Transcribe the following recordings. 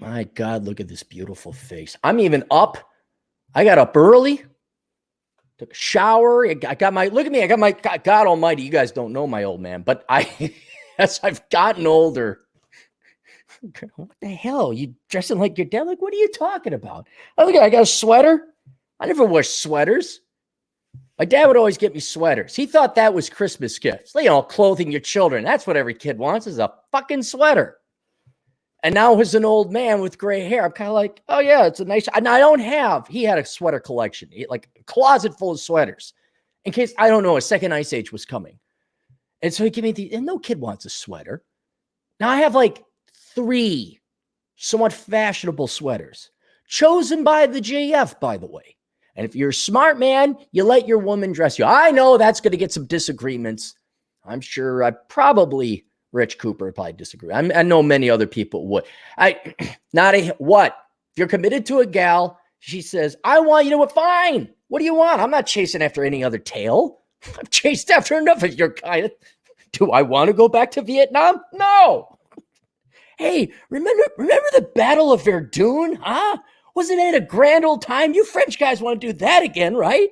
My God, look at this beautiful face. I'm even up. I got up early. Took a shower. I got my, look at me. I got my, God almighty, you guys don't know my old man, but as I've gotten older, what the hell? You dressing like your dad? Like, what are you talking about? Oh, look, I got a sweater. I never wear sweaters. My dad would always get me sweaters. He thought that was Christmas gifts. You know, clothing your children. That's what every kid wants is a fucking sweater. And now as an old man with gray hair, I'm kind of like, oh yeah, it's a nice, and I don't have, he had a sweater collection, like a closet full of sweaters in case, I don't know, a second ice age was coming. And so he gave me and no kid wants a sweater. Now I have like 3 somewhat fashionable sweaters chosen by the JF, by the way. And if you're a smart man, you let your woman dress you. I know that's going to get some disagreements. I'm sure Rich Cooper would probably disagree. I know many other people would. What? If you're committed to a gal, she says, I want you to, fine. What do you want? I'm not chasing after any other tail. I've chased after enough of your kind. Do I want to go back to Vietnam? No. Hey, remember the Battle of Verdun? Huh? Wasn't it a grand old time? You French guys want to do that again, right?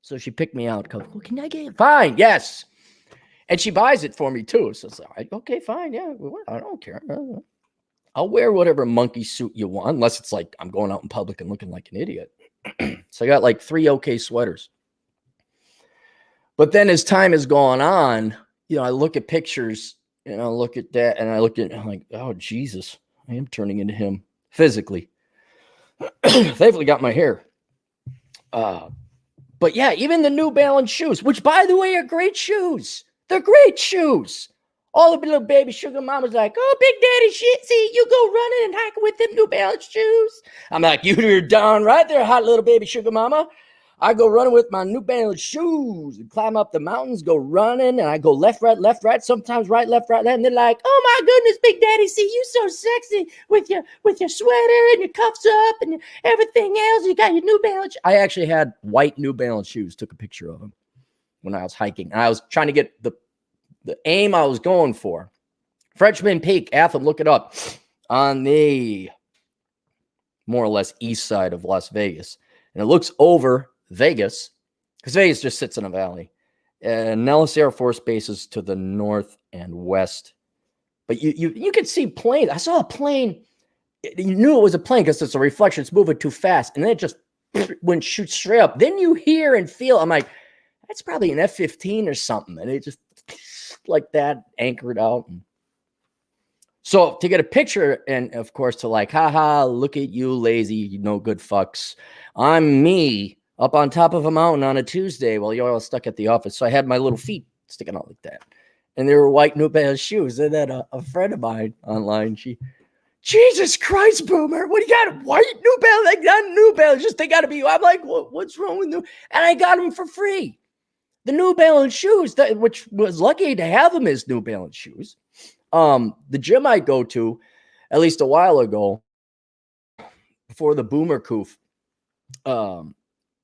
So she picked me out. Goes, well, can I get it? Fine, yes. And she buys it for me too. So it's like, okay, fine, yeah. I don't care. I'll wear whatever monkey suit you want, unless it's like I'm going out in public and looking like an idiot. So I got like 3 okay sweaters. But then as time has gone on, you know, I look at pictures and I look at that and I'm like, oh, Jesus, I am turning into him physically. Thankfully got my hair. But yeah, even the New Balance shoes, which by the way are great shoes. They're great shoes. All the little baby sugar mamas like, oh, Big Daddy, shit, see, you go running and hiking with them New Balance shoes. I'm like, you're down right there, hot little baby sugar mama. I go running with my New Balance shoes and climb up the mountains, go running, and I go left, right, sometimes right, left, right, left. And they're like, oh my goodness, Big Daddy, see, you so sexy with your sweater and your cuffs up and everything else. You got your New Balance. I actually had white New Balance shoes, took a picture of them when I was hiking. And I was trying to get the aim I was going for. Frenchman Peak, Atham, look it up, on the more or less east side of Las Vegas. And it looks over Vegas, because Vegas just sits in a valley. And Nellis Air Force Base is to the north and west. But you could see planes. I saw a plane. You knew it was a plane because it's a reflection. It's moving too fast. And then it just went shoot straight up. Then you hear and feel. I'm like, that's probably an F-15 or something. And it just like that anchored out. So to get a picture and, of course, to like, haha, look at you, lazy, you no good fucks. I'm me. Up on top of a mountain on a Tuesday while you're all stuck at the office. So I had my little feet sticking out like that. And they were white New Balance shoes. And then a friend of mine online, Jesus Christ, Boomer, what do you got? White New Balance? Like, not New Balance, just they got to be. I'm like, what's wrong with New? And I got them for free. The New Balance shoes, which was lucky to have them as New Balance shoes. The gym I go to, at least a while ago, before the Boomer Coof,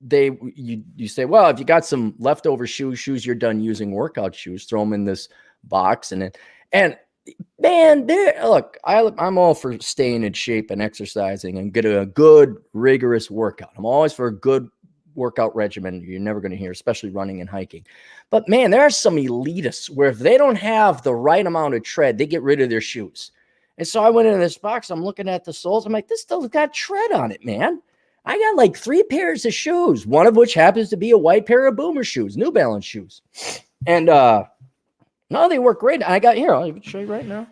you say, well, if you got some leftover shoes you're done using, workout shoes, throw them in this box. And man, look, I'm all for staying in shape and exercising and getting a good rigorous workout. I'm always for a good workout regimen. You're never going to hear, especially running and hiking. But man, there are some elitists where if they don't have the right amount of tread, they get rid of their shoes. And so I went into this box, I'm looking at the soles, I'm like, this still's got tread on it, man. I got like 3 pairs of shoes, one of which happens to be a white pair of Boomer shoes, New Balance shoes. And no, they work great. I got here, I'll even show you right now.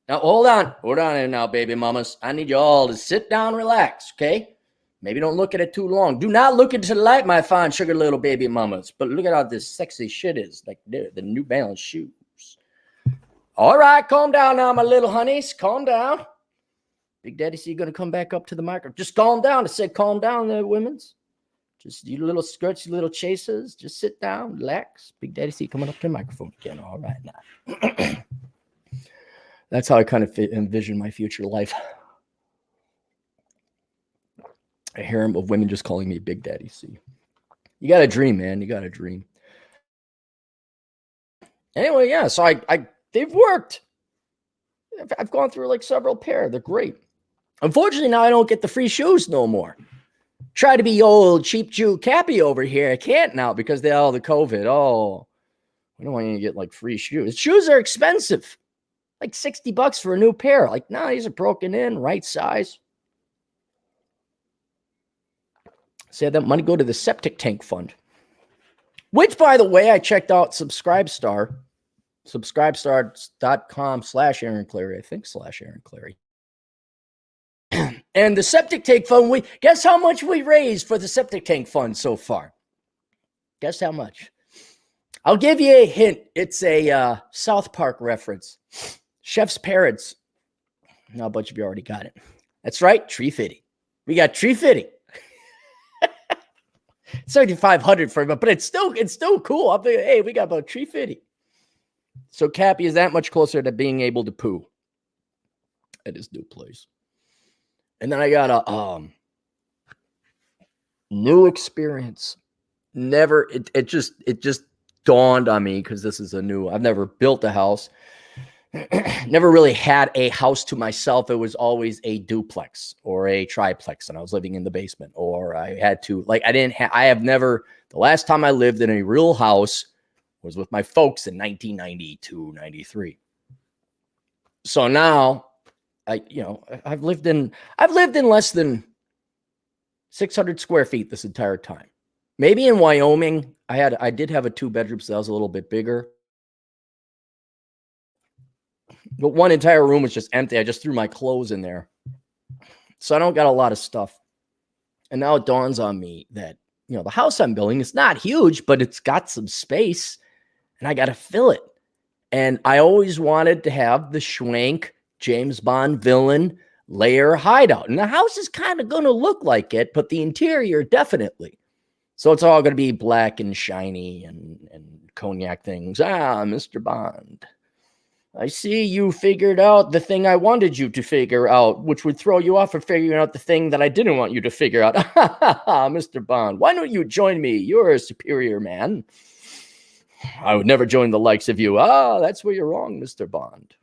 Now, hold on here now, baby mamas. I need you all to sit down, relax, okay? Maybe don't look at it too long. Do not look into the light, my fine sugar little baby mamas. But look at how this sexy shit is, like the New Balance shoes. All right, calm down now, my little honeys. Calm down. Big Daddy C going to come back up to the microphone. Just calm down. I said calm down there, women's. Just you little skirts, you little chasers. Just sit down, relax. Big Daddy C coming up to the microphone again. All right now. That's how I kind of envision my future life. A harem of women just calling me Big Daddy C. You got to dream, man. You got to dream. Anyway, yeah. So they've worked. I've gone through like several pair. They're great. Unfortunately, now I don't get the free shoes no more. Try to be old cheap Jew Cappy over here. I can't now because they all the COVID. Oh, we don't want you to get like free shoes. Shoes are expensive. Like $60 for a new pair. Like, no, these are broken in, right size. Say that money go to the septic tank fund. Which, by the way, I checked out Subscribestar. Subscribestar.com/Aaron Clarey. I think /Aaron Clarey. And the septic tank fund, guess how much we raised for the septic tank fund so far? Guess how much? I'll give you a hint. It's a South Park reference. Chef's Parents. Now, a bunch of you already got it. That's right, tree fitting. We got tree fitting. $7,500 for it, but it's still cool. I'm thinking, hey, we got about tree fitting. So Cappy is that much closer to being able to poo at his new place. And then I got a new experience. It just dawned on me because this is I've never built a house. Never really had a house to myself. It was always a duplex or a triplex, and I was living in the basement, or I had to, the last time I lived in a real house was with my folks in 1992, 93. So now I've lived in less than 600 square feet this entire time. Maybe in Wyoming, I did have a 2-bedroom, so that was a little bit bigger. But one entire room was just empty. I just threw my clothes in there. So I don't got a lot of stuff. And now it dawns on me that, the house I'm building is not huge, but it's got some space and I got to fill it. And I always wanted to have the schwank James Bond villain lair hideout. And the house is kind of going to look like it, but the interior definitely. So it's all going to be black and shiny and cognac things. Mr. Bond. I see you figured out the thing I wanted you to figure out, which would throw you off for figuring out the thing that I didn't want you to figure out. Mr. Bond, why don't you join me? You're a superior man. I would never join the likes of you. That's where you're wrong, Mr. Bond.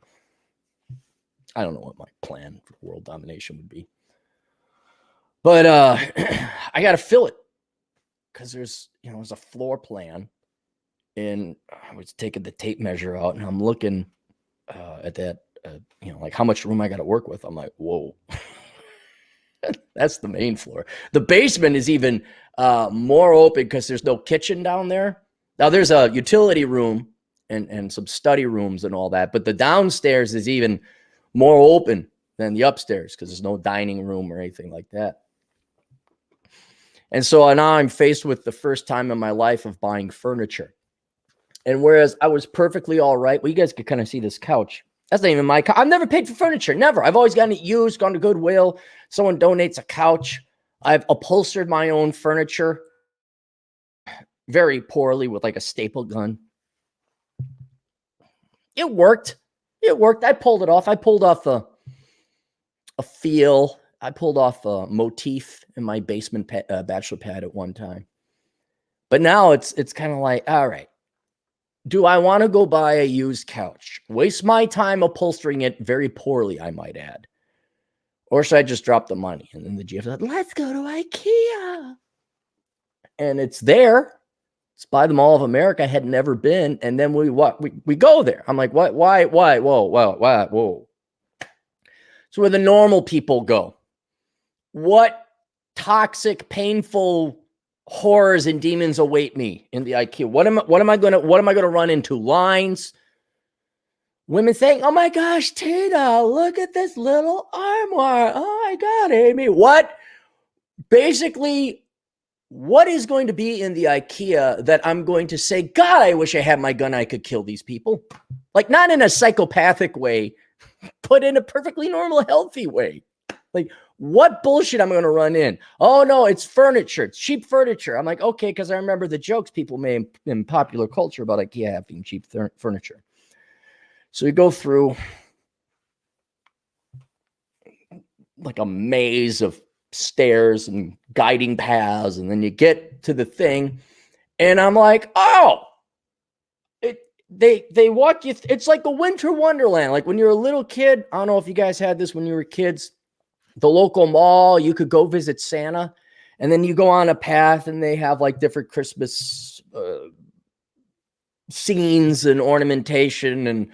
I don't know what my plan for world domination would be. But I got to fill it because there's a floor plan. And I was taking the tape measure out and I'm looking at that, like how much room I got to work with. I'm like, whoa, that's the main floor. The basement is even more open because there's no kitchen down there. Now there's a utility room and some study rooms and all that, but the downstairs is even more open than the upstairs because there's no dining room or anything like that. And so now I'm faced with the first time in my life of buying furniture. And whereas I was perfectly all right, well, you guys could kind of see this couch. That's not even my couch. I've never paid for furniture. Never. I've always gotten it used, gone to Goodwill. Someone donates a couch. I've upholstered my own furniture very poorly with like a staple gun. It worked. I pulled it off. I pulled off a feel. I pulled off a motif in my basement bachelor pad at one time. But now it's kind of like, all right. Do I want to go buy a used couch? Waste my time upholstering it very poorly, I might add. Or should I just drop the money? And then the GF said, let's go to IKEA. And it's there. It's by the Mall of America. I had never been. And then we go there. I'm like, what? Why? Whoa. So where the normal people go. What toxic, painful horrors and demons await me in the IKEA? What am I going to run into? Lines, women saying, "Oh my gosh, Tina, look at this little armoire. Oh my God, Amy." What is going to be in the IKEA that I'm going to say, God, I wish I had my gun. I could kill these people. Like not in a psychopathic way, but in a perfectly normal, healthy way. Like, what bullshit I'm going to run in? Oh, no, it's furniture. It's cheap furniture. I'm like, okay, because I remember the jokes people made in popular culture about IKEA having cheap furniture. So we go through like a maze of stairs and guiding paths, and then you get to the thing, and I'm like, oh, they walk you. It's like a winter wonderland. Like when you're a little kid. I don't know if you guys had this when you were kids. The local mall, you could go visit Santa, and then you go on a path, and they have like different Christmas scenes and ornamentation and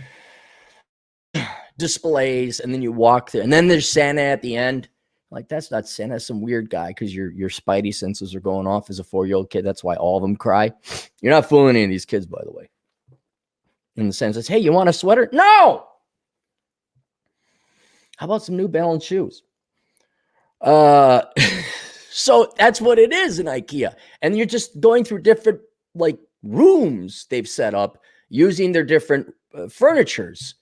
displays, and then you walk there, and then there's Santa at the end. Like, that's not Santa, that's some weird guy, because your spidey senses are going off as a 4-year-old kid. That's why all of them cry. You're not fooling any of these kids, by the way. In the sense, it's, hey, you want a sweater? No! How about some New Balance shoes? So that's what it is in IKEA. And you're just going through different, like, rooms they've set up using their different furnitures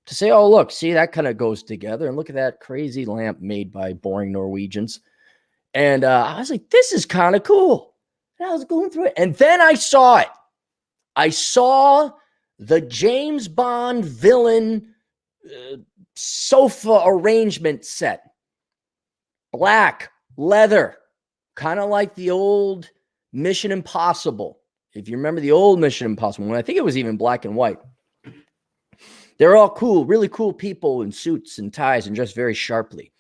to say, oh, look, see, that kind of goes together. And look at that crazy lamp made by boring Norwegians. And I was like, this is kind of cool. And I was going through it. And then I saw it. I saw the James Bond villain sofa arrangement set. Black, leather, kind of like the old Mission Impossible. If you remember the old Mission Impossible one, I think it was even black and white. They're all cool, really cool people in suits and ties and dressed very sharply.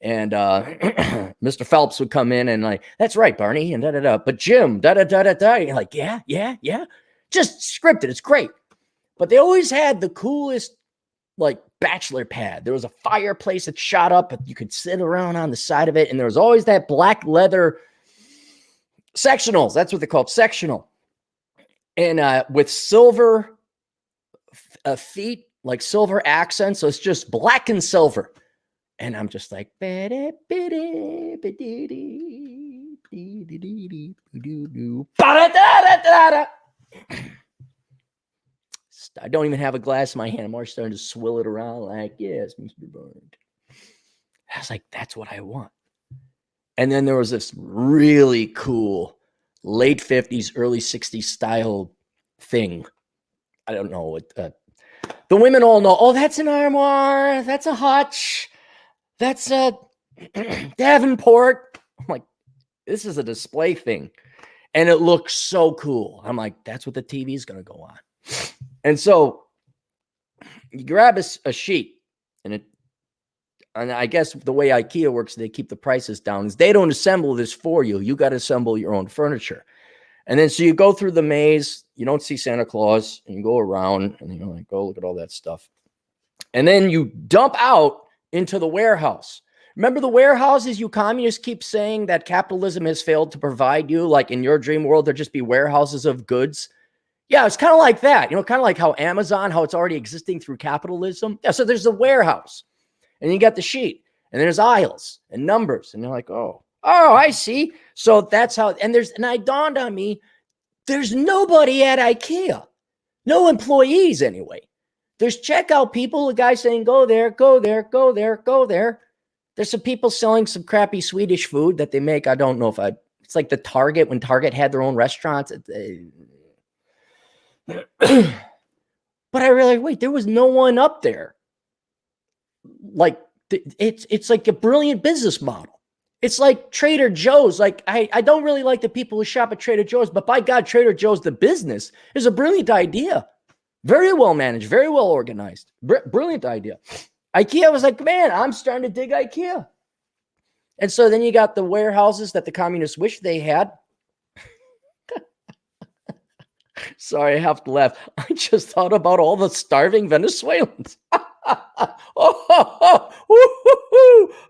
And Mr. Phelps would come in and like, that's right, Barney, and da-da-da. But Jim, da-da-da-da-da. You're like, yeah. Just scripted. It's great. But they always had the coolest, like, bachelor pad. There was a fireplace that shot up, but you could sit around on the side of it. And there was always that black leather sectionals. That's what they called, sectional. And with silver feet, like silver accents. So it's just black and silver. And I'm just like, I don't even have a glass in my hand. I'm already starting to swill it around like, yes, Mr. Bond. I was like, that's what I want. And then there was this really cool late 50s, early 60s style thing. I don't know what the women all know. Oh, that's an armoire. That's a hutch. That's a Davenport. I'm like, this is a display thing. And it looks so cool. I'm like, that's what the TV is going to go on. And so you grab a sheet, and I guess the way IKEA works, they keep the prices down, is they don't assemble this for you. You got to assemble your own furniture. And then so you go through the maze, you don't see Santa Claus, and you go around, and you're like, oh, look at all that stuff. And then you dump out into the warehouse. Remember the warehouses you communists keep saying that capitalism has failed to provide you? Like in your dream world, there'd just be warehouses of goods. Yeah, it's kind of like that. You know, kind of like how Amazon, how it's already existing through capitalism. Yeah, so there's the warehouse, and you got the sheet, and there's aisles and numbers, and you're like, oh, I see. So that's how, and I dawned on me, there's nobody at IKEA. No employees anyway. There's checkout people, a guy saying, go there, go there, go there, go there. There's some people selling some crappy Swedish food that they make. I don't know if it's like the Target, when Target had their own restaurants. But I really, wait, there was no one up there. Like, it's like a brilliant business model. It's like Trader Joe's. Like, I don't really like the people who shop at Trader Joe's, but by God, Trader Joe's, the business, is a brilliant idea. Very well managed, very well organized. Brilliant idea. IKEA was like, man, I'm starting to dig IKEA. And so then you got the warehouses that the communists wish they had. Sorry, I have to laugh. I just thought about all the starving Venezuelans.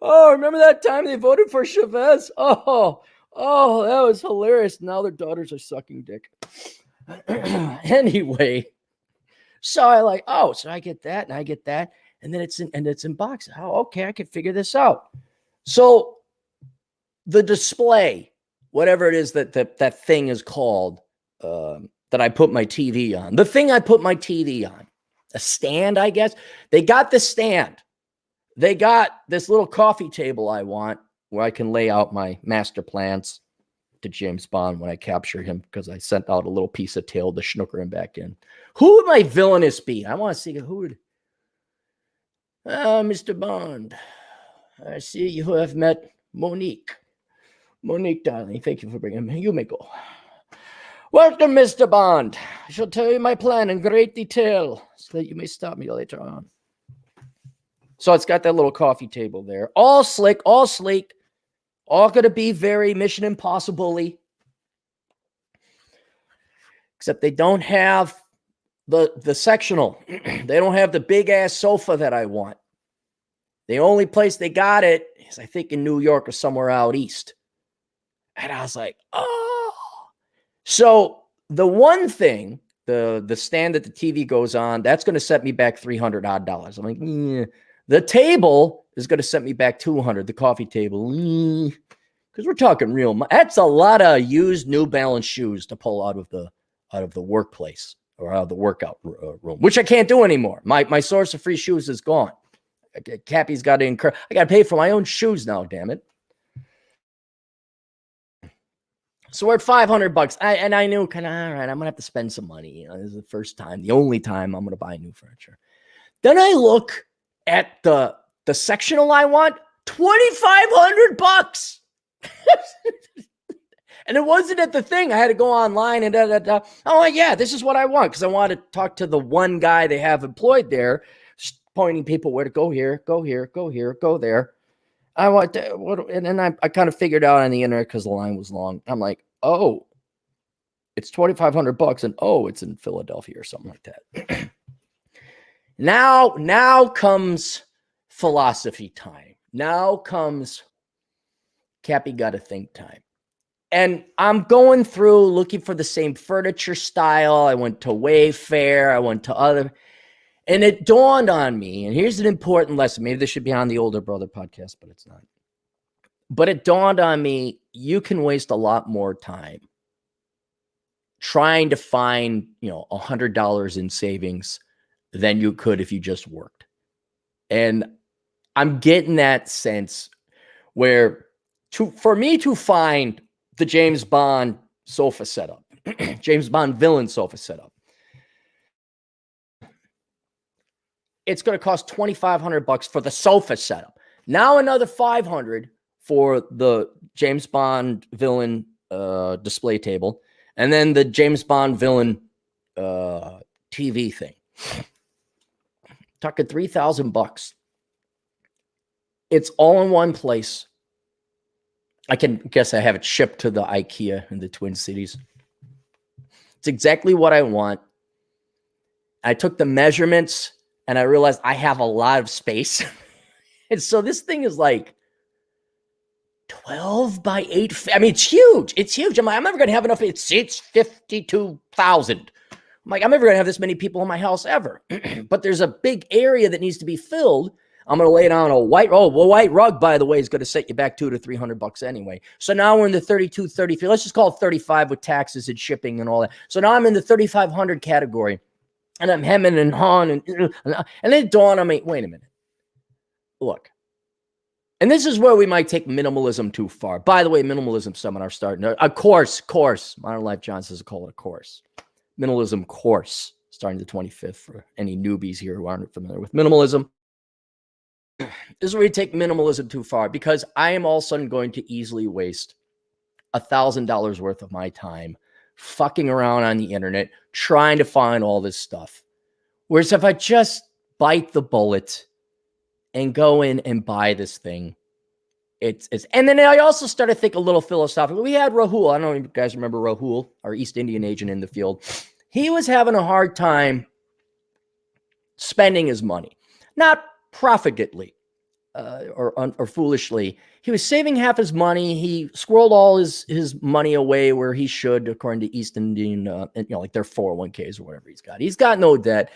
Remember that time they voted for Chavez? Oh, that was hilarious. Now their daughters are sucking dick. Anyway, so I get that, and I get that, and then it's in boxes. Oh, okay, I can figure this out. So the display, whatever it is that thing is called, that I put my TV on. The thing I put my TV on. A stand, I guess. They got the stand. They got this little coffee table I want, where I can lay out my master plans to James Bond when I capture him, because I sent out a little piece of tail to snooker him back in. Who would my villainous be? I want to see who would. Mr. Bond, I see you have met Monique. Monique, darling, thank you for bringing me. You may go. Welcome, Mr. Bond. I shall tell you my plan in great detail so that you may stop me later on. So it's got that little coffee table there. All slick, all sleek. All going to be very Mission Impossible-y. Except they don't have the sectional. They don't have the big-ass sofa that I want. The only place they got it is, I think, in New York or somewhere out east. And I was like, oh. So the one thing, the stand that the TV goes on, that's going to set me back $300 odd. I'm like, yeah. The table is going to set me back $200. The coffee table, because we're talking real. That's a lot of used New Balance shoes to pull out of the workplace or out of the workout room, which I can't do anymore. My source of free shoes is gone. Cappy's got to incur. I got to pay for my own shoes now. Damn it. So we're at $500. I knew kind of, all right, I'm going to have to spend some money. This is the first time, the only time I'm going to buy new furniture. Then I look at the sectional I want, $2,500. And it wasn't at the thing. I had to go online and I'm like, yeah, this is what I want. Because I want to talk to the one guy they have employed there, pointing people where to go here, go here, go here, go there. I want to, and then I kind of figured out on the internet because the line was long. I'm like, oh, it's $2,500, and oh, it's in Philadelphia or something like that. Now comes philosophy time. Now comes Cappy got to think time. And I'm going through looking for the same furniture style. I went to Wayfair. I went to other. And it dawned on me, and here's an important lesson. Maybe this should be on the Older Brother podcast, but it's not. But it dawned on me, you can waste a lot more time trying to find, $100 in savings than you could if you just worked. And I'm getting that sense where for me to find the James Bond sofa setup, James Bond villain sofa setup, it's going to cost $2,500 for the sofa setup. Now another $500 for the James Bond villain display table, and then the James Bond villain TV thing. Talking $3,000. It's all in one place. I can guess I have it shipped to the IKEA in the Twin Cities. It's exactly what I want. I took the measurements. And I realized I have a lot of space. And so this thing is like 12 by 8. I mean, it's huge. It's huge. I'm never going to have enough. It's 52,000. I'm like, I'm never going to have this many people in my house ever. But there's a big area that needs to be filled. I'm going to lay down a white rug, by the way, is going to set you back $200 to $300 anyway. So now we're in the 32, 33. Let's just call it 35 with taxes and shipping and all that. So now I'm in the 3,500 category. And I'm hemming and hawing, and then dawned on me, wait a minute. Look. And this is where we might take minimalism too far. By the way, minimalism seminar starting. A course. Modern Life John says to call it a course. Minimalism course starting the 25th for any newbies here who aren't familiar with minimalism. This is where we take minimalism too far because I am all of a sudden going to easily waste $1,000 worth of my time fucking around on the internet, trying to find all this stuff. Whereas if I just bite the bullet and go in and buy this thing, it's and then I also started to think a little philosophically. We had Rahul. I don't know if you guys remember Rahul, our East Indian agent in the field. He was having a hard time spending his money, not profligately or foolishly. He was saving half his money. He squirreled all his money away where he should, according to East Indian, like their 401ks or whatever he's got. He's got no debt.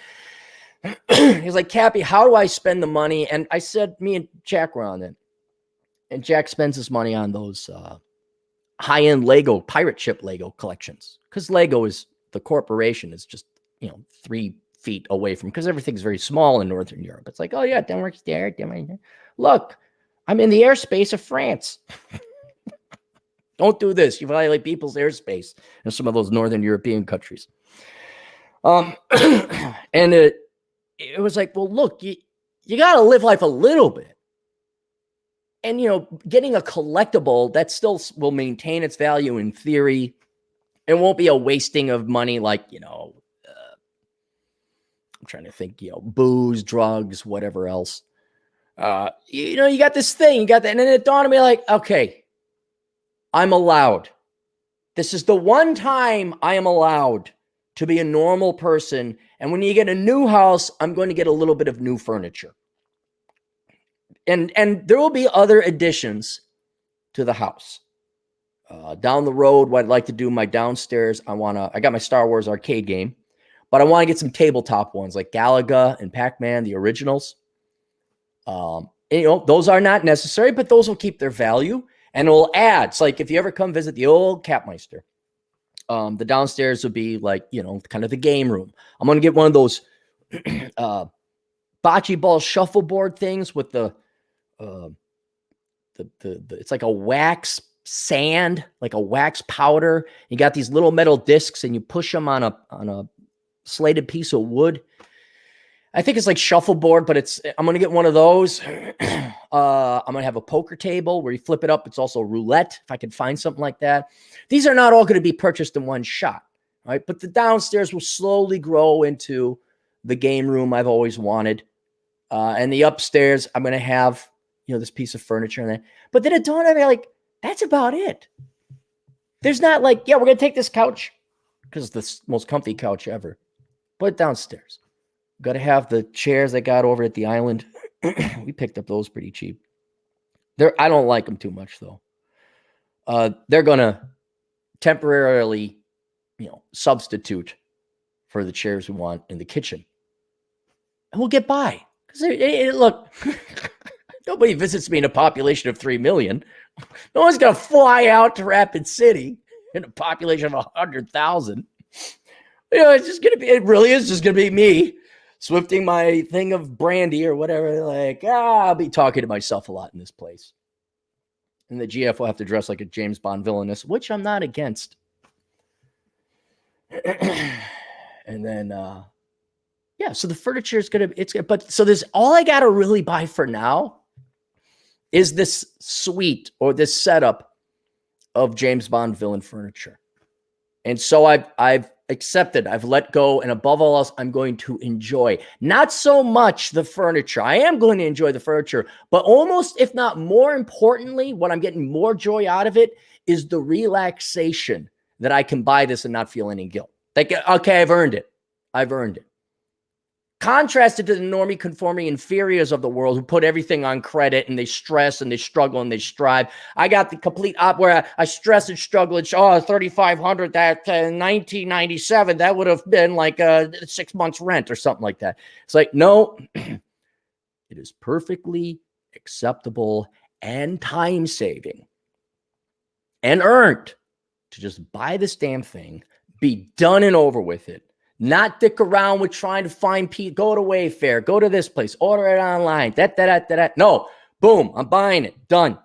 He's like, Cappy, how do I spend the money? And I said, me and Jack were on it. And Jack spends his money on those high-end Lego, pirate ship Lego collections. Because Lego is, the corporation is just, 3 feet away from, because everything's very small in Northern Europe. It's like, oh yeah, Denmark's there. Look, I'm in the airspace of France. Don't do this. You violate people's airspace in some of those Northern European countries. And it was like, well, look, you got to live life a little bit. And, getting a collectible that still will maintain its value in theory It won't be a wasting of money like, I'm trying to think, booze, drugs, whatever else. You got this thing, you got that. And then it dawned on me like, okay, I'm allowed. This is the one time I am allowed to be a normal person. And when you get a new house, I'm going to get a little bit of new furniture. And there will be other additions to the house. Down the road, what I'd like to do, my downstairs, I got my Star Wars arcade game, but I want to get some tabletop ones like Galaga and Pac-Man, the originals. Those are not necessary, but those will keep their value and it will add. It's like if you ever come visit the old Capmeister, the downstairs would be like, kind of the game room. I'm going to get one of those bocce ball shuffleboard things with the it's like a wax sand, like a wax powder. You got these little metal discs and you push them on a slated piece of wood. I think it's like shuffleboard, but I'm going to get one of those. I'm going to have a poker table where you flip it up. It's also roulette, if I can find something like that. These are not all going to be purchased in one shot, right? But the downstairs will slowly grow into the game room I've always wanted. And the upstairs, I'm going to have, this piece of furniture in there. But then it dawned on me, like, that's about it. There's not like, we're going to take this couch because it's the most comfy couch ever. Put it downstairs. Got to have the chairs I got over at the island. We picked up those pretty cheap. I don't like them too much, though. They're going to temporarily, substitute for the chairs we want in the kitchen. And we'll get by. Because look, nobody visits me in a population of 3 million. No one's going to fly out to Rapid City in a population of 100,000. It's just going to be, it really is just going to be me swifting my thing of brandy or whatever. Like, I'll be talking to myself a lot in this place. And the GF will have to dress like a James Bond villainess, which I'm not against. And then, so the furniture is so there's all I got to really buy for now is this suite or this setup of James Bond villain furniture. And so I've accepted, I've let go, and above all else, I'm going to enjoy not so much the furniture. I am going to enjoy the furniture, but almost, if not more importantly, what I'm getting more joy out of it is the relaxation that I can buy this and not feel any guilt. Like, okay, I've earned it. I've earned it. Contrasted to the normie conforming inferiors of the world who put everything on credit and they stress and they struggle and they strive. I got the complete op where I stress and struggle. It's 3,500 that 1997 that would have been like 6 months rent or something like that. It's like, no, it is perfectly acceptable and time saving and earned to just buy this damn thing, be done and over with it. Not dick around with trying to find people. Go to Wayfair. Go to this place. Order it online. No. Boom. I'm buying it. Done.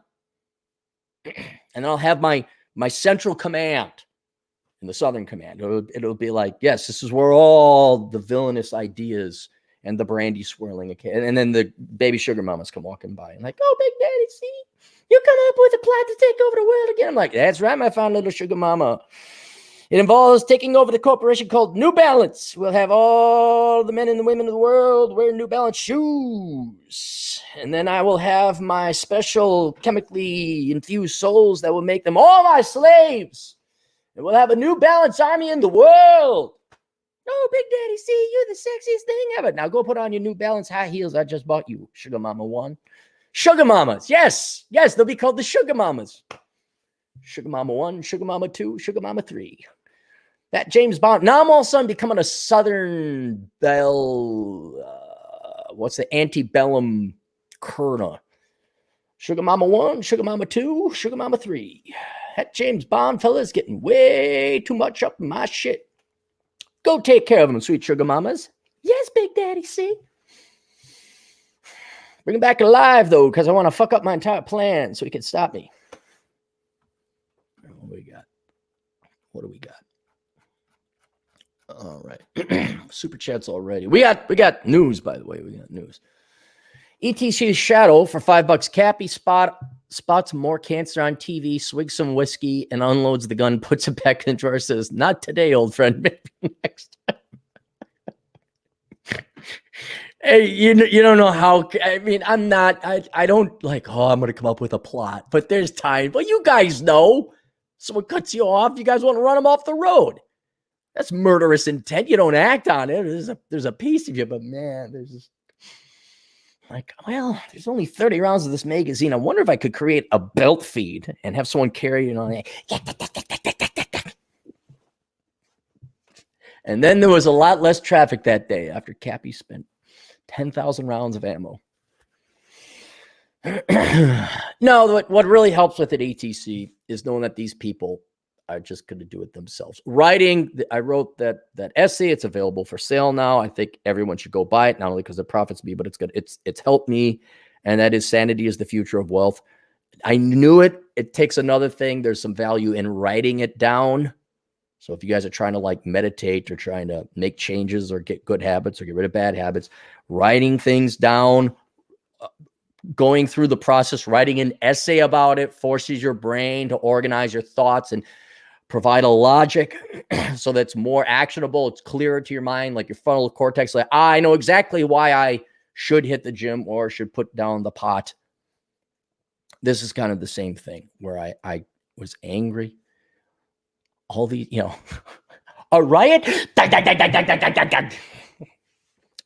And I'll have my central command in the Southern Command. It'll be like, yes, this is where all the villainous ideas and the brandy swirling. And then the baby sugar mamas come walking by and like, oh, Big Daddy, see? You come up with a plan to take over the world again. I'm like, that's right, my fine little sugar mama. It involves taking over the corporation called New Balance. We'll have all the men and the women of the world wear New Balance shoes. And then I will have my special chemically infused souls that will make them all my slaves. And we'll have a New Balance army in the world. Oh, Big Daddy, see, you're the sexiest thing ever. Now go put on your New Balance high heels I just bought you, Sugar Mama 1. Sugar Mamas, yes, they'll be called the Sugar Mamas. Sugar Mama 1, Sugar Mama 2, Sugar Mama 3. That James Bond. Now I'm all of a sudden becoming a Southern Belle, what's the antebellum Kerna? Sugar Mama 1, Sugar Mama 2, Sugar Mama 3. That James Bond fella is getting way too much up in my shit. Go take care of him, sweet Sugar Mamas. Yes, Big Daddy, see? Bring him back alive, though, because I want to fuck up my entire plan so he can stop me. What do we got? All right. Super chats already. We got news, by the way. We got news. ETC's Shadow for $5. Cappy spots more cancer on TV, swigs some whiskey, and unloads the gun, puts it back in the drawer, says, "Not today, old friend. Maybe next time." Hey, you don't know how, I mean, I don't like, oh, I'm going to come up with a plot, but there's time. But you guys know. Someone cuts you off, you guys want to run them off the road. That's murderous intent. You don't act on it. There's a piece of you, but man, there's this, like, well, there's only 30 rounds of this magazine. I wonder if I could create a belt feed and have someone carry it on. And then there was a lot less traffic that day after Cappy spent 10,000 rounds of ammo. No, what really helps with it, ATC, is knowing that these people are just going to do it themselves. Writing, I wrote that essay. It's available for sale now. I think everyone should go buy it, not only because it profits me, but it's good. It's helped me, and that is Sanity is the Future of Wealth. I knew it. It takes another thing. There's some value in writing it down. So if you guys are trying to like meditate or trying to make changes or get good habits or get rid of bad habits, writing things down, going through the process, writing an essay about it forces your brain to organize your thoughts and provide a logic so that's more actionable. It's clearer to your mind, like your frontal cortex. Like, I know exactly why I should hit the gym or should put down the pot. This is kind of the same thing where I was angry. All these, a riot.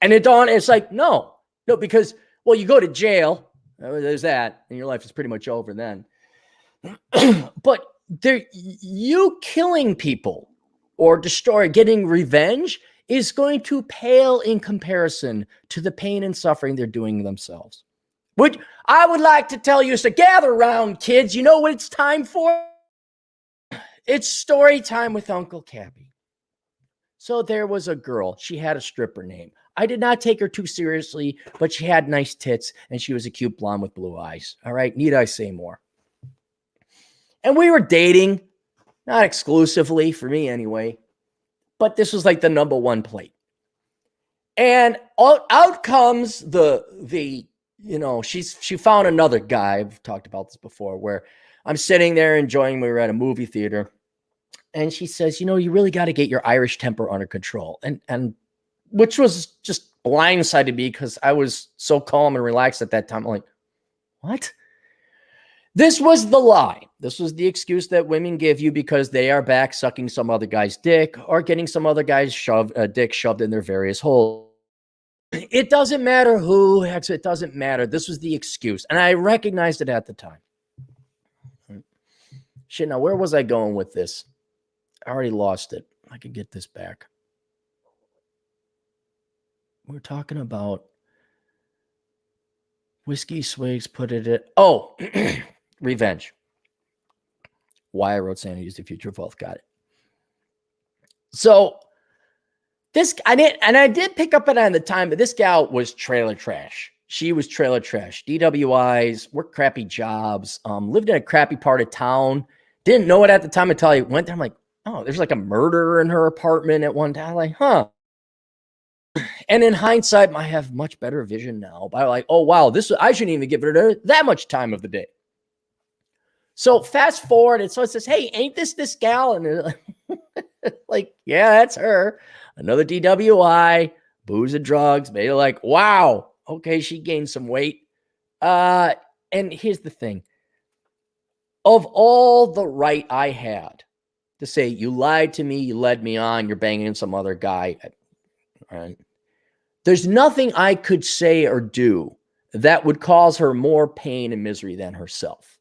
And it's like, no, because, well, you go to jail. There's that. And your life is pretty much over then. But you killing people or getting revenge is going to pale in comparison to the pain and suffering they're doing themselves. Which I would like to tell you is to gather around, kids. You know what it's time for? It's story time with Uncle Cappy. So there was a girl. She had a stripper name. I did not take her too seriously, but she had nice tits, and she was a cute blonde with blue eyes. All right, need I say more? And we were dating, not exclusively, for me anyway, but this was like the number one plate. And out comes she found another guy. I've talked about this before, where I'm sitting there enjoying, we were at a movie theater, and she says, you really got to get your Irish temper under control. And which was just blindsided me because I was so calm and relaxed at that time. I'm like, what? This was the lie. This was the excuse that women give you because they are back sucking some other guy's dick or getting some other guy's dick shoved in their various holes. It doesn't matter who, it doesn't matter. This was the excuse. And I recognized it at the time. Shit, now where was I going with this? I already lost it. I could get this back. We're talking about whiskey swigs, put it at, revenge. Why I wrote Sanity is the Future of Wealth. Got it. So I did pick up it on the time, but this gal was trailer trash. She was trailer trash. DWIs, worked crappy jobs, lived in a crappy part of town. Didn't know it at the time until I went there. I'm like, oh, there's like a murder in her apartment at one time. I'm like, huh. And in hindsight, I have much better vision now. But I'm like, oh, wow, I shouldn't even give her that much time of the day. So fast forward, and so it says, hey, ain't this gal? And they're like, yeah, that's her. Another DWI, booze and drugs. Made it like, wow, okay, she gained some weight. And here's the thing. Of all the right I had to say, you lied to me, you led me on, you're banging some other guy. Right? There's nothing I could say or do that would cause her more pain and misery than herself.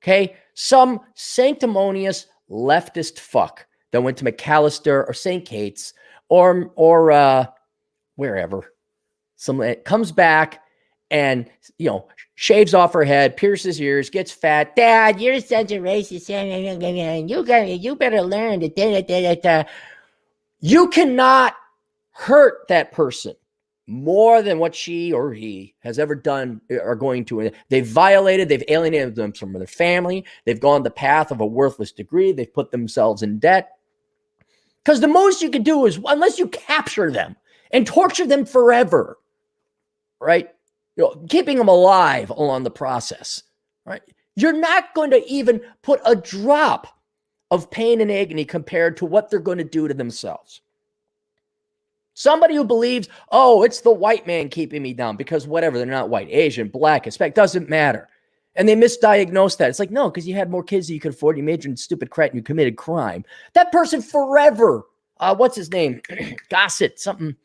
Okay? Some sanctimonious leftist fuck that went to McAllister or St. Kate's or wherever. Comes back and, shaves off her head, pierces ears, gets fat. Dad, you're such a racist. You better learn to You cannot hurt that person more than what she or he has ever done or going to. They've alienated them from their family. They've gone the path of a worthless degree. They've put themselves in debt. Because the most you can do is, unless you capture them and torture them forever, right? Keeping them alive along the process, right? You're not going to even put a drop of pain and agony compared to what they're going to do to themselves. Somebody who believes, oh, it's the white man keeping me down because whatever, they're not white, Asian, black, Hispanic, doesn't matter. And they misdiagnose that. It's like, no, because you had more kids than you could afford. You majored in stupid crap and you committed crime. That person forever, what's his name? Gossett, something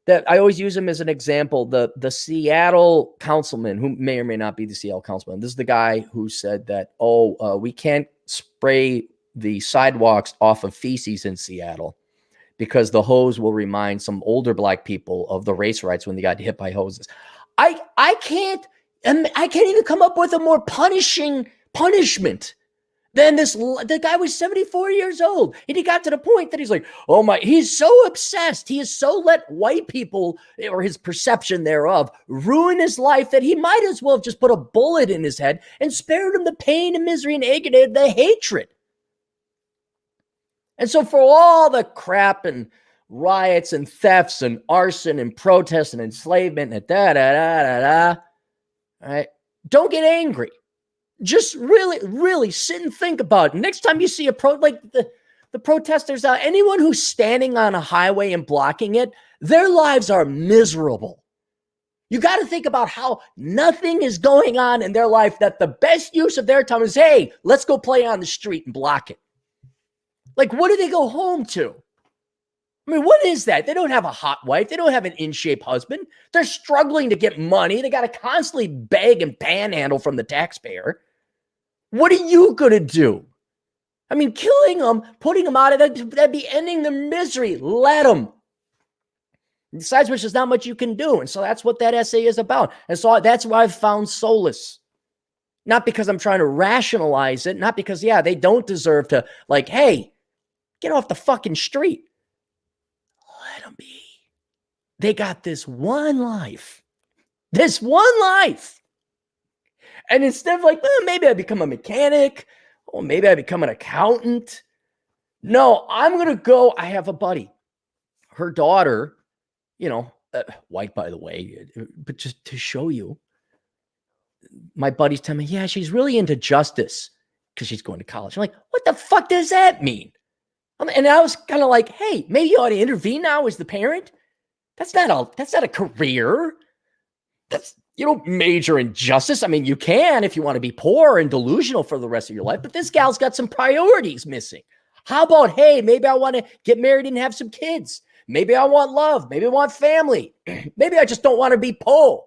that I always use him as an example. The Seattle councilman, who may or may not be the Seattle councilman. This is the guy who said that, we can't spray the sidewalks off of feces in Seattle because the hose will remind some older black people of the race riots when they got hit by hoses. I can't even come up with a more punishing punishment than this. The guy was 74 years old, and he got to the point that he's like, oh my, he's so obsessed. He has so let white people, or his perception thereof, ruin his life that he might as well have just put a bullet in his head and spared him the pain and misery and agony and the hatred. And so for all the crap and riots and thefts and arson and protests and enslavement and right? Don't get angry. Just really sit and think about it. Next time you see the protesters out, anyone who's standing on a highway and blocking it, their lives are miserable. You got to think about how nothing is going on in their life, that the best use of their time is, hey, let's go play on the street and block it. Like, what do they go home to? I mean, what is that? They don't have a hot wife. They don't have an in-shape husband. They're struggling to get money. They got to constantly beg and panhandle from the taxpayer. What are you going to do? I mean, killing them, putting them out of that, that'd be ending the misery. Let them. Besides which, there's not much you can do. And so that's what that essay is about. And so that's why I've found solace. Not because I'm trying to rationalize it. Not because, they don't deserve to, like, hey, get off the fucking street. Let them be. They got this one life. This one life. And instead of like, maybe I become a mechanic, or maybe I become an accountant. No, I'm going to go. I have a buddy. Her daughter, white, by the way, but just to show you, my buddy's telling me, she's really into justice because she's going to college. I'm like, what the fuck does that mean? And I was kind of like, hey, maybe you ought to intervene now as the parent. That's not a career. You don't major in justice. I mean, you can if you want to be poor and delusional for the rest of your life, but this gal's got some priorities missing. How about, hey, maybe I want to get married and have some kids. Maybe I want love. Maybe I want family. Maybe I just don't want to be poor.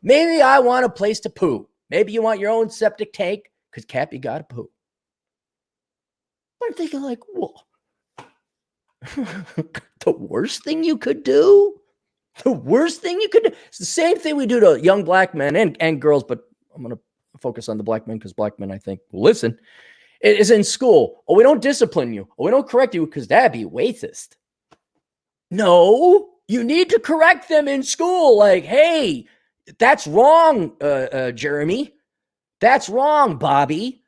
Maybe I want a place to poo. Maybe you want your own septic tank because Cappy got to poo. I'm thinking like, whoa. The worst thing you could do? The worst thing you could do? It's the same thing we do to young black men and girls, but I'm going to focus on the black men because black men, I think, will listen. It is in school. Oh, we don't discipline you. Oh, we don't correct you because that'd be racist. No, you need to correct them in school. Like, hey, that's wrong, Jeremy. That's wrong, Bobby.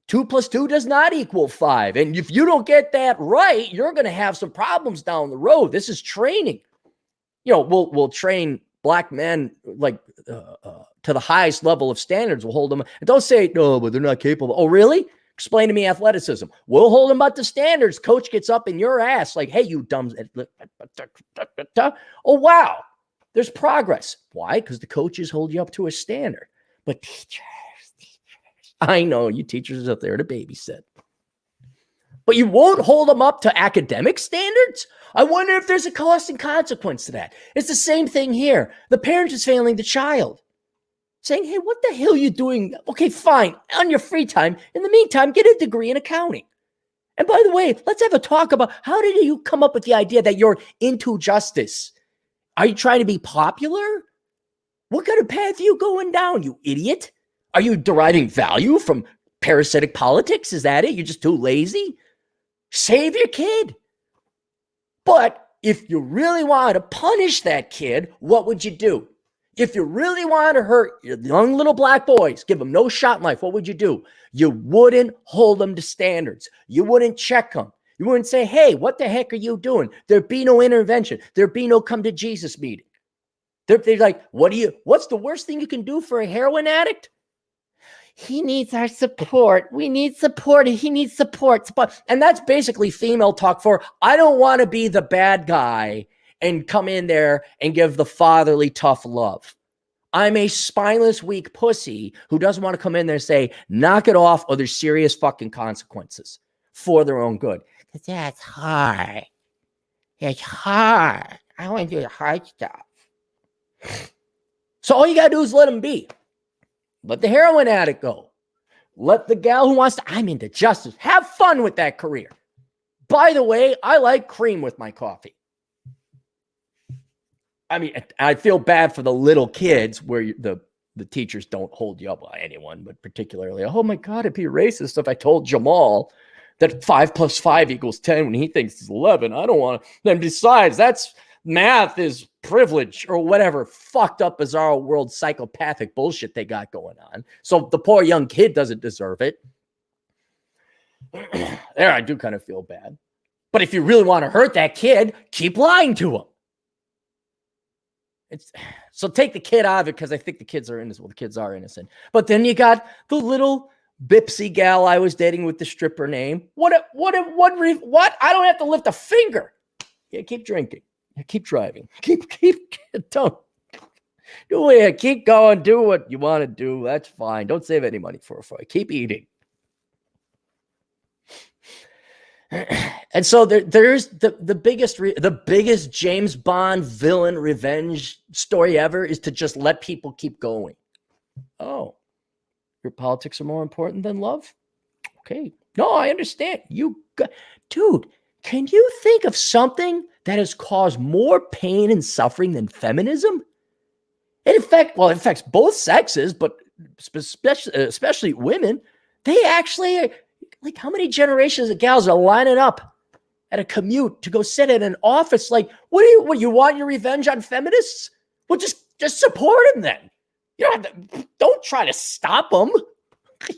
2 + 2 does not equal 5. And if you don't get that right, you're going to have some problems down the road. This is training. We'll train black men like to the highest level of standards. We'll hold them. And don't say, no, but they're not capable. Oh, really? Explain to me athleticism. We'll hold them up to standards. Coach gets up in your ass like, hey, you dumb. Oh, wow. There's progress. Why? Because the coaches hold you up to a standard. But teachers, I know you teachers are there to babysit. But you won't hold them up to academic standards? I wonder if there's a cost and consequence to that. It's the same thing here. The parent is failing the child. Saying, hey, what the hell are you doing? Okay, fine. On your free time. In the meantime, get a degree in accounting. And by the way, let's have a talk about how did you come up with the idea that you're into justice? Are you trying to be popular? What kind of path are you going down, you idiot? Are you deriving value from parasitic politics? Is that it? You're just too lazy? Save your kid. But if you really want to punish that kid, what would you do? If you really want to hurt your young little black boys, give them no shot in life, what would you do? You wouldn't hold them to standards. You wouldn't check them. You wouldn't say, hey, what the heck are you doing? There'd be no intervention. There'd be no come to Jesus meeting. They're like, what's the worst thing you can do for a heroin addict? he needs our support. We need support. He needs support. And that's basically female talk for, I don't want to be the bad guy and come in there and give the fatherly tough love. I'm a spineless, weak pussy who doesn't want to come in there and say, knock it off, or there's serious fucking consequences for their own good. Because that's hard. It's hard. I want to do the hard stuff. So all you got to do is let them be. Let the heroin addict go. Let the gal who wants to, I'm into justice. Have fun with that career. By the way, I like cream with my coffee. I mean, I feel bad for the little kids where the teachers don't hold you up by anyone, but particularly, oh my God, it'd be racist if I told Jamal that 5 + 5 = 10 when he thinks it's 11. I don't want to. Then besides, that's math is privilege or whatever fucked up, bizarre world psychopathic bullshit they got going on. So the poor young kid doesn't deserve it. There, I do kind of feel bad. But if you really want to hurt that kid, keep lying to him. So take the kid out of it, because I think the kids are innocent. Well, the kids are innocent. But then you got the little Bipsy gal I was dating with the stripper name. What? I don't have to lift a finger. Yeah, keep drinking. Yeah, keep driving. Don't do it. Keep going. Do what you want to do. That's fine. Don't save any money for a fight. Keep eating. And so there's the biggest James Bond villain revenge story ever is to just let people keep going. Oh, your politics are more important than love? Okay. No, I understand. Dude, can you think of something that has caused more pain and suffering than feminism? It affects both sexes, but especially women. They actually, like, how many generations of gals are lining up at a commute to go sit in an office? Like, what you want your revenge on feminists? Well, just support them then. You don't try to stop them.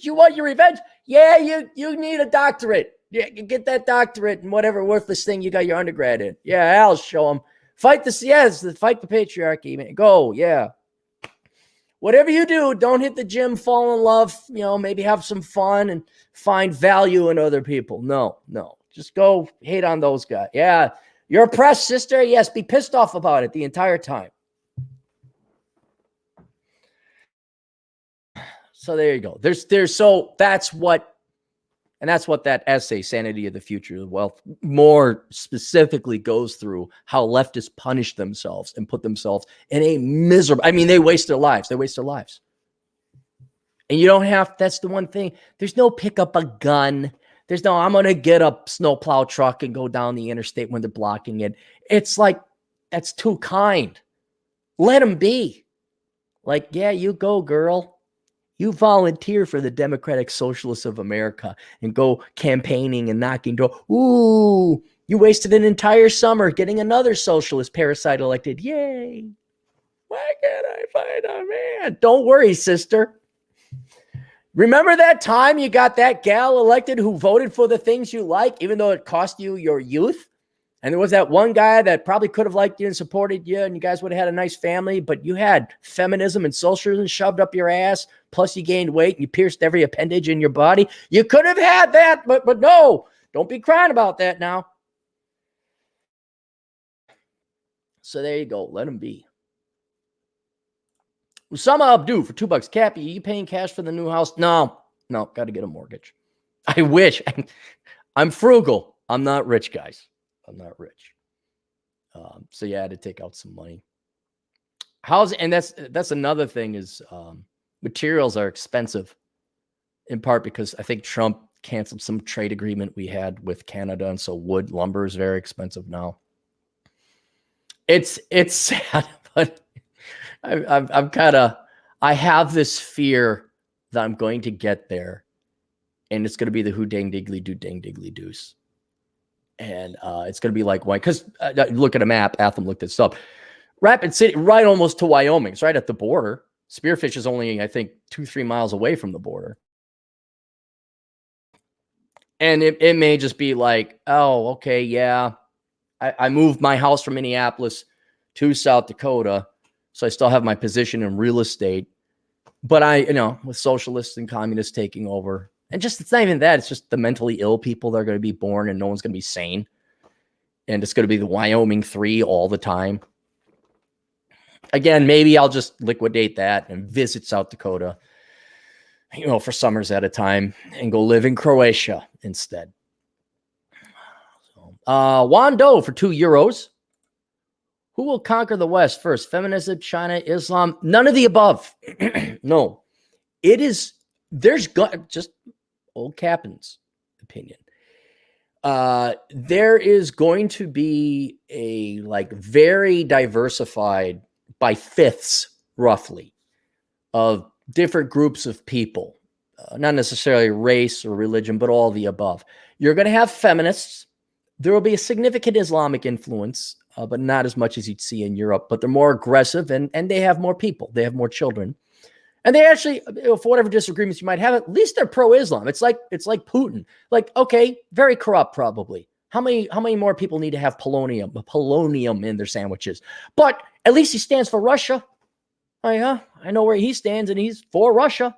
You want your revenge? Yeah, you need a doctorate. Yeah, you get that doctorate in whatever worthless thing you got your undergrad in. Yeah, I'll show them. Fight the patriarchy, man. Go, yeah. Whatever you do, don't hit the gym, fall in love, maybe have some fun and find value in other people. No. Just go hate on those guys. Yeah, you're oppressed, sister. Yes, be pissed off about it the entire time. So there you go. That's what that essay, Sanity of the Future of Wealth, more specifically goes through how leftists punish themselves and put themselves in a miserable, they waste their lives. And you don't have, that's the one thing. There's no pick up a gun. There's no, I'm going to get a snowplow truck and go down the interstate when they're blocking it. It's like, that's too kind. Let them be. Like, yeah, you go, girl. You volunteer for the Democratic Socialists of America and go campaigning and knocking door. Ooh, you wasted an entire summer getting another socialist parasite elected. Yay. Why can't I find a man? Don't worry, sister. Remember that time you got that gal elected who voted for the things you like, even though it cost you your youth? And there was that one guy that probably could have liked you and supported you, and you guys would have had a nice family, but you had feminism and socialism shoved up your ass, plus you gained weight and you pierced every appendage in your body. You could have had that, but no, don't be crying about that now. So there you go. Let them be. Usama Abdu for $2. Cappy, are you paying cash for the new house? No, got to get a mortgage. I wish. I'm frugal. I'm not rich, guys. I'm not rich. So yeah, I had to take out some money. And that's another thing is materials are expensive, in part because I think Trump canceled some trade agreement we had with Canada, and so wood lumber is very expensive now. It's sad, but I have this fear that I'm going to get there, and it's going to be the who dang diggly do dang diggly deuce. And it's going to be like white, because look at a map. Atham looked this up. Rapid City, right almost to Wyoming. It's right at the border. Spearfish is only, I think, 2-3 miles away from the border. And it may just be like, oh, okay, yeah. I moved my house from Minneapolis to South Dakota, so I still have my position in real estate. But with socialists and communists taking over, and just, it's not even that, it's just the mentally ill people that are going to be born and no one's going to be sane. And it's going to be the Wyoming 3 all the time. Again, maybe I'll just liquidate that and visit South Dakota, for summers at a time and go live in Croatia instead. Wando for €2. Who will conquer the West first? Feminism, China, Islam? None of the above. No. There's just old Captain's opinion. There is going to be a very diversified, by fifths roughly, of different groups of people, not necessarily race or religion, but all the above. You're going to have feminists. There will be a significant Islamic influence, but not as much as you'd see in Europe, but they're more aggressive and they have more people. They have more children. And they actually, for whatever disagreements you might have, at least they're pro-Islam. It's like Putin. Okay, very corrupt probably. How many more people need to have polonium in their sandwiches? But at least he stands for Russia. Oh yeah, I know where he stands, and he's for Russia.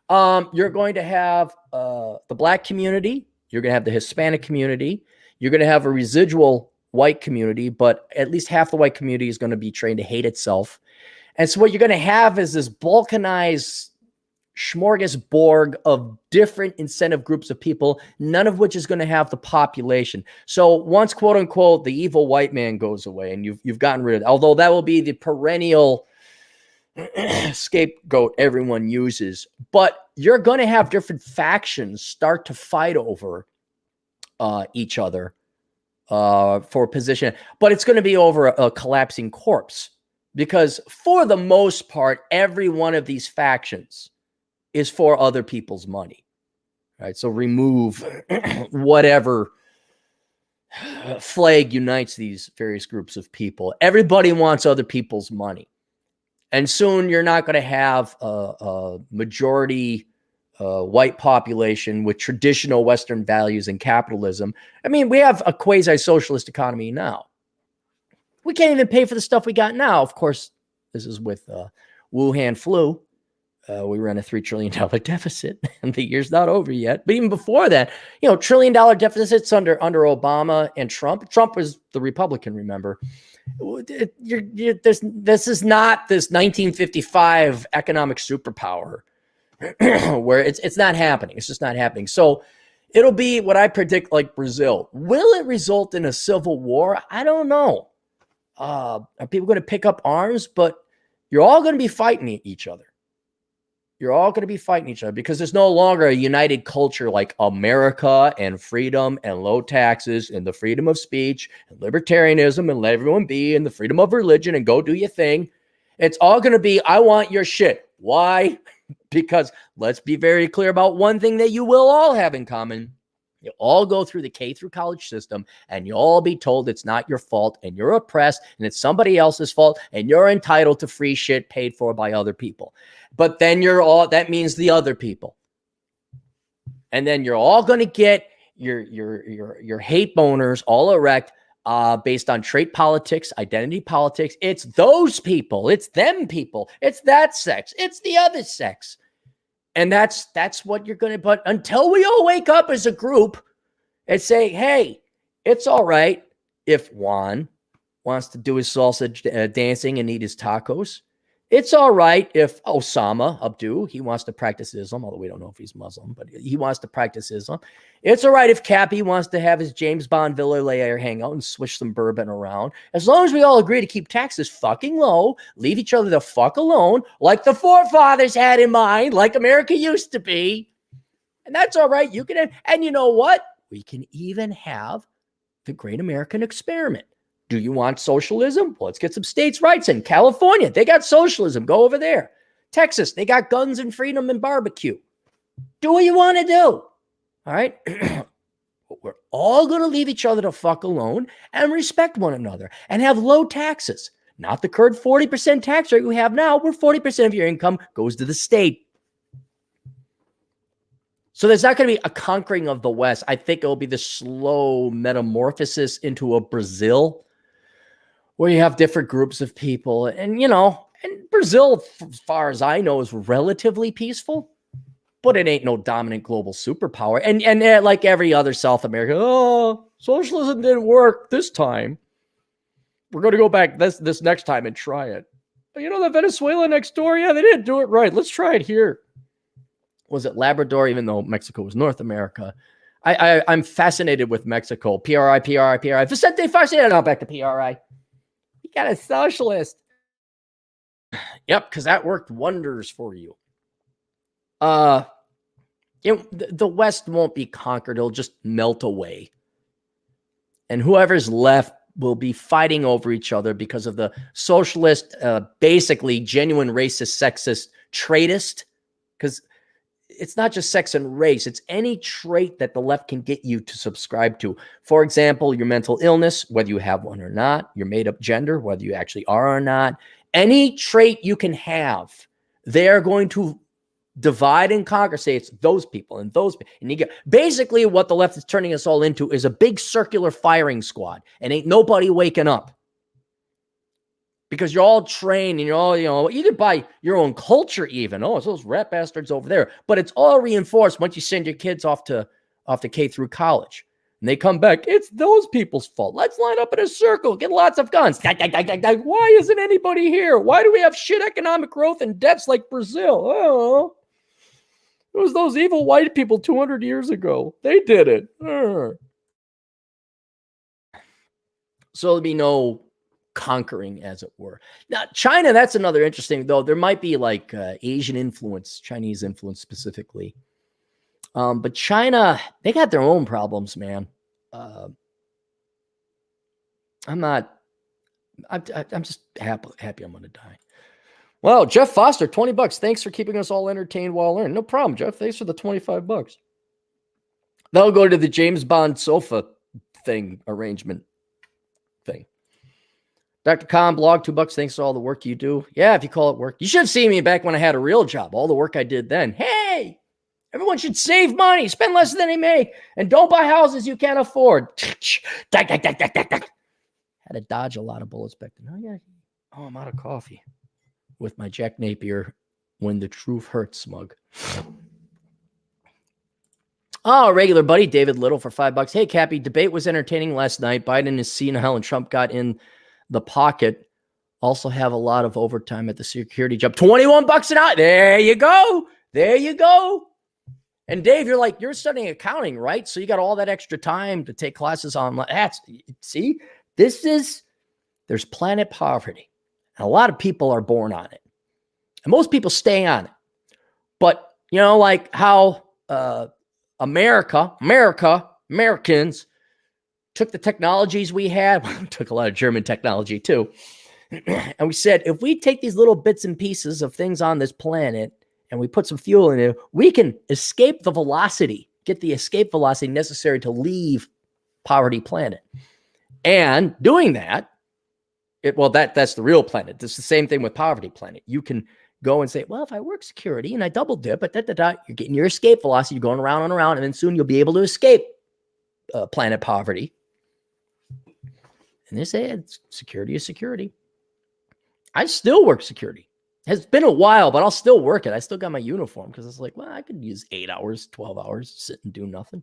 You're going to have the black community. You're going to have the Hispanic community. You're going to have a residual white community, but at least half the white community is going to be trained to hate itself. And so what you're going to have is this balkanized smorgasbord of different incentive groups of people, none of which is going to have the population. So once, quote unquote, the evil white man goes away and you've gotten rid of it, although that will be the perennial scapegoat everyone uses, but you're going to have different factions start to fight over each other for position, but it's going to be over a collapsing corpse, because for the most part, every one of these factions is for other people's money, right? So remove whatever flag unites these various groups of people. Everybody wants other people's money. And soon you're not going to have a majority white population with traditional Western values and capitalism. I mean, we have a quasi-socialist economy now. We can't even pay for the stuff we got now. Of course, this is with Wuhan flu. We ran a $3 trillion deficit, and the year's not over yet. But even before that, $1 trillion deficits under Obama and Trump. Trump was the Republican, remember. This is not this 1955 economic superpower where it's not happening. It's just not happening. So it'll be what I predict, like Brazil. Will it result in a civil war? I don't know. Are people going to pick up arms? But you're all going to be fighting each other. You're all going to be fighting each other because there's no longer a united culture like America and freedom and low taxes and the freedom of speech and libertarianism and let everyone be and the freedom of religion and go do your thing. It's all going to be, I want your shit. Why? Because let's be very clear about one thing that you will all have in common. You all go through the K through college system and you'll all be told it's not your fault and you're oppressed and it's somebody else's fault and you're entitled to free shit paid for by other people. But then that means the other people. And then you're all going to get your hate boners all erect based on trait politics, identity politics. It's those people. It's them people. It's that sex. It's the other sex. And that's what you're going to, but until we all wake up as a group and say, hey, it's all right if Juan wants to do his salsa dancing and eat his tacos. It's all right if Osama Abdu, he wants to practice Islam, although we don't know if he's Muslim, but he wants to practice Islam. It's all right if Cappy wants to have his James Bond Villa layer hang out and swish some bourbon around. As long as we all agree to keep taxes fucking low, leave each other the fuck alone, like the forefathers had in mind, like America used to be. And that's all right. You can have, and you know what? We can even have the great American experiment. Do you want socialism? Well, let's get some states' rights in. California, they got socialism. Go over there. Texas, they got guns and freedom and barbecue. Do what you want to do. All right? But we're all going to leave each other the fuck alone and respect one another and have low taxes. Not the current 40% tax rate we have now, where 40% of your income goes to the state. So there's not going to be a conquering of the West. I think it will be the slow metamorphosis into a Brazil, where you have different groups of people. And, And Brazil, as far as I know, is relatively peaceful, but it ain't no dominant global superpower. And like every other South America, socialism didn't work this time. We're going to go back this next time and try it. But the Venezuela next door, yeah, they didn't do it right. Let's try it here. Was it Labrador, even though Mexico was North America? I'm fascinated with Mexico. PRI. Vicente Fox, now back to PRI. You got a socialist. Yep, because that worked wonders for you. The West won't be conquered. It'll just melt away. And whoever's left will be fighting over each other because of the socialist, basically genuine racist, sexist, traitist. Because it's not just sex and race. It's any trait that the left can get you to subscribe to. For example, your mental illness, whether you have one or not, your made-up gender, whether you actually are or not. Any trait you can have, they're going to divide and conquer, say it's those people and those people. And you get basically what the left is turning us all into is a big circular firing squad, and ain't nobody waking up because you're all trained and you're all, either by your own culture, even. Oh, it's those rat bastards over there. But it's all reinforced once you send your kids off to K through college. And they come back, it's those people's fault. Let's line up in a circle, get lots of guns. Why isn't anybody here? Why do we have shit economic growth and debts like Brazil? Oh, it was those evil white people 200 years ago. They did it. So there'll be no conquering, as it were. Now, China, that's another interesting, though. There might be like Asian influence, Chinese influence specifically. But China, they got their own problems, man. I'm just happy I'm going to die. Wow, Jeff Foster, $20. Thanks for keeping us all entertained while learning. No problem, Jeff. Thanks for the $25. That'll go to the James Bond sofa arrangement thing. Dr. Khan, blog, $2. Thanks for all the work you do. Yeah, if you call it work. You should have seen me back when I had a real job. All the work I did then. Hey! Everyone should save money, spend less than they make, and don't buy houses you can't afford. Had to dodge a lot of bullets back then. Oh, I'm out of coffee with my Jack Napier when the truth hurts smug. Oh, regular buddy, David Little for $5. Hey, Cappy, debate was entertaining last night. Biden is senile and Trump got in the pocket. Also have a lot of overtime at the security job. $21 an hour. There you go. There you go. And Dave, you're studying accounting, right? So you got all that extra time to take classes online. There's planet poverty. And a lot of people are born on it. And most people stay on it. But, like how Americans took the technologies we had, took a lot of German technology too. And we said, if we take these little bits and pieces of things on this planet and we put some fuel in it, we can escape the velocity, get the escape velocity necessary to leave poverty planet. And doing that, that's the real planet. It's the same thing with poverty planet. You can go and say, well, if I work security and I double dip, but you're getting your escape velocity, you're going around and around, and then soon you'll be able to escape planet poverty. And they say security is security. I still work security. It's been a while, but I'll still work it. I still got my uniform because it's like, well, I could use 8 hours, 12 hours, sit and do nothing.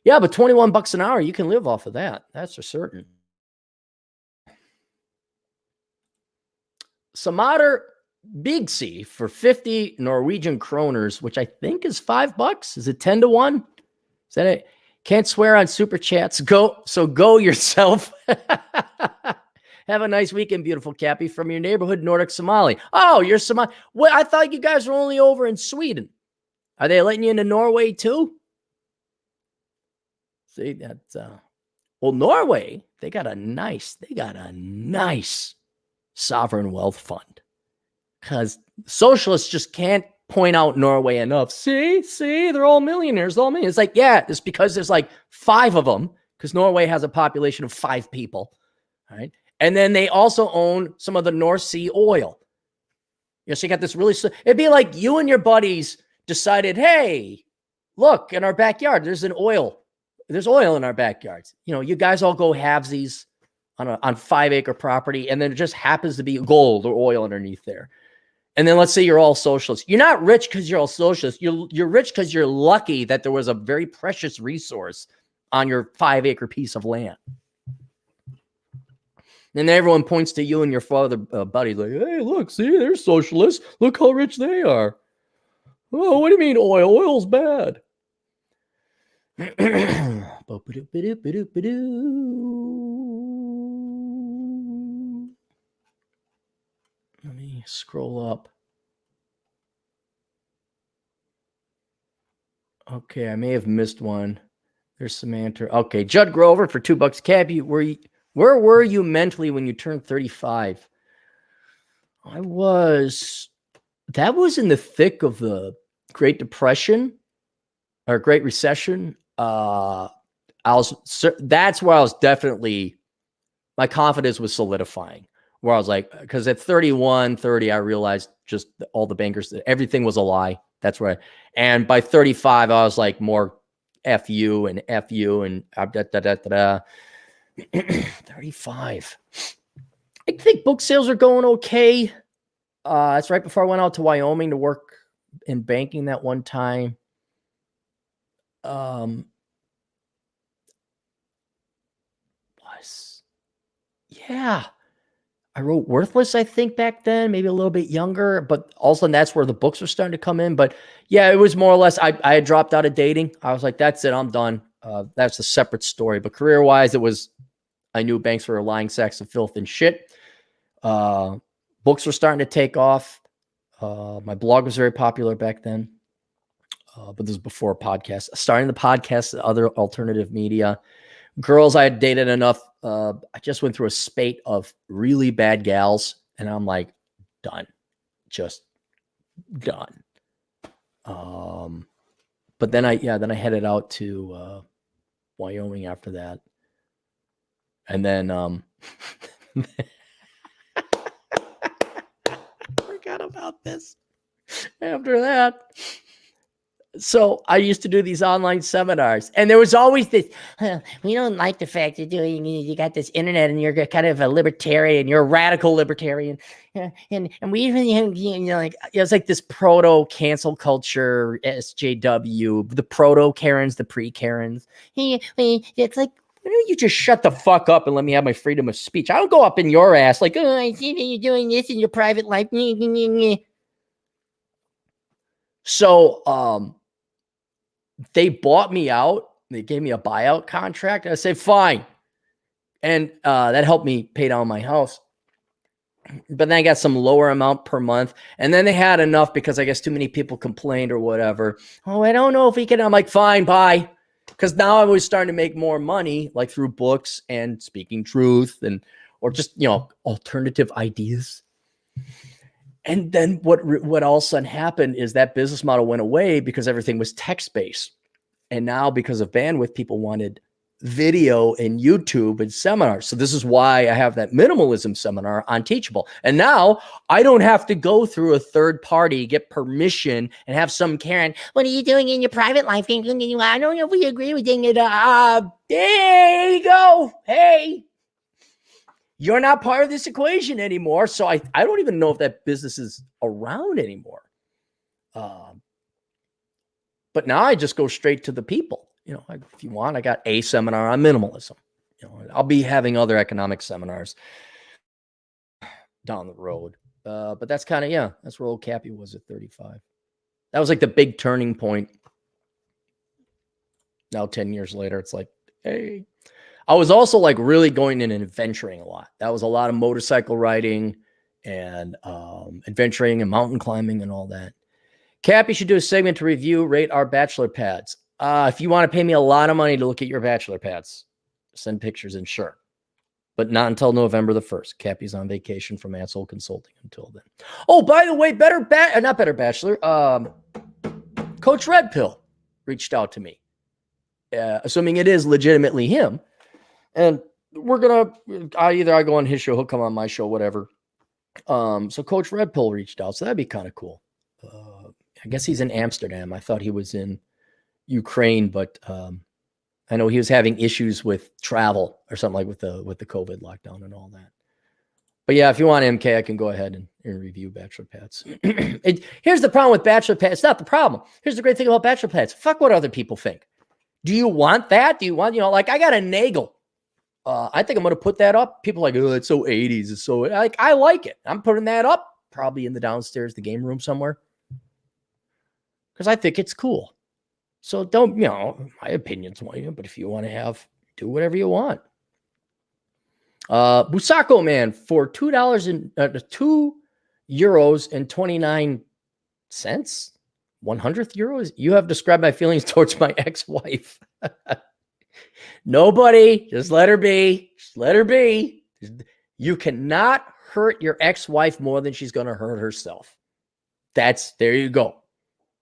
Yeah, but $21 an hour, you can live off of that. That's for certain. Samater Bigsi for 50 Norwegian kroners, which I think is $5. Is it 10 to 1? Is that it? Can't swear on super chats. Go yourself. Have a nice weekend, beautiful Cappy, from your neighborhood, Nordic Somali. Oh, you're Somali. Well, I thought you guys were only over in Sweden. Are they letting you into Norway too? See, that's Norway, they got a nice sovereign wealth fund. Because socialists just can't point out Norway enough. See, they're all millionaires, It's like, yeah, it's because there's like 5 of them, because Norway has a population of 5 people. All right. And then they also own some of the North Sea oil. So you got this it'd be like you and your buddies decided, hey, look, in our backyard, there's oil in our backyards. You guys all go halvesies on 5-acre property, and then it just happens to be gold or oil underneath there. And then let's say you're all socialists. You're not rich because you're all socialists. You're rich because you're lucky that there was a very precious resource on your 5-acre piece of land. And then everyone points to you and your father buddies like, hey, look, see, they're socialists. Look how rich they are. Oh, what do you mean oil? Oil's bad. Let me scroll up. Okay, I may have missed one. There's Samantha. Okay, Judd Grover for $2. Cappy, where were you mentally when you turned 35? That was in the thick of the Great Depression or Great Recession. That's where I was definitely, my confidence was solidifying. Where I was like, because at 31, 30, I realized just all the bankers, everything was a lie. That's right. And by 35, I was like more F you and 35. I think book sales are going okay. That's right before I went out to Wyoming to work in banking that one time. Yeah. I wrote Worthless, I think, back then, maybe a little bit younger, but also that's where the books were starting to come in. But yeah, it was more or less, I had dropped out of dating. I was like, that's it, I'm done. That's a separate story. But career-wise, I knew banks were lying sacks of filth and shit. Books were starting to take off. My blog was very popular back then. But this was before a podcast. Starting the podcast, other alternative media. Girls I had dated enough. I just went through a spate of really bad gals, and I'm like, done. Just done. But then I headed out to Wyoming after that. And then forgot about this. After that. So I used to do these online seminars, and there was always this, we don't like the fact that you got this internet and you're kind of a libertarian, you're a radical libertarian. And we even, like, it was like this proto cancel culture, SJW, the proto Karens, the pre Karens. It's like, why don't you just shut the fuck up and let me have my freedom of speech? I don't go up in your ass like, oh, I see that you're doing this in your private life. So, they bought me out. They gave me a buyout contract. I said, fine. And that helped me pay down my house. But then I got some lower amount per month. And then they had enough because I guess too many people complained or whatever. Oh, I don't know if we can. I'm like, fine, bye. Because now I was starting to make more money, like through books and speaking truth or just, alternative ideas. And then what all of a sudden happened is that business model went away because everything was text-based. And now because of bandwidth, people wanted video and YouTube and seminars. So this is why I have that minimalism seminar on Teachable. And now I don't have to go through a third party, get permission, and have some Karen, what are you doing in your private life? I don't know if we agree with it. There you go. Hey. You're not part of this equation anymore. So I don't even know if that business is around anymore. But now I just go straight to the people. If you want, I got a seminar on minimalism. I'll be having other economic seminars down the road. But that's kind of, that's where old Cappy was at 35. That was like the big turning point. Now, 10 years later, it's like, hey. I was also like really going in and adventuring a lot. That was a lot of motorcycle riding and adventuring and mountain climbing and all that. Cappy should do a segment to rate our bachelor pads. If you want to pay me a lot of money to look at your bachelor pads, send pictures in, sure. But not until November the 1st. Cappy's on vacation from Asshole Consulting until then. Oh, by the way, not Better Bachelor. Coach Red Pill reached out to me, assuming it is legitimately him. And we're going to, I go on his show, he'll come on my show, whatever. So Coach Red Pill reached out. So that'd be kind of cool. I guess he's in Amsterdam. I thought he was in Ukraine, but I know he was having issues with travel or something like with the COVID lockdown and all that. But yeah, if you want MK, I can go ahead and review Bachelor Pads. Here's the problem with Bachelor Pads. It's not the problem. Here's the great thing about Bachelor Pads. Fuck what other people think. Do you want that? Do you want, like I got a Nagel. I think I'm going to put that up. People are like, oh, it's so 80s. It's so like, I like it. I'm putting that up probably in the downstairs, the game room somewhere. Because I think it's cool. So don't, my opinion's one, but if you want to do whatever you want. Busako man for $2 and €2 and 29 cents. 100th euros. You have described my feelings towards my ex-wife. Nobody, just let her be. Just let her be. You cannot hurt your ex-wife more than she's going to hurt herself. There you go.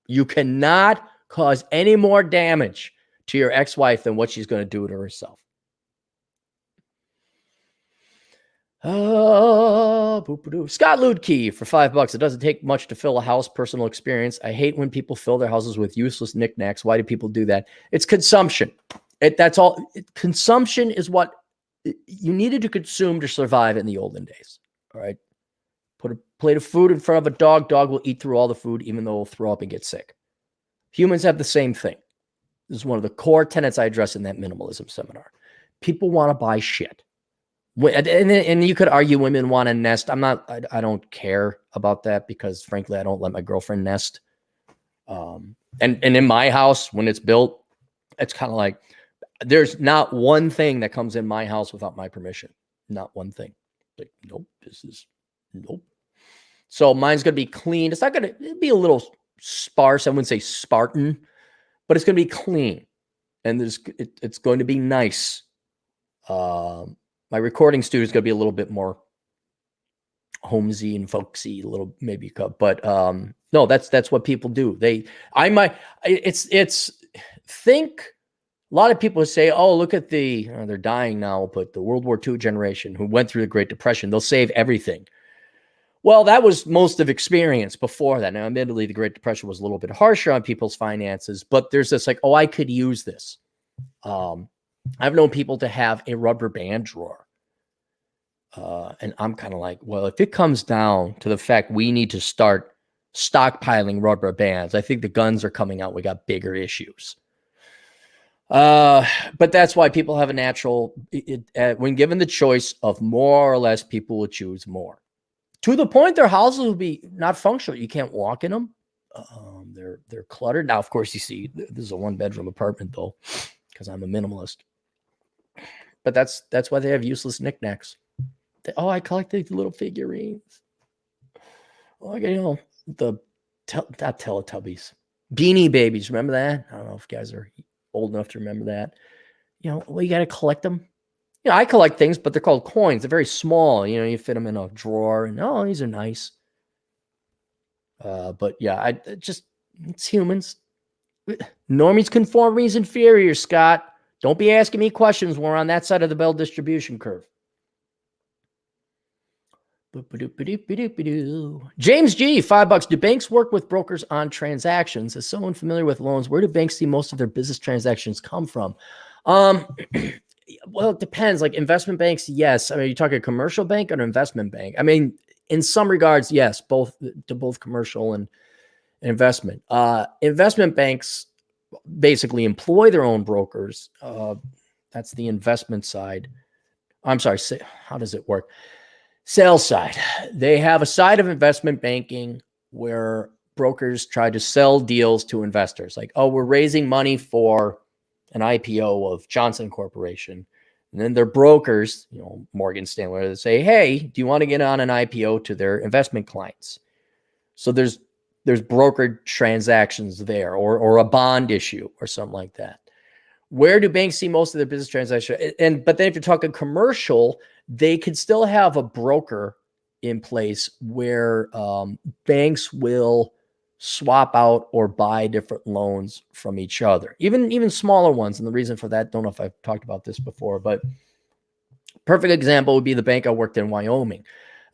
You cannot cause any more damage to your ex-wife than what she's going to do to herself. Scott Ludke for $5. It doesn't take much to fill a house. Personal experience. I hate when people fill their houses with useless knickknacks. Why do people do that? It's consumption. That's all. Consumption is what you needed to consume to survive in the olden days. All right. Put a plate of food in front of a dog. Dog will eat through all the food, even though it'll throw up and get sick. Humans have the same thing. This is one of the core tenets I address in that minimalism seminar. People want to buy shit. And you could argue women want to nest. I don't care about that because frankly, I don't let my girlfriend nest. And in my house, when it's built, it's kind of like, there's not one thing that comes in my house without my permission. Not one thing. Like, nope, nope. So mine's going to be clean. It's not going to be a little sparse. I wouldn't say Spartan, but it's going to be clean. And it's going to be nice. My recording studio is going to be a little bit more homesy and folksy, a little maybe, but no, that's what people do. Think a lot of people say, oh, look at they're dying now, but the World War II generation who went through the Great Depression, they'll save everything. Well, that was most of experience before that. Now, admittedly, the Great Depression was a little bit harsher on people's finances, but there's this like, oh, I could use this. I've known people to have a rubber band drawer. And I'm kind of like, well, if it comes down to the fact we need to start stockpiling rubber bands, I think the guns are coming out. We got bigger issues. But that's why people have a natural, when given the choice of more or less, people will choose more. To the point their houses will be not functional. You can't walk in them. They're cluttered. Now, of course, you see, this is a 1-bedroom apartment, though, because I'm a minimalist. But that's why they have useless knickknacks. I collect these little figurines. Oh, I got, not Teletubbies. Beanie Babies. Remember that? I don't know if you guys are old enough to remember that. You got to collect them. I collect things, but they're called coins. They're very small. You fit them in a drawer, and these are nice. But yeah, it's humans. Normies, conformities, inferiors, Scott. Don't be asking me questions when we're on that side of the bell distribution curve. James G, $5. Do banks work with brokers on transactions? As someone familiar with loans, where do banks see most of their business transactions come from? Well, it depends. Like investment banks, yes. I mean, you talking a commercial bank or an investment bank? I mean, in some regards, yes, both commercial and investment. Investment banks basically employ their own brokers. That's the investment side. I'm sorry. How does it work? Sales side. They have a side of investment banking where brokers try to sell deals to investors. Like, oh, we're raising money for an IPO of Johnson Corporation. And then their brokers, Morgan Stanley, they say, hey, do you want to get on an IPO to their investment clients? So there's brokered transactions there or a bond issue or something like that. Where do banks see most of their business transactions? But then if you're talking commercial, they could still have a broker in place where banks will swap out or buy different loans from each other, even smaller ones. And the reason for that, don't know if I've talked about this before, but perfect example would be the bank I worked in Wyoming.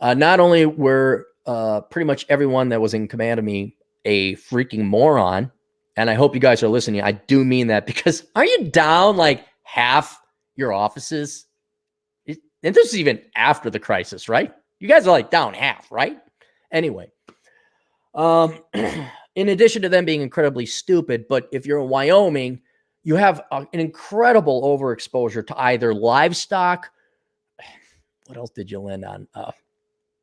Not only were pretty much everyone that was in command of me a freaking moron, and I hope you guys are listening. I do mean that, because are you down like half your offices? And this is even after the crisis, right? You guys are like down half, right? Anyway, in addition to them being incredibly stupid, but if you're in Wyoming, you have an incredible overexposure to either livestock. What else did you land on?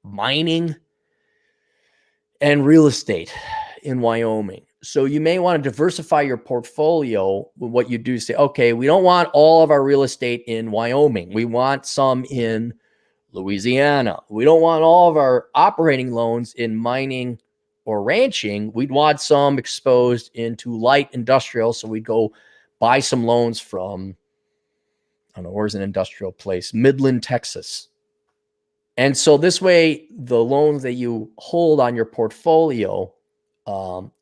Mining and real estate in Wyoming. So you may want to diversify your portfolio with what you do. Say, okay, we don't want all of our real estate in Wyoming. We want some in Louisiana. We don't want all of our operating loans in mining or ranching. We'd want some exposed into light industrial. So we'd go buy some loans from, I don't know, where's an industrial place? Midland, Texas. And so this way, the loans that you hold on your portfolio,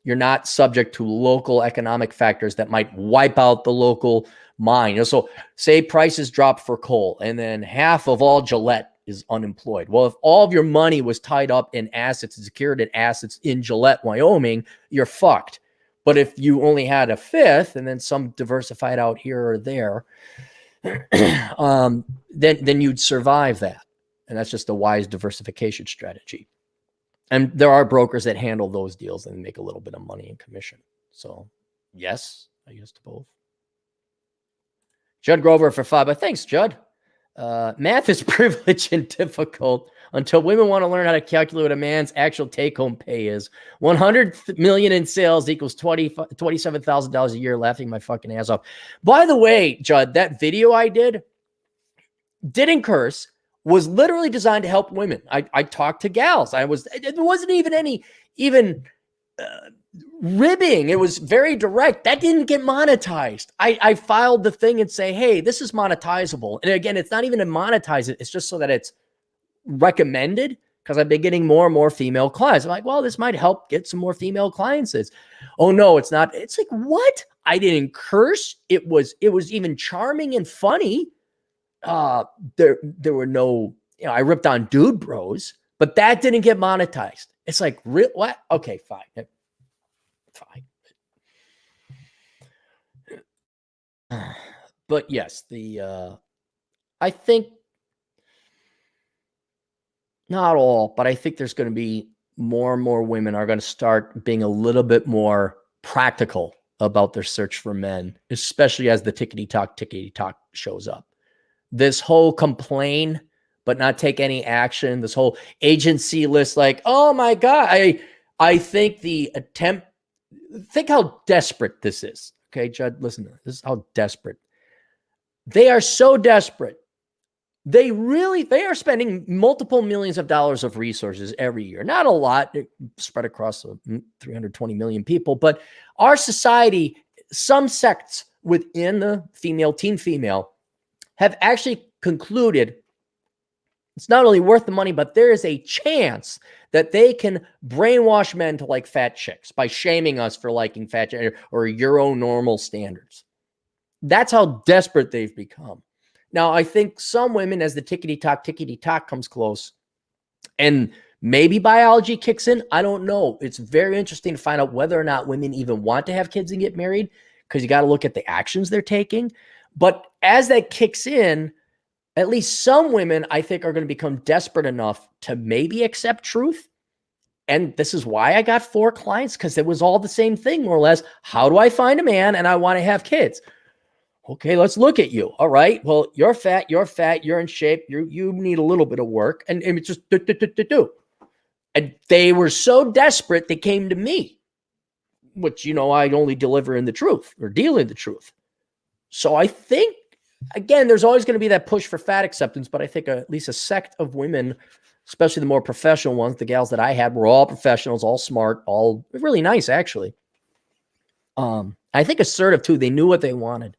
you're not subject to local economic factors that might wipe out the local mine. So say prices drop for coal, and then half of all Gillette is unemployed. Well, if all of your money was tied up in assets and secured in assets in Gillette, Wyoming, you're fucked. But if you only had a fifth and then some diversified out here or there, then you'd survive that. And that's just a wise diversification strategy. And there are brokers that handle those deals and make a little bit of money in commission. So yes, I used to both. Judd Grover for $5. Thanks, Judd. Math is privileged and difficult until women want to learn how to calculate what a man's actual take-home pay is. 100 million in sales equals $27,000 a year. Laughing my fucking ass off. By the way, Judd, that video I didn't curse, was literally designed to help women. I talked to gals. It wasn't even any ribbing. It was very direct. That didn't get monetized. I filed the thing and say, hey, this is monetizable. And again, it's not even to monetize it. It's just so that it's recommended, because I've been getting more and more female clients. I'm like, well, this might help get some more female clients. Oh no, it's not. It's like, what? I didn't curse. It was even charming and funny. There were no, I ripped on dude bros, but that didn't get monetized. It's like, what? Okay, fine. But yes, I think not all, but I think there's going to be more and more women are going to start being a little bit more practical about their search for men, especially as the tickety talk shows up. This whole complain, but not take any action. This whole agency list, like, oh my God, I think think how desperate this is. Okay, Judd, listen to this. This is how desperate. They are so desperate. They are spending multiple millions of dollars of resources every year. Not a lot, spread across 320 million people, but our society, some sects within the team female, have actually concluded it's not only worth the money, but there is a chance that they can brainwash men to like fat chicks by shaming us for liking fat chicks or Euro-normal standards. That's how desperate they've become. Now, I think some women, as the tickety talk comes close, and maybe biology kicks in, I don't know. It's very interesting to find out whether or not women even want to have kids and get married, because you got to look at the actions they're taking. But as that kicks in, at least some women, I think, are going to become desperate enough to maybe accept truth. And this is why I got 4 clients, because it was all the same thing, more or less. How do I find a man and I want to have kids? Okay, let's look at you. All right. Well, you're fat, you're in shape, you need a little bit of work. And it's just do. And they were so desperate, they came to me, which, I only deliver in the truth or deal in the truth. So I think, again, there's always going to be that push for fat acceptance, but I think at least a sect of women, especially the more professional ones, the gals that I had were all professionals, all smart, all really nice, actually. I think assertive too. They knew what they wanted.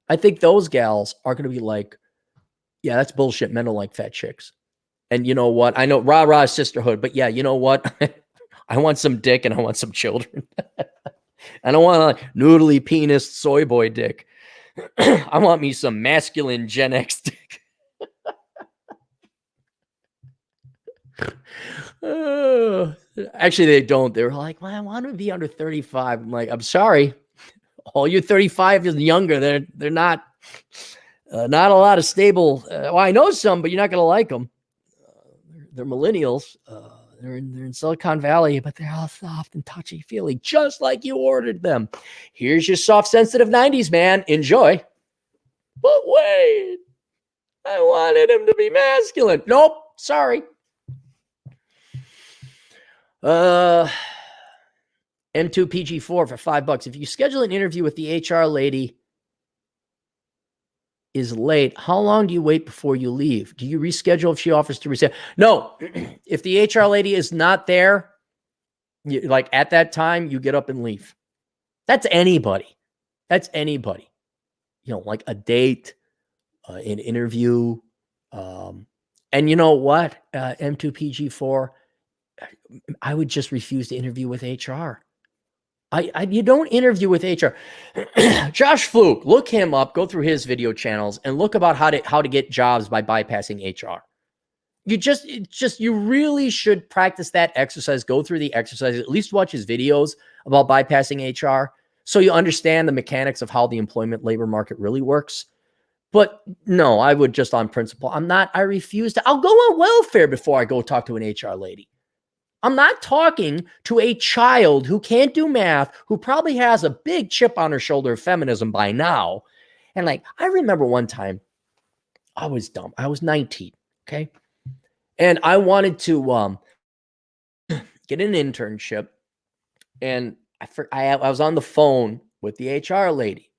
I think those gals are going to be like, yeah, that's bullshit. Men don't like fat chicks. And you know what? I know rah sisterhood, but yeah, you know what? I want some dick and I want some children. I don't want a noodly penis soy boy dick. I want me some masculine Gen X dick. Actually, they don't. They were like, well, I want to be under 35. I'm like, I'm sorry. All you 35 and younger, they're not a lot of stable. Well, I know some, but you're not going to like them. They're millennials. They're in Silicon Valley, but they're all soft and touchy-feely, just like you ordered them. Here's your soft, sensitive 90s man. Enjoy. But wait, I wanted him to be masculine. Nope, sorry. M2PG4 for $5. If you schedule an interview with the HR lady is late, how long do you wait before you leave? Do you reschedule if she offers to reschedule? No. If the HR lady is not there, like at that time, you get up and leave. That's anybody. You know, like a date, an interview. And you know what? M2PG4, I would just refuse to interview with HR. You don't interview with HR. Josh Fluke, look him up, go through his video channels and look about how to get jobs by bypassing HR. You really should practice that exercise, go through the exercise, at least watch his videos about bypassing HR so you understand the mechanics of how the employment labor market really works. But no, I would just on principle. I refuse to. I'll go on welfare before I go talk to an HR lady. I'm not talking to a child who can't do math, who probably has a big chip on her shoulder of feminism by now. And like, I remember one time I was dumb. I was 19. Okay. And I wanted to get an internship. And I was on the phone with the HR lady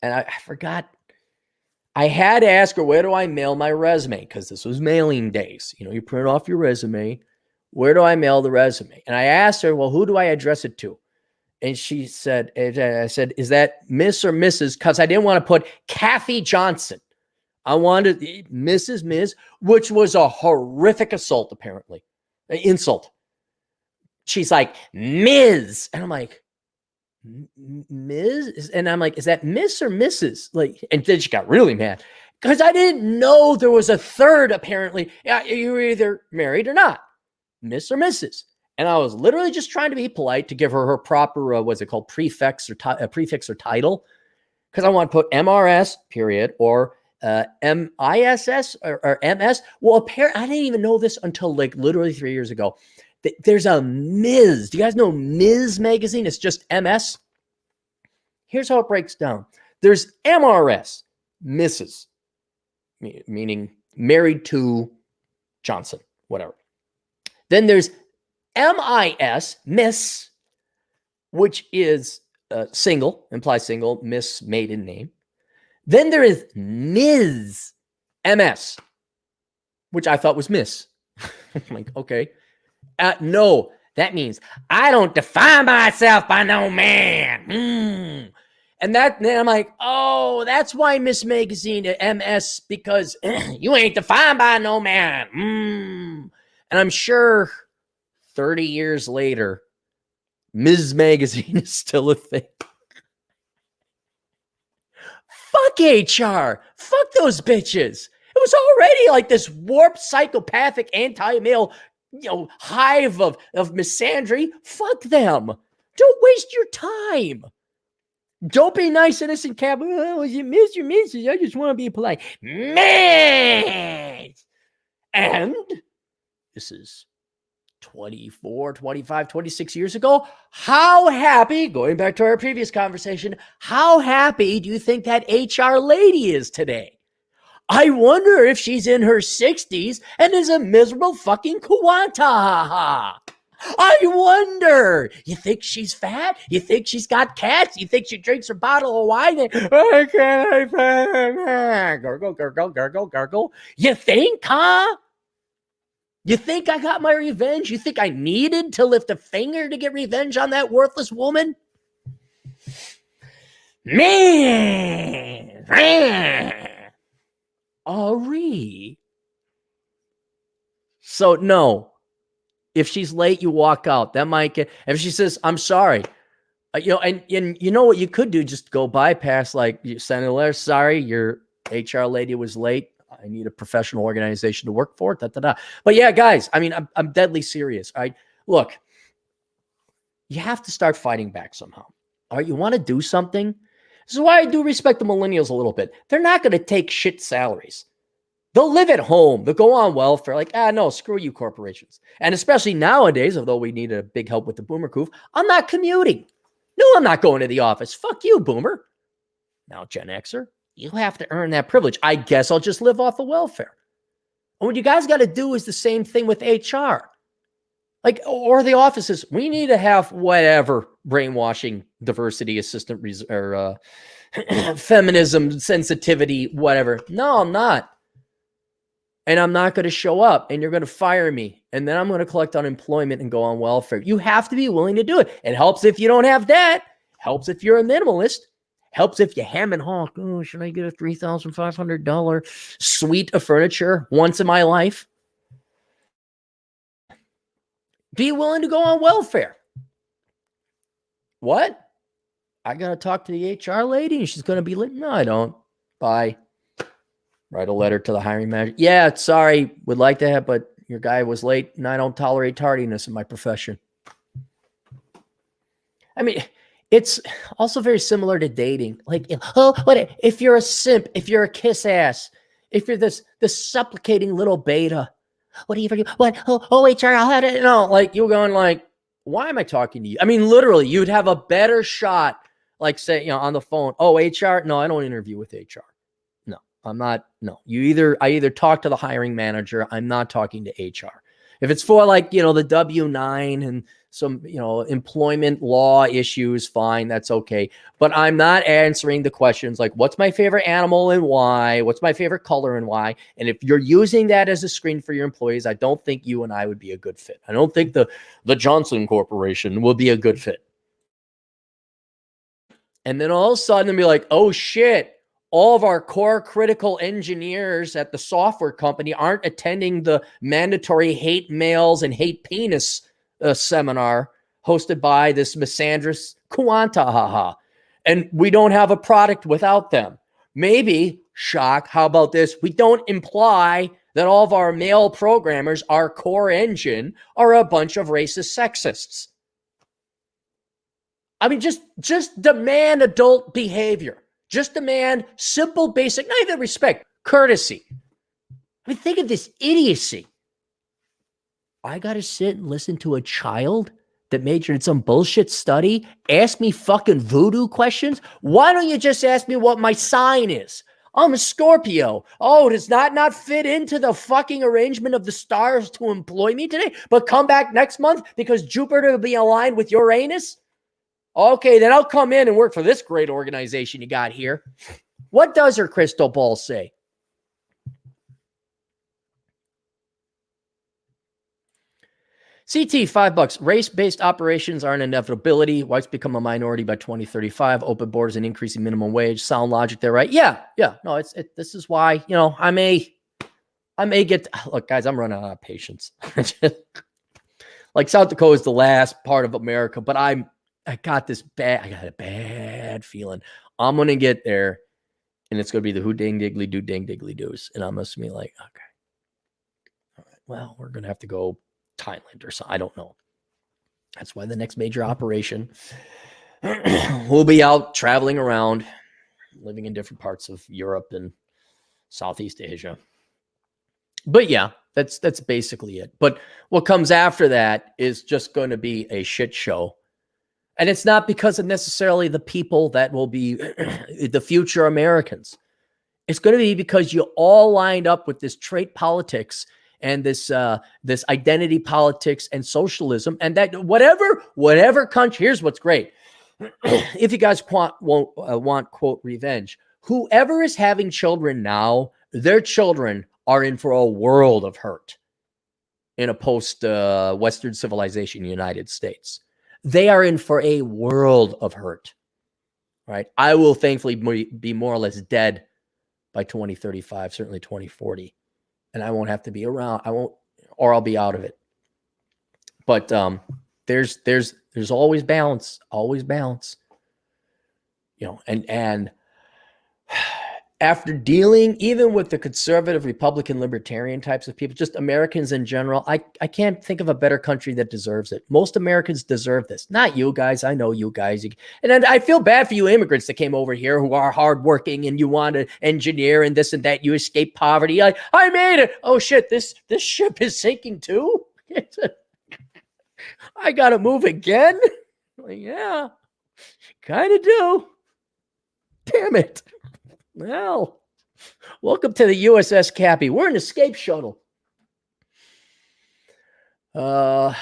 and I forgot. I had to ask her, where do I mail my resume? Because this was mailing days. You know, you print off your resume. Where do I mail the resume? And I asked her, well, who do I address it to? And she said, I said, is that Miss or Mrs.? Because I didn't want to put Kathy Johnson. I wanted Mrs. Ms., which was a horrific assault, apparently. An insult. She's like, Ms. And I'm like, Ms.? And I'm like, is that Miss or Mrs.? Like, and then she got really mad. Because I didn't know there was a third, apparently. Yeah, you were either married or not. Miss or Mrs. And I was literally just trying to be polite to give her proper, what's it called, prefix or title. Because I want to put MRS, period, or MISS or MS. Well, apparently, I didn't even know this until like literally 3 years ago. There's a Ms. Do you guys know Ms. magazine? It's just MS. Here's how it breaks down. There's MRS, Mrs., meaning married to Johnson, whatever. Then there's MIS, Miss, which is single, implies single, Miss maiden name. Then there is Ms., MS, which I thought was Miss. I'm like, okay. No, that means I don't define myself by no man. And then I'm like, oh, that's why Miss Magazine MS, because you ain't defined by no man. And I'm sure 30 years later, Ms. Magazine is still a thing. Fuck HR. Fuck those bitches. It was already like this warped, psychopathic, anti-male, hive of misandry. Fuck them. Don't waste your time. Don't be nice, innocent cat. Oh, you miss your misses. I just want to be polite. Man. And this is 24, 25, 26 years ago. How happy, going back to our previous conversation, how happy do you think that HR lady is today? I wonder if she's in her 60s and is a miserable fucking Kuwanta. I wonder. You think she's fat? You think she's got cats? You think she drinks a bottle of wine? Why can't I find gargle, gargle, gargle, gargle? You think, huh? You think I got my revenge? You think I needed to lift a finger to get revenge on that worthless woman? Man. Ari. So, no. If she's late, you walk out. That might get... If she says, I'm sorry. And you know what you could do? Just go bypass, like, you send a letter. Sorry, your HR lady was late. I need a professional organization to work for. But yeah, guys, I mean, I'm deadly serious. All right, look, you have to start fighting back somehow. All right, you want to do something. This is why I do respect the millennials a little bit. They're not going to take shit salaries. They'll live at home. They'll go on welfare. Like, no, screw you, corporations. And especially nowadays, although we need a big help with the boomer coup, I'm not commuting. No, I'm not going to the office. Fuck you, boomer. Now, Gen Xer, you have to earn that privilege. I guess I'll just live off the welfare. And what you guys got to do is the same thing with HR. Like, or the offices. We need to have whatever brainwashing, diversity, assistant, or feminism, sensitivity, whatever. No, I'm not. And I'm not going to show up, and you're going to fire me. And then I'm going to collect unemployment and go on welfare. You have to be willing to do it. It helps if you don't have debt. Helps if you're a minimalist. Helps if you ham and honk. Oh, should I get a $3,500 suite of furniture once in my life? Be willing to go on welfare. What? I got to talk to the HR lady, and she's going to be like, no, I don't. Bye. Write a letter to the hiring manager. Yeah, sorry, would like to have, but your guy was late, and I don't tolerate tardiness in my profession. I mean, it's also very similar to dating. Like, what if you're a simp, if you're a kiss ass, if you're this supplicating little beta, what do you forget? What? HR, I'll have it. No, like you're going like, why am I talking to you? I mean, literally, you'd have a better shot, like say, on the phone. Oh, HR? No, I don't interview with HR. I'm not, no, I either talk to the hiring manager. I'm not talking to HR. If it's for like, the W-9 and some, employment law issues, fine, that's okay. But I'm not answering the questions like, what's my favorite animal and why? What's my favorite color and why? And if you're using that as a screen for your employees, I don't think you and I would be a good fit. I don't think the Johnson Corporation will be a good fit. And then all of a sudden, they'll be like, oh shit. All of our core critical engineers at the software company aren't attending the mandatory hate males and hate penis seminar hosted by this misandrous Kuantahaha. And we don't have a product without them. Maybe, shock, how about this? We don't imply that all of our male programmers, our core engine, are a bunch of racist sexists. I mean, just demand adult behavior. Just demand simple, basic, not even respect, courtesy. I mean, think of this idiocy. I got to sit and listen to a child that majored in some bullshit study ask me fucking voodoo questions? Why don't you just ask me what my sign is? I'm a Scorpio. Oh, does that not fit into the fucking arrangement of the stars to employ me today? But come back next month because Jupiter will be aligned with Uranus? Okay, then I'll come in and work for this great organization you got here. What does her crystal ball say? CT, $5. Race-based operations are an inevitability. Whites become a minority by 2035. Open borders and increasing minimum wage. Sound logic there, right? Yeah. No, this is why, I may get, look, guys, I'm running out of patience. Like South Dakota is the last part of America, but I got a bad feeling. I'm going to get there and it's going to be the who dang diggly do dang diggly doos. And I'm going to be like, okay, all right, well, we're going to have to go Thailand or something. I don't know. That's why the next major operation we'll be out traveling around, living in different parts of Europe and Southeast Asia. But yeah, that's basically it. But what comes after that is just going to be a shit show. And it's not because of necessarily the people that will be the future Americans. It's going to be because you all lined up with this trait politics and this identity politics and socialism, and that whatever country. Here's what's great: if you guys want quote revenge, whoever is having children now, their children are in for a world of hurt in a post Western civilization United States. They are in for a world of hurt, right? I will thankfully be more or less dead by 2035, certainly 2040. And I won't have to be around. Or I'll be out of it. But there's always balance, and after dealing even with the conservative, Republican, libertarian types of people, just Americans in general, I can't think of a better country that deserves it. Most Americans deserve this. Not you guys. I know you guys. And I feel bad for you immigrants that came over here who are hardworking and you want to engineer and this and that. You escape poverty. I made it. Oh, shit. This ship is sinking too? I got to move again? Yeah, kind of do. Damn it. Well, welcome to the USS Cappy. We're an escape shuttle. Ice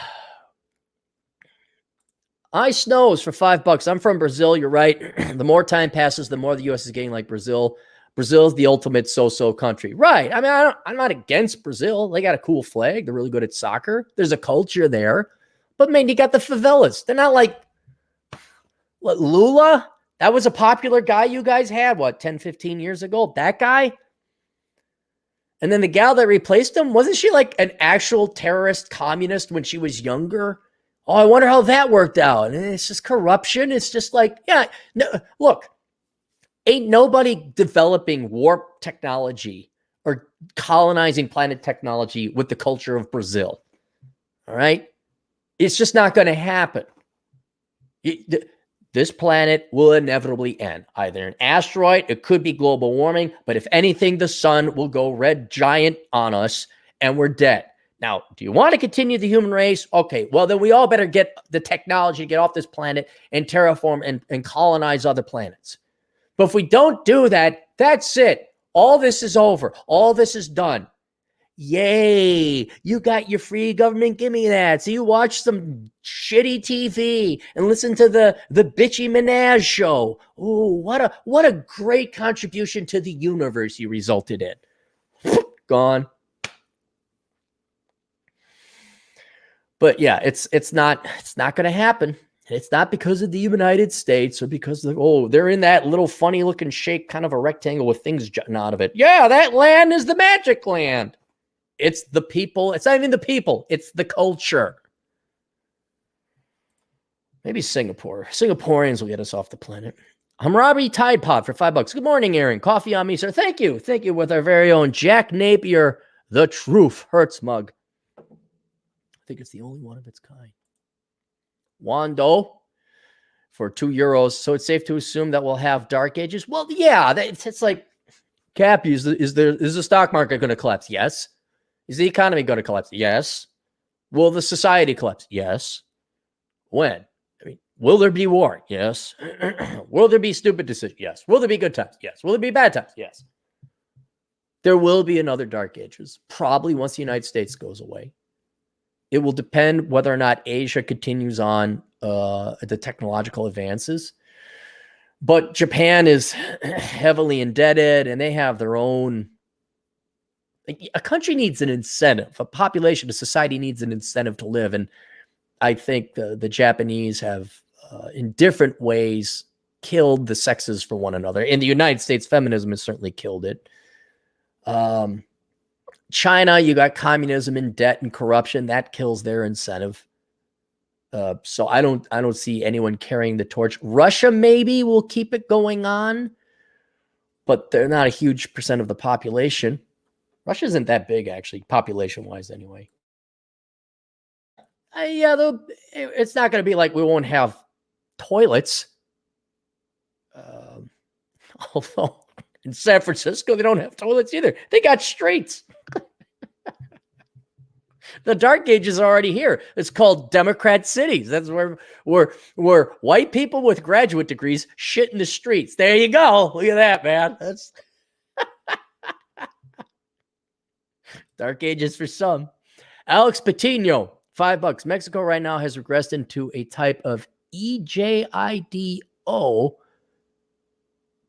snows for $5. I'm from Brazil. You're right. The more time passes, the more the U.S. is getting like Brazil. Brazil's the ultimate so-so country. Right. I mean, I'm not against Brazil. They got a cool flag. They're really good at soccer. There's a culture there. But, man, you got the favelas. They're not like Lula. That was a popular guy you guys had, 10, 15 years ago? That guy? And then the gal that replaced him, wasn't she like an actual terrorist communist when she was younger? Oh, I wonder how that worked out. And it's just corruption. It's just like, yeah, no, look, ain't nobody developing warp technology or colonizing planet technology with the culture of Brazil. All right? It's just not going to happen. This planet will inevitably end. Either an asteroid, it could be global warming, but if anything, the sun will go red giant on us and we're dead. Now, do you want to continue the human race? Okay, well, then we all better get the technology to get off this planet and terraform and colonize other planets. But if we don't do that, that's it. All this is over. All this is done. Yay, you got your free government, give me that. So you watch some shitty TV and listen to the bitchy Minaj show. Ooh, what a great contribution to the universe you resulted in. Gone. But yeah, it's not going to happen. It's not because of the United States or because they're in that little funny looking shape, kind of a rectangle with things jutting out of it. Yeah, that land is the magic land. It's the people. It's not even the people. It's the culture. Maybe Singapore. Singaporeans will get us off the planet. Hammurabi Tide Pod for $5. Good morning, Aaron. Coffee on me, sir. Thank you. Thank you with our very own Jack Napier, the Truth Hurts mug. I think it's the only one of its kind. Wando for €2. So it's safe to assume that we'll have dark ages. Well, yeah, it's like, Cappy, is the stock market going to collapse? Yes. Is the economy going to collapse? Yes. Will the society collapse? Yes. When? I mean, will there be war? Yes. Will there be stupid decisions? Yes. Will there be good times? Yes. Will there be bad times? Yes. There will be another dark ages, probably once the United States goes away. It will depend whether or not Asia continues on the technological advances. But Japan is heavily indebted, and they have their own. A country needs an incentive. A population, a society needs an incentive to live. And I think the Japanese have, in different ways, killed the sexes for one another. In the United States, feminism has certainly killed it. China, you got communism and debt and corruption. That kills their incentive. So I don't see anyone carrying the torch. Russia maybe will keep it going on, but they're not a huge percent of the population. Russia isn't that big, actually, population-wise anyway. It's not going to be like we won't have toilets. Although in San Francisco, they don't have toilets either. They got streets. The dark ages are already here. It's called Democrat cities. That's where white people with graduate degrees shit in the streets. There you go. Look at that, man. That's dark ages for some. Alex Patino, $5. Mexico right now has regressed into a type of EJIDO.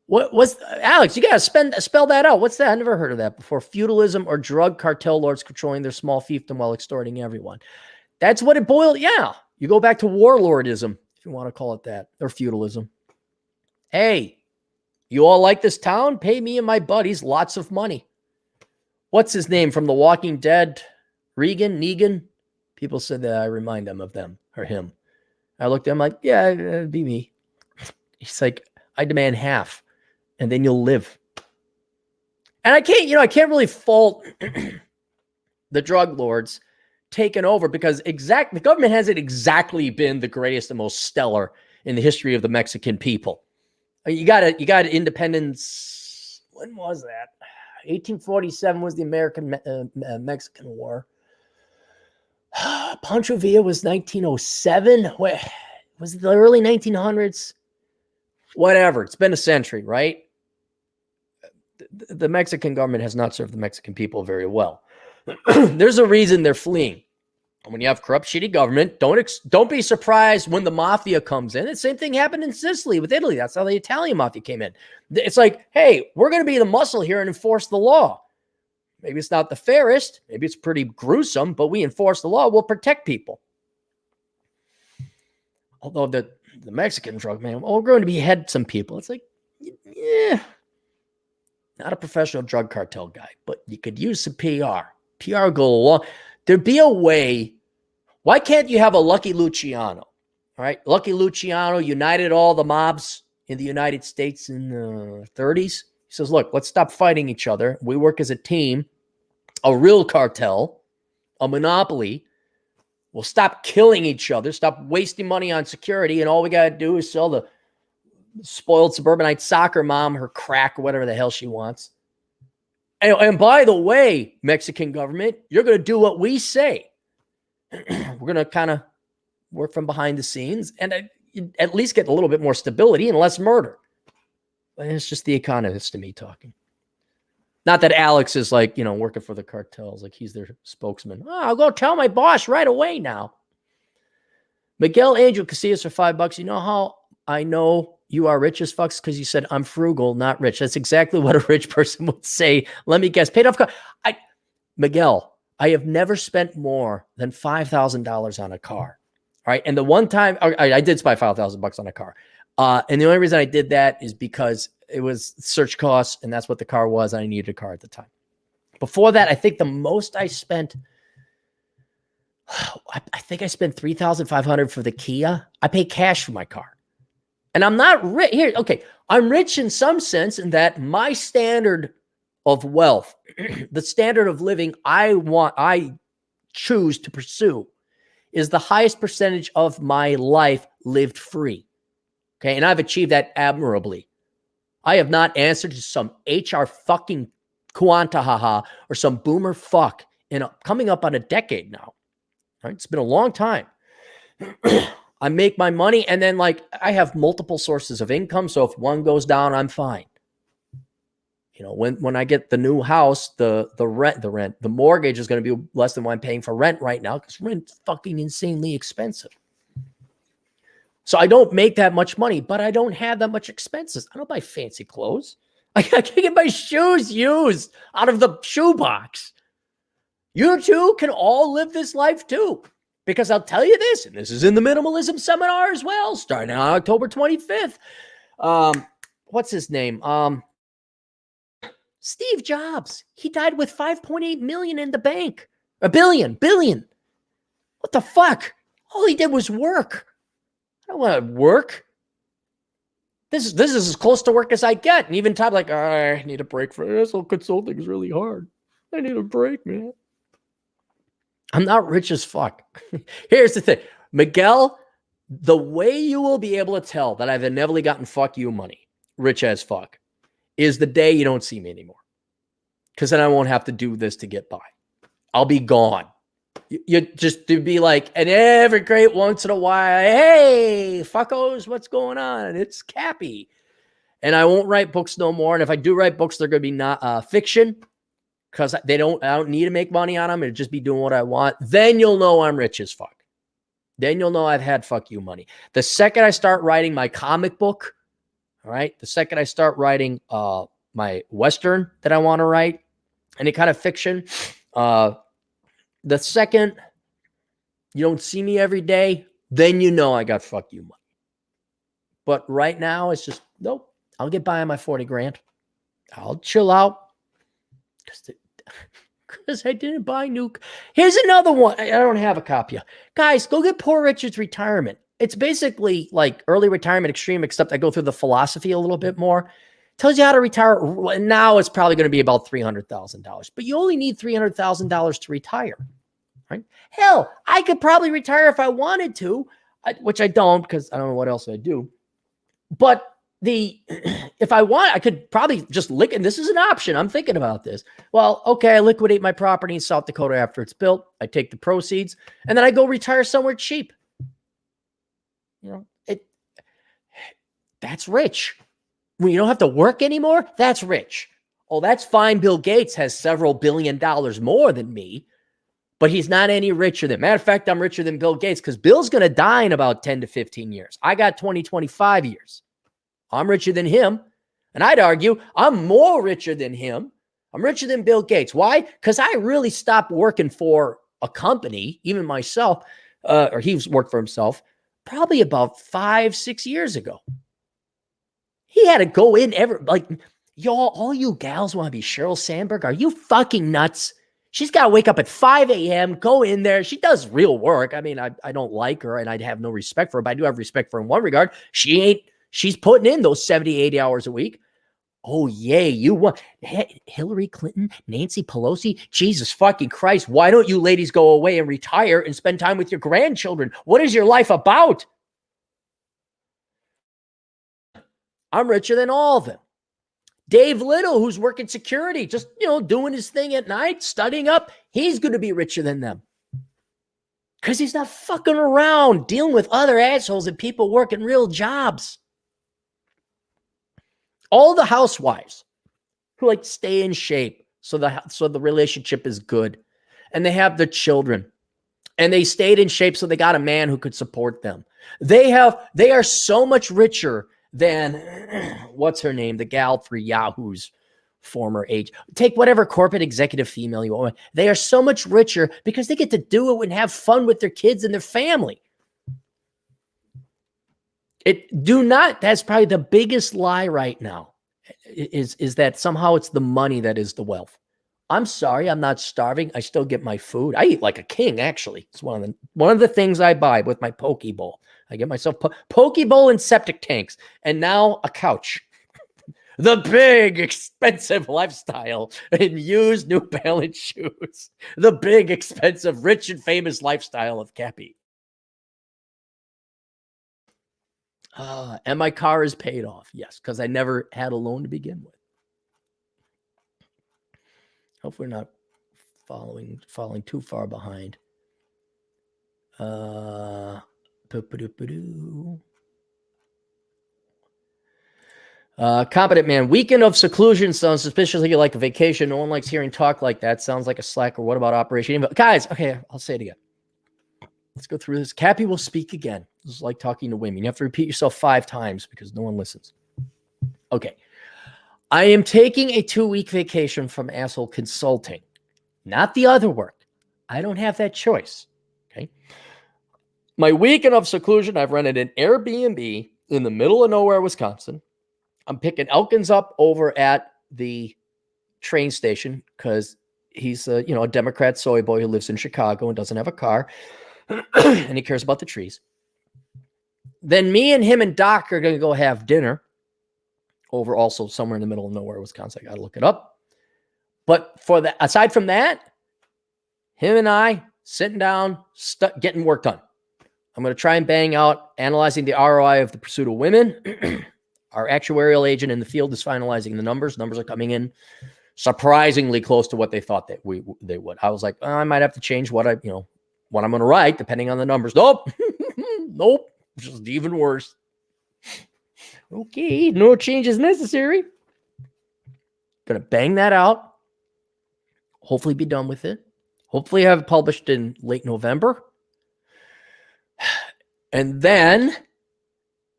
What's Alex? You gotta spell that out. What's that? I never heard of that before. Feudalism or drug cartel lords controlling their small fiefdom while extorting everyone. That's what it boiled. Yeah, you go back to warlordism if you want to call it that, or feudalism. Hey, you all like this town? Pay me and my buddies lots of money. What's his name from The Walking Dead? Negan. People said that I remind them of them or him. I looked at him like, yeah, it'd be me. He's like, I demand half. And then you'll live. And I can't really fault the drug lords taken over because the government hasn't exactly been the greatest and most stellar in the history of the Mexican people. You got independence. When was that? 1847 was the American-Mexican War. Pancho Villa was 1907. Was it the early 1900s? Whatever. It's been a century, right? The Mexican government has not served the Mexican people very well. There's a reason they're fleeing. And when you have corrupt, shitty government, don't be surprised when the mafia comes in. The same thing happened in Sicily with Italy. That's how the Italian mafia came in. It's like, hey, we're going to be the muscle here and enforce the law. Maybe it's not the fairest. Maybe it's pretty gruesome, but we enforce the law. We'll protect people. Although the Mexican drug man, we're going to behead some people. It's like, yeah, not a professional drug cartel guy, but you could use some PR. PR go along. There'd be a way. Why can't you have a Lucky Luciano? All right. Lucky Luciano united all the mobs in the United States in the 30s. He says, look, let's stop fighting each other. We work as a team, a real cartel, a monopoly. We'll stop killing each other, stop wasting money on security, and all we got to do is sell the spoiled suburbanite soccer mom her crack or whatever the hell she wants. And by the way, Mexican government, you're going to do what we say. We're going to kind of work from behind the scenes and at least get a little bit more stability and less murder. And it's just the economist to me talking. Not that Alex is like, working for the cartels, like he's their spokesman. Oh, I'll go tell my boss right away now. Miguel Angel Casillas for $5. You know how I know you are rich as fucks? Because you said I'm frugal, not rich. That's exactly what a rich person would say. Let me guess. Paid off car. Miguel, I have never spent more than $5,000 on a car. All right. And the one time I did spend $5,000 on a car. And the only reason I did that is because it was search costs, and that's what the car was. I needed a car at the time. Before that, I think the most I spent, I think I spent $3,500 for the Kia. I pay cash for my car. And I'm not rich here. Okay. I'm rich in some sense in that my standard of wealth, the standard of living I choose to pursue is the highest percentage of my life lived free. Okay. And I've achieved that admirably. I have not answered to some HR fucking Kuantahaha or some boomer fuck coming up on a decade now. Right? It's been a long time. I make my money and then I have multiple sources of income. So if one goes down, I'm fine. When I get the new house, the mortgage is going to be less than what I'm paying for rent right now because rent's fucking insanely expensive. So I don't make that much money, but I don't have that much expenses. I don't buy fancy clothes. I can't get my shoes used out of the shoebox. You too can all live this life too. Because I'll tell you this, and this is in the minimalism seminar as well, starting on October 25th. What's his name? Steve Jobs. He died with $5.8 million in the bank. A billion. What the fuck? All he did was work. I don't want to work. This is as close to work as I get. And even time I need a break for this. Consulting is really hard. I need a break, man. I'm not rich as fuck. Here's the thing. Miguel, the way you will be able to tell that I've inevitably gotten fuck you money, rich as fuck, is the day you don't see me anymore. Because then I won't have to do this to get by. I'll be gone. You just to be like, and every great once in a while, hey, fuckos, what's going on? It's Cappy. And I won't write books no more. And if I do write books, they're going to be not fiction because I don't need to make money on them. It'll just be doing what I want. Then you'll know I'm rich as fuck. Then you'll know I've had fuck you money. The second I start writing my comic book, all right, the second I start writing my Western that I want to write, any kind of fiction, the second you don't see me every day, then you know I got fuck you money. But right now, it's just, nope, I'll get by on my 40 grand. I'll chill out because I didn't buy new. Here's another one. I don't have a copy of. Guys, go get Poor Richard's Retirement. It's basically like early retirement extreme, except I go through the philosophy a little bit more. Tells you how to retire. Now it's probably going to be about $300,000, but you only need $300,000 to retire, right? Hell, I could probably retire if I wanted to, which I don't because I don't know what else I do. But if I want, I could probably just and this is an option. I'm thinking about this. Well, okay, I liquidate my property in South Dakota after it's built. I take the proceeds and then I go retire somewhere cheap. That's rich. When you don't have to work anymore, that's rich. Oh, that's fine. Bill Gates has several $1 billion more than me, but he's not any richer than. Matter of fact, I'm richer than Bill Gates because Bill's going to die in about 10 to 15 years. I got 25 years. I'm richer than him. And I'd argue I'm more richer than him. I'm richer than Bill Gates. Why? Because I really stopped working for a company, even myself, or he's worked for himself, probably about 5-6 years ago. He had to go in y'all, all you gals want to be Sheryl Sandberg. Are you fucking nuts? She's got to wake up at 5 a.m., go in there. She does real work. I mean, I don't like her and I have no respect for her, but I do have respect for her in one regard. She's putting in those 70, 80 hours a week. Oh, yay. You want Hillary Clinton, Nancy Pelosi? Jesus fucking Christ. Why don't you ladies go away and retire and spend time with your grandchildren? What is your life about? I'm richer than all of them. Dave Little, who's working security, just, doing his thing at night, studying up, he's going to be richer than them. Because he's not fucking around dealing with other assholes and people working real jobs. All the housewives who stay in shape so the relationship is good. And they have the children. And they stayed in shape so they got a man who could support them. They are so much richer than, what's her name? The gal for Yahoo's former age. Take whatever corporate executive female you want. They are so much richer because they get to do it and have fun with their kids and their family. That's probably the biggest lie right now is that somehow it's the money that is the wealth. I'm sorry, I'm not starving. I still get my food. I eat like a king, actually. It's one of the things I buy with my poke bowl. I get myself poke bowl and septic tanks, and now a couch. The big, expensive lifestyle in used New Balance shoes. The big, expensive, rich and famous lifestyle of Cappy. And my car is paid off. Yes, because I never had a loan to begin with. Hope we're not falling too far behind. Competent man. Weekend of seclusion sounds suspiciously like a vacation. No one likes hearing talk like that. Sounds like a slacker. What about Operation Evil? Guys, okay, I'll say it again. Let's go through this. Cappy will speak again. This is like talking to women. You have to repeat yourself 5 times because no one listens. Okay. I am taking a 2-week vacation from asshole consulting, not the other work. I don't have that choice. Okay. My weekend of seclusion, I've rented an Airbnb in the middle of nowhere, Wisconsin. I'm picking Elkins up over at the train station because he's a Democrat soy boy who lives in Chicago and doesn't have a car. And he cares about the trees. Then me and him and Doc are going to go have dinner over also somewhere in the middle of nowhere, Wisconsin. I got to look it up. But aside from that, him and I sitting down, getting work done. I'm going to try and bang out analyzing the ROI of the pursuit of women. Our actuarial agent in the field is finalizing the numbers. Numbers are coming in surprisingly close to what they thought that they would. I was like, I might have to change what I'm going to write depending on the numbers. Nope. Nope. Just even worse. Okay. No changes necessary. Going to bang that out. Hopefully be done with it. Hopefully have it published in late November. And then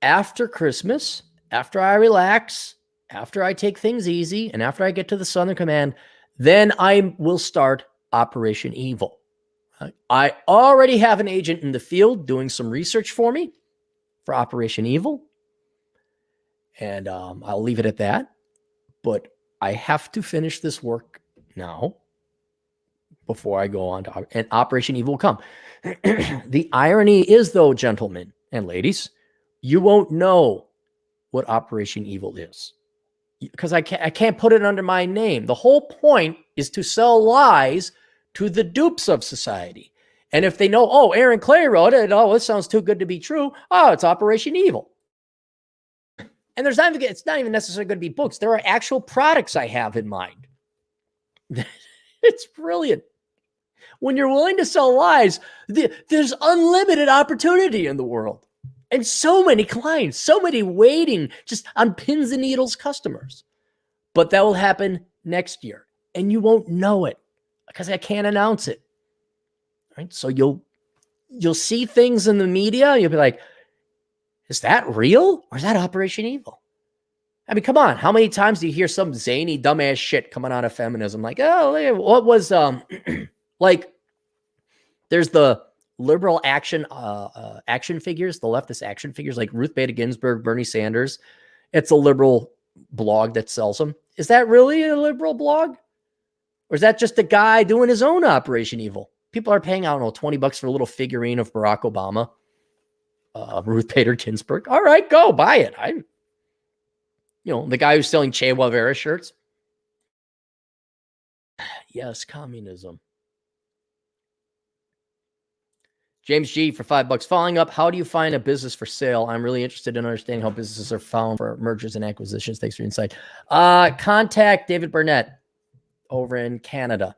after Christmas, after I relax, after I take things easy, and after I get to the Southern Command, then I will start Operation Evil. I already have an agent in the field doing some research for me for Operation Evil. And I'll leave it at that. But I have to finish this work now before I go on to and Operation Evil will come. The irony is, though, gentlemen and ladies, you won't know what Operation Evil is because I can't put it under my name. The whole point is to sell lies to the dupes of society. And if they know, oh, Aaron Clarey wrote it, oh, this sounds too good to be true. Oh, it's Operation Evil. And it's not even necessarily going to be books. There are actual products I have in mind. It's brilliant. When you're willing to sell lies, there's unlimited opportunity in the world. And so many clients, so many waiting just on pins and needles customers. But that will happen next year. And you won't know it because I can't announce it. Right? So you'll see things in the media. You'll be like, is that real? Or is that Operation Evil? I mean, come on. How many times do you hear some zany, dumbass shit coming out of feminism? Like, oh, what was, like, there's the liberal action figures, the leftist action figures like Ruth Bader Ginsburg, Bernie Sanders. It's a liberal blog that sells them. Is that really a liberal blog? Or is that just a guy doing his own Operation Evil? People are paying, I don't know, $20 for a little figurine of Barack Obama, Ruth Bader Ginsburg. All right, go buy it. The guy who's selling Che Guevara shirts. Yes, communism. James G for $5. Following up, how do you find a business for sale? I'm really interested in understanding how businesses are found for mergers and acquisitions. Thanks for your insight. Contact David Burnett over in Canada.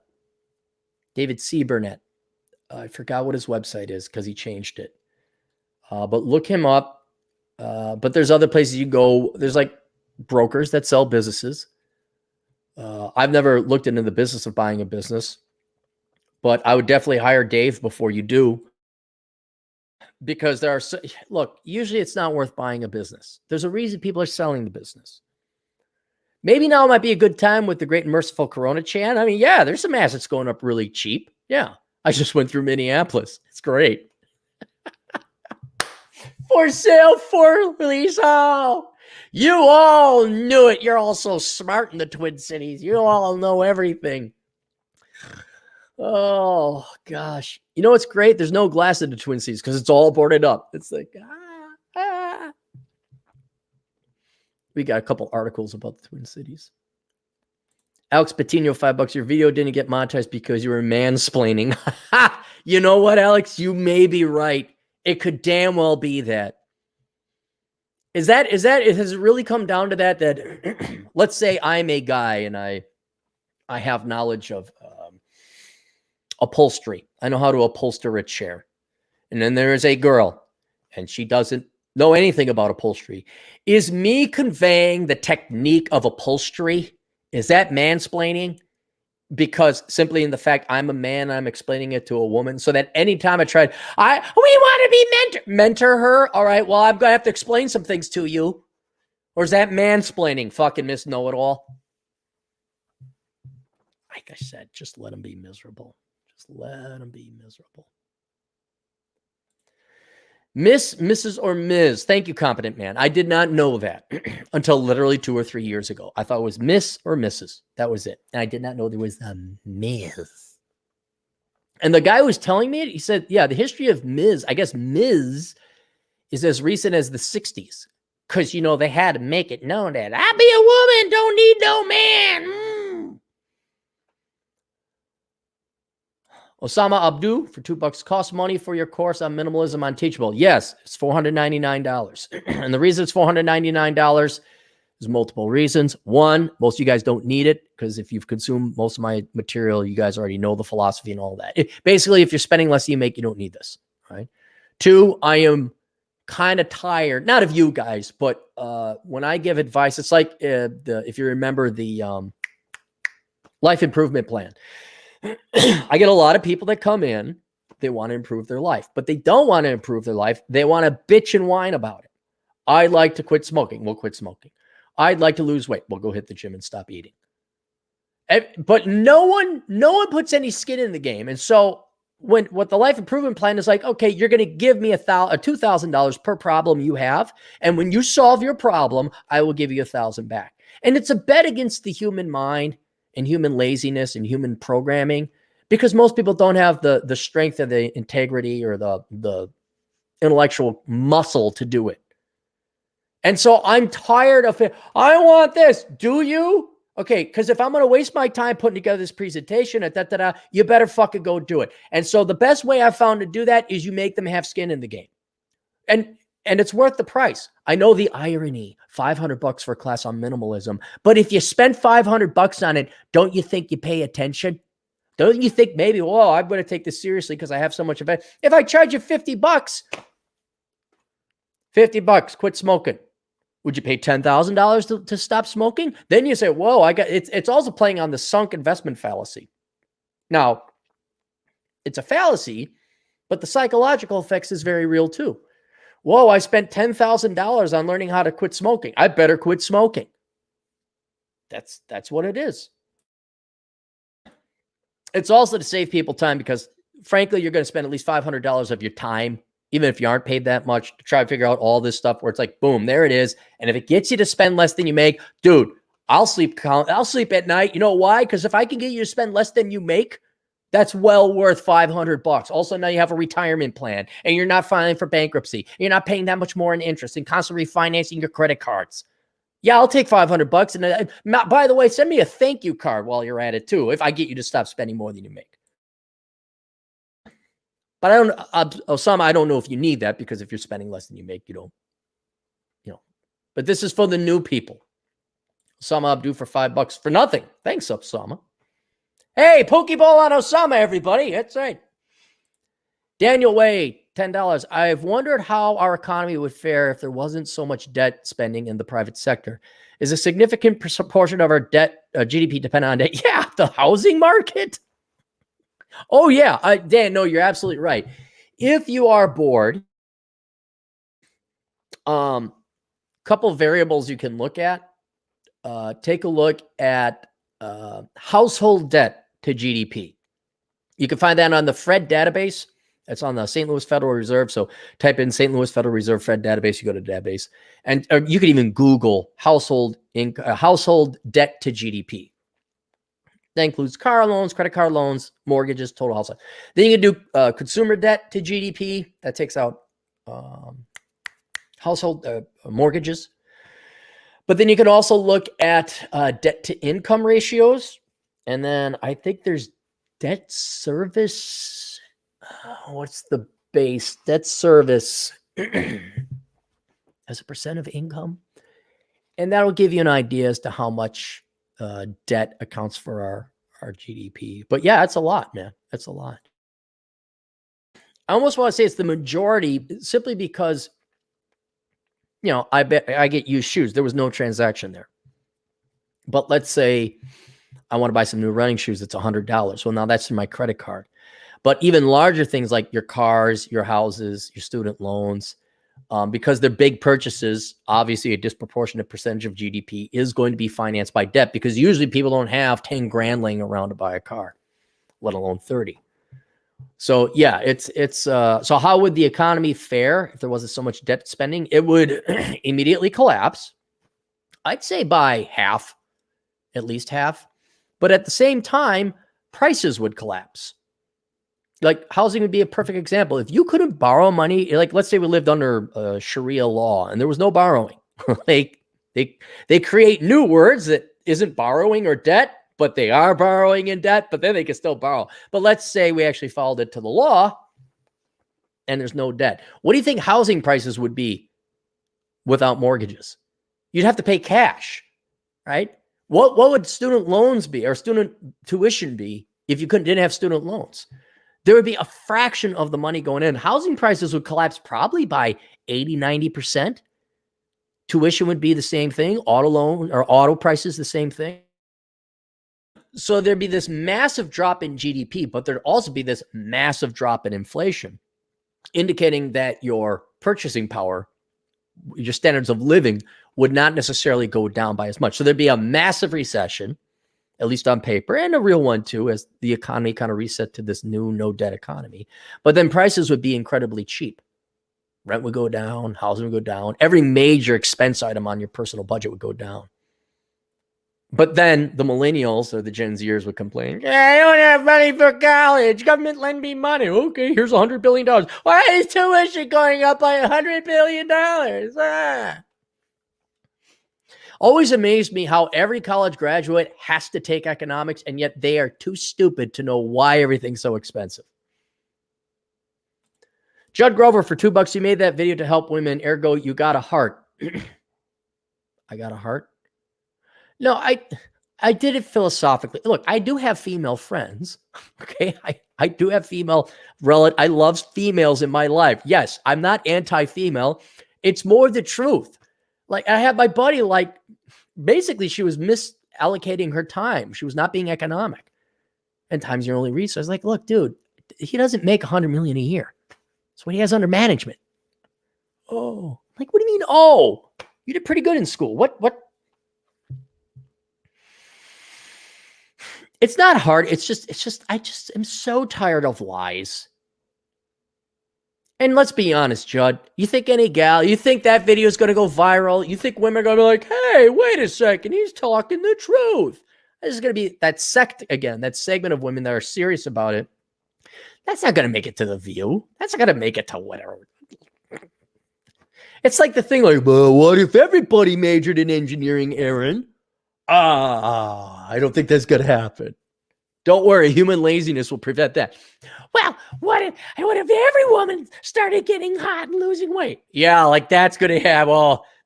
David C. Burnett. I forgot what his website is because he changed it. But look him up. But there's other places you go. There's like brokers that sell businesses. I've never looked into the business of buying a business, but I would definitely hire Dave before you do. Because usually it's not worth buying a business. There's a reason people are selling the business. Maybe now might be a good time with the great and merciful Corona Chan. I mean, yeah, there's some assets going up really cheap. Yeah. I just went through Minneapolis. It's great. For sale, for release. Oh, you all knew it. You're all so smart in the Twin Cities. You all know everything. Oh, gosh. You know what's great? There's no glass in the Twin Cities because it's all boarded up. It's like, We got a couple articles about the Twin Cities. Alex Patino, $5. Your video didn't get monetized because you were mansplaining. You know what, Alex? You may be right. It could damn well be that. Has it really come down to that let's say I'm a guy and I have knowledge of upholstery. I know how to upholster a chair. And then there is a girl and she doesn't know anything about upholstery. Is me conveying the technique of upholstery, is that mansplaining? Because simply in the fact I'm a man, I'm explaining it to a woman so that anytime we want to be mentor her. All right, well, I'm going to have to explain some things to you. Or is that mansplaining, fucking Miss Know-It-All? Like I said, just let them be miserable. Just let them be miserable. Miss, Mrs., or Ms. Thank you, competent man. I did not know that until literally 2 or 3 years ago. I thought it was Miss or Mrs. That was it. And I did not know there was a Ms. And the guy who was telling me it, he said, yeah, the history of Ms., I guess Ms. is as recent as the 60s. Because, they had to make it known that I be a woman, don't need no man. Osama Abdu for $2. Cost money for your course on minimalism on Teachable. Yes, it's $499. And the reason it's $499 is multiple reasons. One, most of you guys don't need it because if you've consumed most of my material, you guys already know the philosophy and all that. Basically, if you're spending less than you make, you don't need this. Right? Two, I am kind of tired, not of you guys, but when I give advice, it's like if you remember the life improvement plan. I get a lot of people that come in, they want to improve their life, but they don't want to improve their life. They want to bitch and whine about it. I'd like to quit smoking. We'll quit smoking. I'd like to lose weight. We'll go hit the gym and stop eating. But no one puts any skin in the game. And so what the life improvement plan is like, okay, you're going to give me $2,000 per problem you have. And when you solve your problem, I will give you $1,000 back. And it's a bet against the human mind and human laziness and human programming, because most people don't have the strength or the integrity or the intellectual muscle to do it. And so I'm tired of it. I want this. Do you? Okay, because if I'm going to waste my time putting together this presentation, you better fucking go do it. And so the best way I found to do that is you make them have skin in the game. And it's worth the price. I know the irony, $500 for a class on minimalism. But if you spend $500 on it, don't you think you pay attention? Don't you think maybe, whoa, I'm going to take this seriously because I have so much of it. If I charge you $50, $50, quit smoking. Would you pay $10,000 to stop smoking? Then you say, whoa, it's also playing on the sunk investment fallacy. Now, it's a fallacy, but the psychological effects is very real too. Whoa, I spent $10,000 on learning how to quit smoking. I better quit smoking. That's what it is. It's also to save people time because, frankly, you're going to spend at least $500 of your time, even if you aren't paid that much, to try to figure out all this stuff where it's like, boom, there it is. And if it gets you to spend less than you make, dude, I'll sleep at night. You know why? Because if I can get you to spend less than you make, that's well worth $500. Also, now you have a retirement plan and you're not filing for bankruptcy. You're not paying that much more in interest and constantly refinancing your credit cards. Yeah, I'll take $500. And by the way, send me a thank you card while you're at it too, if I get you to stop spending more than you make. But Osama, I don't know if you need that because if you're spending less than you make, you don't, But this is for the new people. Osama Abdu for $5 for nothing. Thanks, Osama. Hey, Pokeball on Osama, everybody. That's right. Daniel Way, $10. I've wondered how our economy would fare if there wasn't so much debt spending in the private sector. Is a significant proportion of our debt, GDP, dependent on debt? Yeah, the housing market. Oh, yeah. Dan, no, you're absolutely right. If you are bored, couple of variables you can look at. Take a look at household debt to GDP. You can find that on the Fed database. That's on the St. Louis Federal Reserve. So type in St. Louis Federal Reserve Fed database. You go to database, and you could even Google household debt to GDP. That includes car loans, credit card loans, mortgages, total household. Then you can do consumer debt to GDP. That takes out household mortgages. But then you can also look at debt to income ratios. And then I think there's debt service. What's the base? Debt service as a percent of income. And that'll give you an idea as to how much debt accounts for our GDP. But yeah, it's a lot, man. That's a lot. I almost want to say it's the majority simply because, I bet I get used shoes. There was no transaction there. But let's say I want to buy some new running shoes. It's $100. Well, now that's in my credit card. But even larger things like your cars, your houses, your student loans, because they're big purchases, obviously a disproportionate percentage of GDP is going to be financed by debt because usually people don't have 10 grand laying around to buy a car, let alone 30. So yeah, so how would the economy fare if there wasn't so much debt spending? It would immediately collapse. I'd say by half, at least half. But at the same time, prices would collapse. Like housing would be a perfect example. If you couldn't borrow money, like let's say we lived under Sharia law and there was no borrowing. they create new words that isn't borrowing or debt, but they are borrowing in debt, but then they can still borrow. But let's say we actually followed it to the law and there's no debt. What do you think housing prices would be without mortgages? You'd have to pay cash, right? What would student loans be or student tuition be if you didn't have student loans? There would be a fraction of the money going in. Housing prices would collapse probably by 80, 90%. Tuition would be the same thing. Auto loan or auto prices, the same thing. So there'd be this massive drop in GDP, but there'd also be this massive drop in inflation, indicating that your purchasing power, your standards of living would not necessarily go down by as much. So there'd be a massive recession, at least on paper, and a real one too, as the economy kind of reset to this new no debt economy. But then prices would be incredibly cheap. Rent would go down, housing would go down. Every major expense item on your personal budget would go down. But then the millennials or the Gen Zers would complain, I don't have money for college. Government lend me money. Okay, here's $100 billion. Why is tuition going up by $100 billion? Always amazed me how every college graduate has to take economics, and yet they are too stupid to know why everything's so expensive. Judd Grover for $2. You made that video to help women. Ergo, you got a heart. I got a heart? No, I did it philosophically. Look, I do have female friends. Okay. I do have female relative. I love females in my life. Yes, I'm not anti-female. It's more the truth. Like I had my buddy, like basically she was misallocating her time. She was not being economic. And time's your only resource. Like, look, dude, he doesn't make $100 million a year. That's what he has under management. Oh, like, what do you mean? Oh, you did pretty good in school. What? It's not hard. I just am so tired of lies. And let's be honest, Judd, you think you think that video is going to go viral? You think women are going to be like, hey, wait a second, he's talking the truth. This is going to be that sect again, that segment of women that are serious about it. That's not going to make it to The View. That's not going to make it to whatever. It's like the thing like, well, what if everybody majored in engineering, Aaron? I don't think that's going to happen. Don't worry, human laziness will prevent that. Well, what if every woman started getting hot and losing weight? Yeah, like that's going to have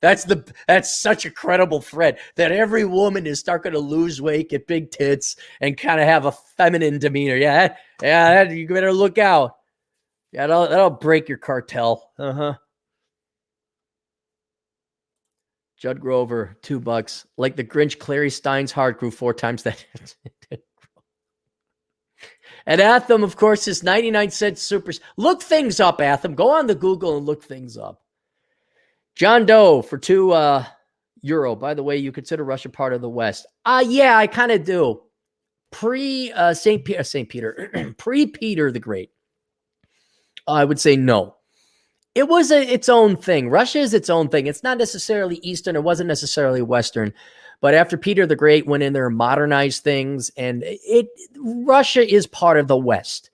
that's such a credible threat that every woman is start going to lose weight, get big tits, and kind of have a feminine demeanor. Yeah, you better look out. Yeah, that'll break your cartel. Judd Grover, $2. Like the Grinch, Clarey Stein's heart grew 4 times that. And Atham, of course, is 99-cent supers. Look things up, Atham. Go on the Google and look things up. John Doe for €2. By the way, you consider Russia part of the West? Yeah, I kind of do. Pre-St. Peter, pre-Peter the Great. I would say no. It was its own thing. Russia is its own thing. It's not necessarily Eastern. It wasn't necessarily Western. But after Peter the Great went in there and modernized things, and Russia is part of the West.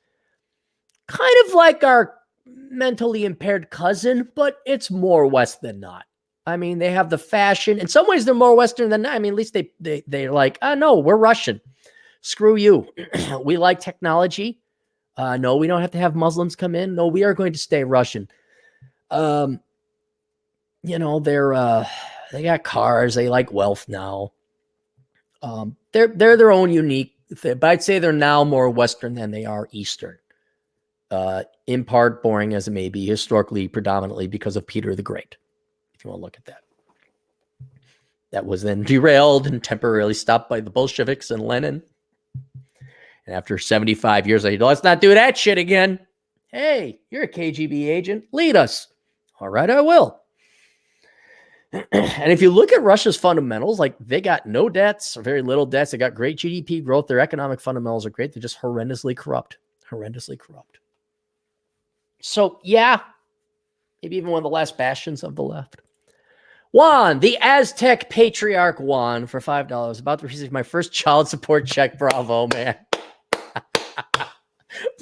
Kind of like our mentally impaired cousin, but it's more West than not. I mean, they have the fashion. In some ways, they're more Western than not. I mean, at least they're like, no, we're Russian. Screw you. We like technology. No, we don't have to have Muslims come in. No, we are going to stay Russian. They got cars. They like wealth now. They're their own unique thing, but I'd say they're now more Western than they are Eastern. In part, boring as it may be, historically, predominantly because of Peter the Great. If you want to look at that. That was then derailed and temporarily stopped by the Bolsheviks and Lenin. And after 75 years, I said, let's not do that shit again. Hey, you're a KGB agent. Lead us. All right, I will. And if you look at Russia's fundamentals, like they got no debts or very little debts. They got great GDP growth. Their economic fundamentals are great. They're just horrendously corrupt. So, yeah, maybe even one of the last bastions of the left. Juan, the Aztec patriarch Juan for $5. About to receive my first child support check. Bravo, man.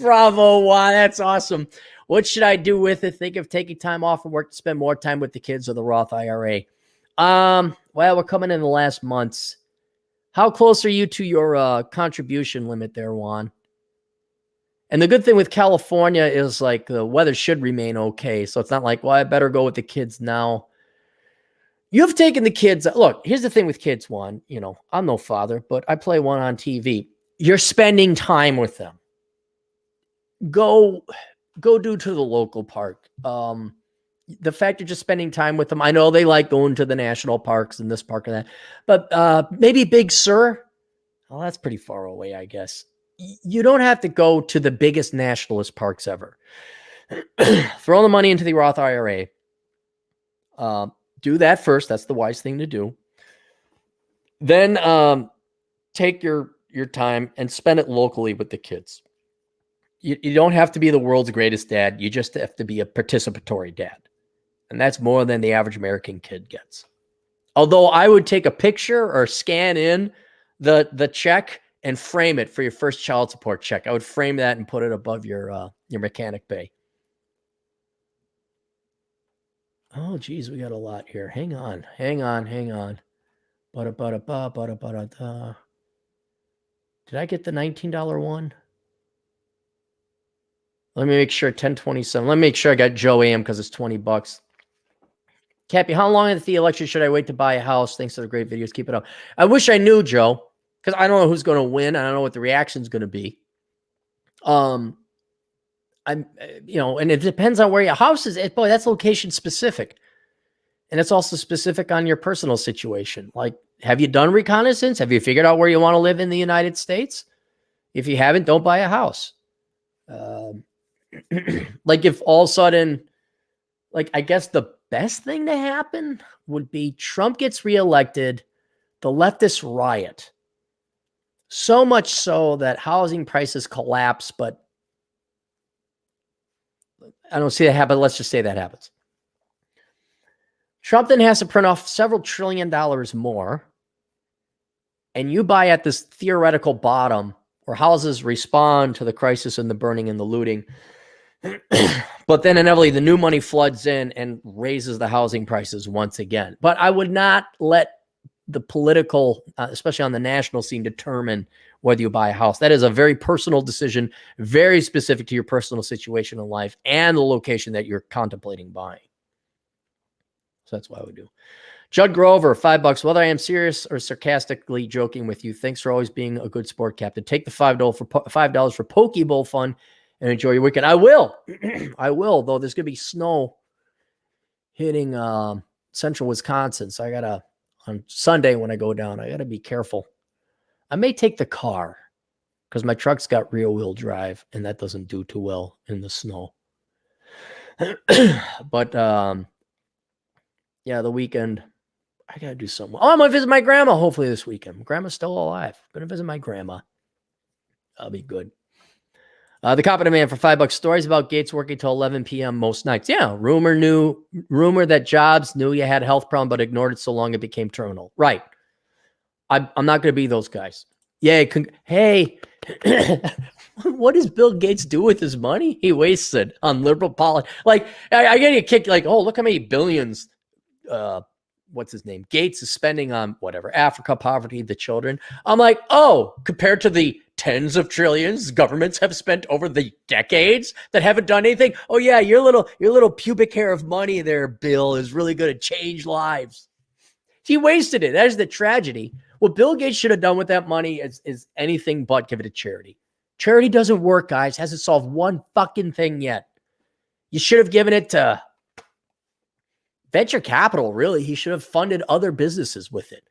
Bravo, Juan. That's awesome. What should I do with it? Think of taking time off from work to spend more time with the kids or the Roth IRA. Well, we're coming in the last months. How close are you to your contribution limit there, Juan? And the good thing with California is like the weather should remain okay. So it's not like, well, I better go with the kids now. You've taken the kids. Look, here's the thing with kids, Juan. You know, I'm no father, but I play one on TV. You're spending time with them. Go do to the local park. The fact you're just spending time with them. I know they like going to the national parks and this park and that, but maybe Big Sur. Well, that's pretty far away, I guess. You don't have to go to the biggest nationalist parks ever. Throw the money into the Roth IRA. Do that first. That's the wise thing to do. Then take your time and spend it locally with the kids. You don't have to be the world's greatest dad. You just have to be a participatory dad. And that's more than the average American kid gets. Although I would take a picture or scan in the check and frame it for your first child support check. I would frame that and put it above your mechanic bay. Oh, geez, we got a lot here. Hang on. Ba-da-ba-da-ba, did I get the $19 one? Let me make sure. 1027. Let me make sure I got Joe Am because it's $20. Cappy, how long at the election should I wait to buy a house? Thanks for the great videos. Keep it up. I wish I knew, Joe, because I don't know who's going to win. I don't know what the reaction is going to be. And it depends on where your house is. Boy, that's location specific. And it's also specific on your personal situation. Like, have you done reconnaissance? Have you figured out where you want to live in the United States? If you haven't, don't buy a house. Like if all of a sudden, like, I guess the best thing to happen would be Trump gets reelected, the leftists riot. So much so that housing prices collapse, but I don't see that happen. Let's just say that happens. Trump then has to print off several $1 trillion more, and you buy at this theoretical bottom where houses respond to the crisis and the burning and the looting. But then inevitably the new money floods in and raises the housing prices once again. But I would not let the political, especially on the national scene, determine whether you buy a house. That is a very personal decision, very specific to your personal situation in life and the location that you're contemplating buying. So that's what I would do. Judd Grover, $5. Whether I am serious or sarcastically joking with you, thanks for always being a good sport captain. Take the $5 for Pokeball fun and enjoy your weekend. I will. I will, though there's going to be snow hitting central Wisconsin. So I got to, on Sunday when I go down, I got to be careful. I may take the car because my truck's got rear wheel drive and that doesn't do too well in the snow. But yeah, the weekend, I got to do something. Oh, I'm going to visit my grandma hopefully this weekend. Grandma's still alive. I'm going to visit my grandma. That'll be good. The Competent Man for $5. Stories about Gates working till 11 p.m. most nights. Yeah, rumor that Jobs knew you had a health problem but ignored it so long it became terminal. Right. I'm not going to be those guys. Yeah. Hey, what does Bill Gates do with his money? He wastes it on liberal politics. Like, I get a kick. Like, oh, look how many billions. What's his name? Gates is spending on whatever, Africa, poverty, the children. I'm like, oh, compared to the tens of trillions governments have spent over the decades that haven't done anything. Oh yeah, your little pubic hair of money there, Bill, is really going to change lives. He wasted it. That is the tragedy. What Bill Gates should have done with that money is anything but give it to charity. Charity doesn't work, guys. Hasn't solved one fucking thing yet. You should have given it to venture capital, really. He should have funded other businesses with it.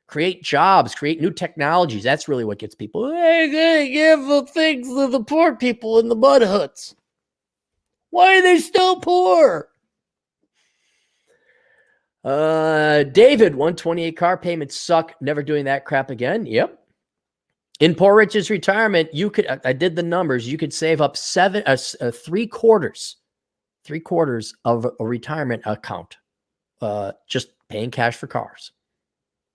Create jobs, create new technologies. That's really what gets people. Hey, give the things to the poor people in the mud huts. Why are they still poor? David, 128 car payments suck. Never doing that crap again. Yep. In Poor Rich's retirement, you could, I did the numbers, you could save up three quarters of a retirement account. Just paying cash for cars,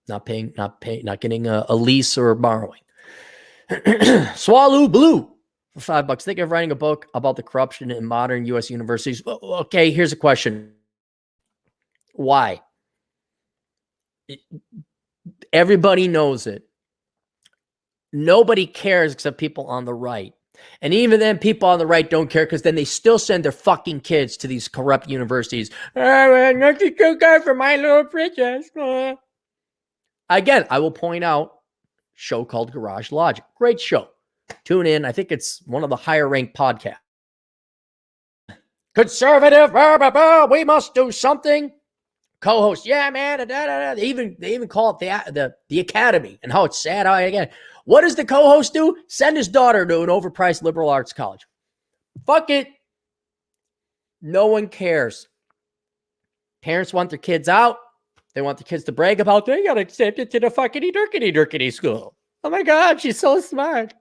not getting a lease or borrowing. Swallow Blue for $5. Think of writing a book about the corruption in modern U.S. universities. Okay, here's a question. Why? Everybody knows it. Nobody cares except people on the right. And even then, people on the right don't care because then they still send their fucking kids to these corrupt universities. Nothing good for my little princess. Again, I will point out a show called Garage Logic. Great show. Tune in. I think it's one of the higher ranked podcasts. Conservative, we must do something. Co-host, yeah, man. They even call it the Academy and how it's sad. Again, what does the co-host do? Send his daughter to an overpriced liberal arts college. Fuck it. No one cares. Parents want their kids out. They want the kids to brag about they got accepted to the fucking durkity school. Oh my God, she's so smart.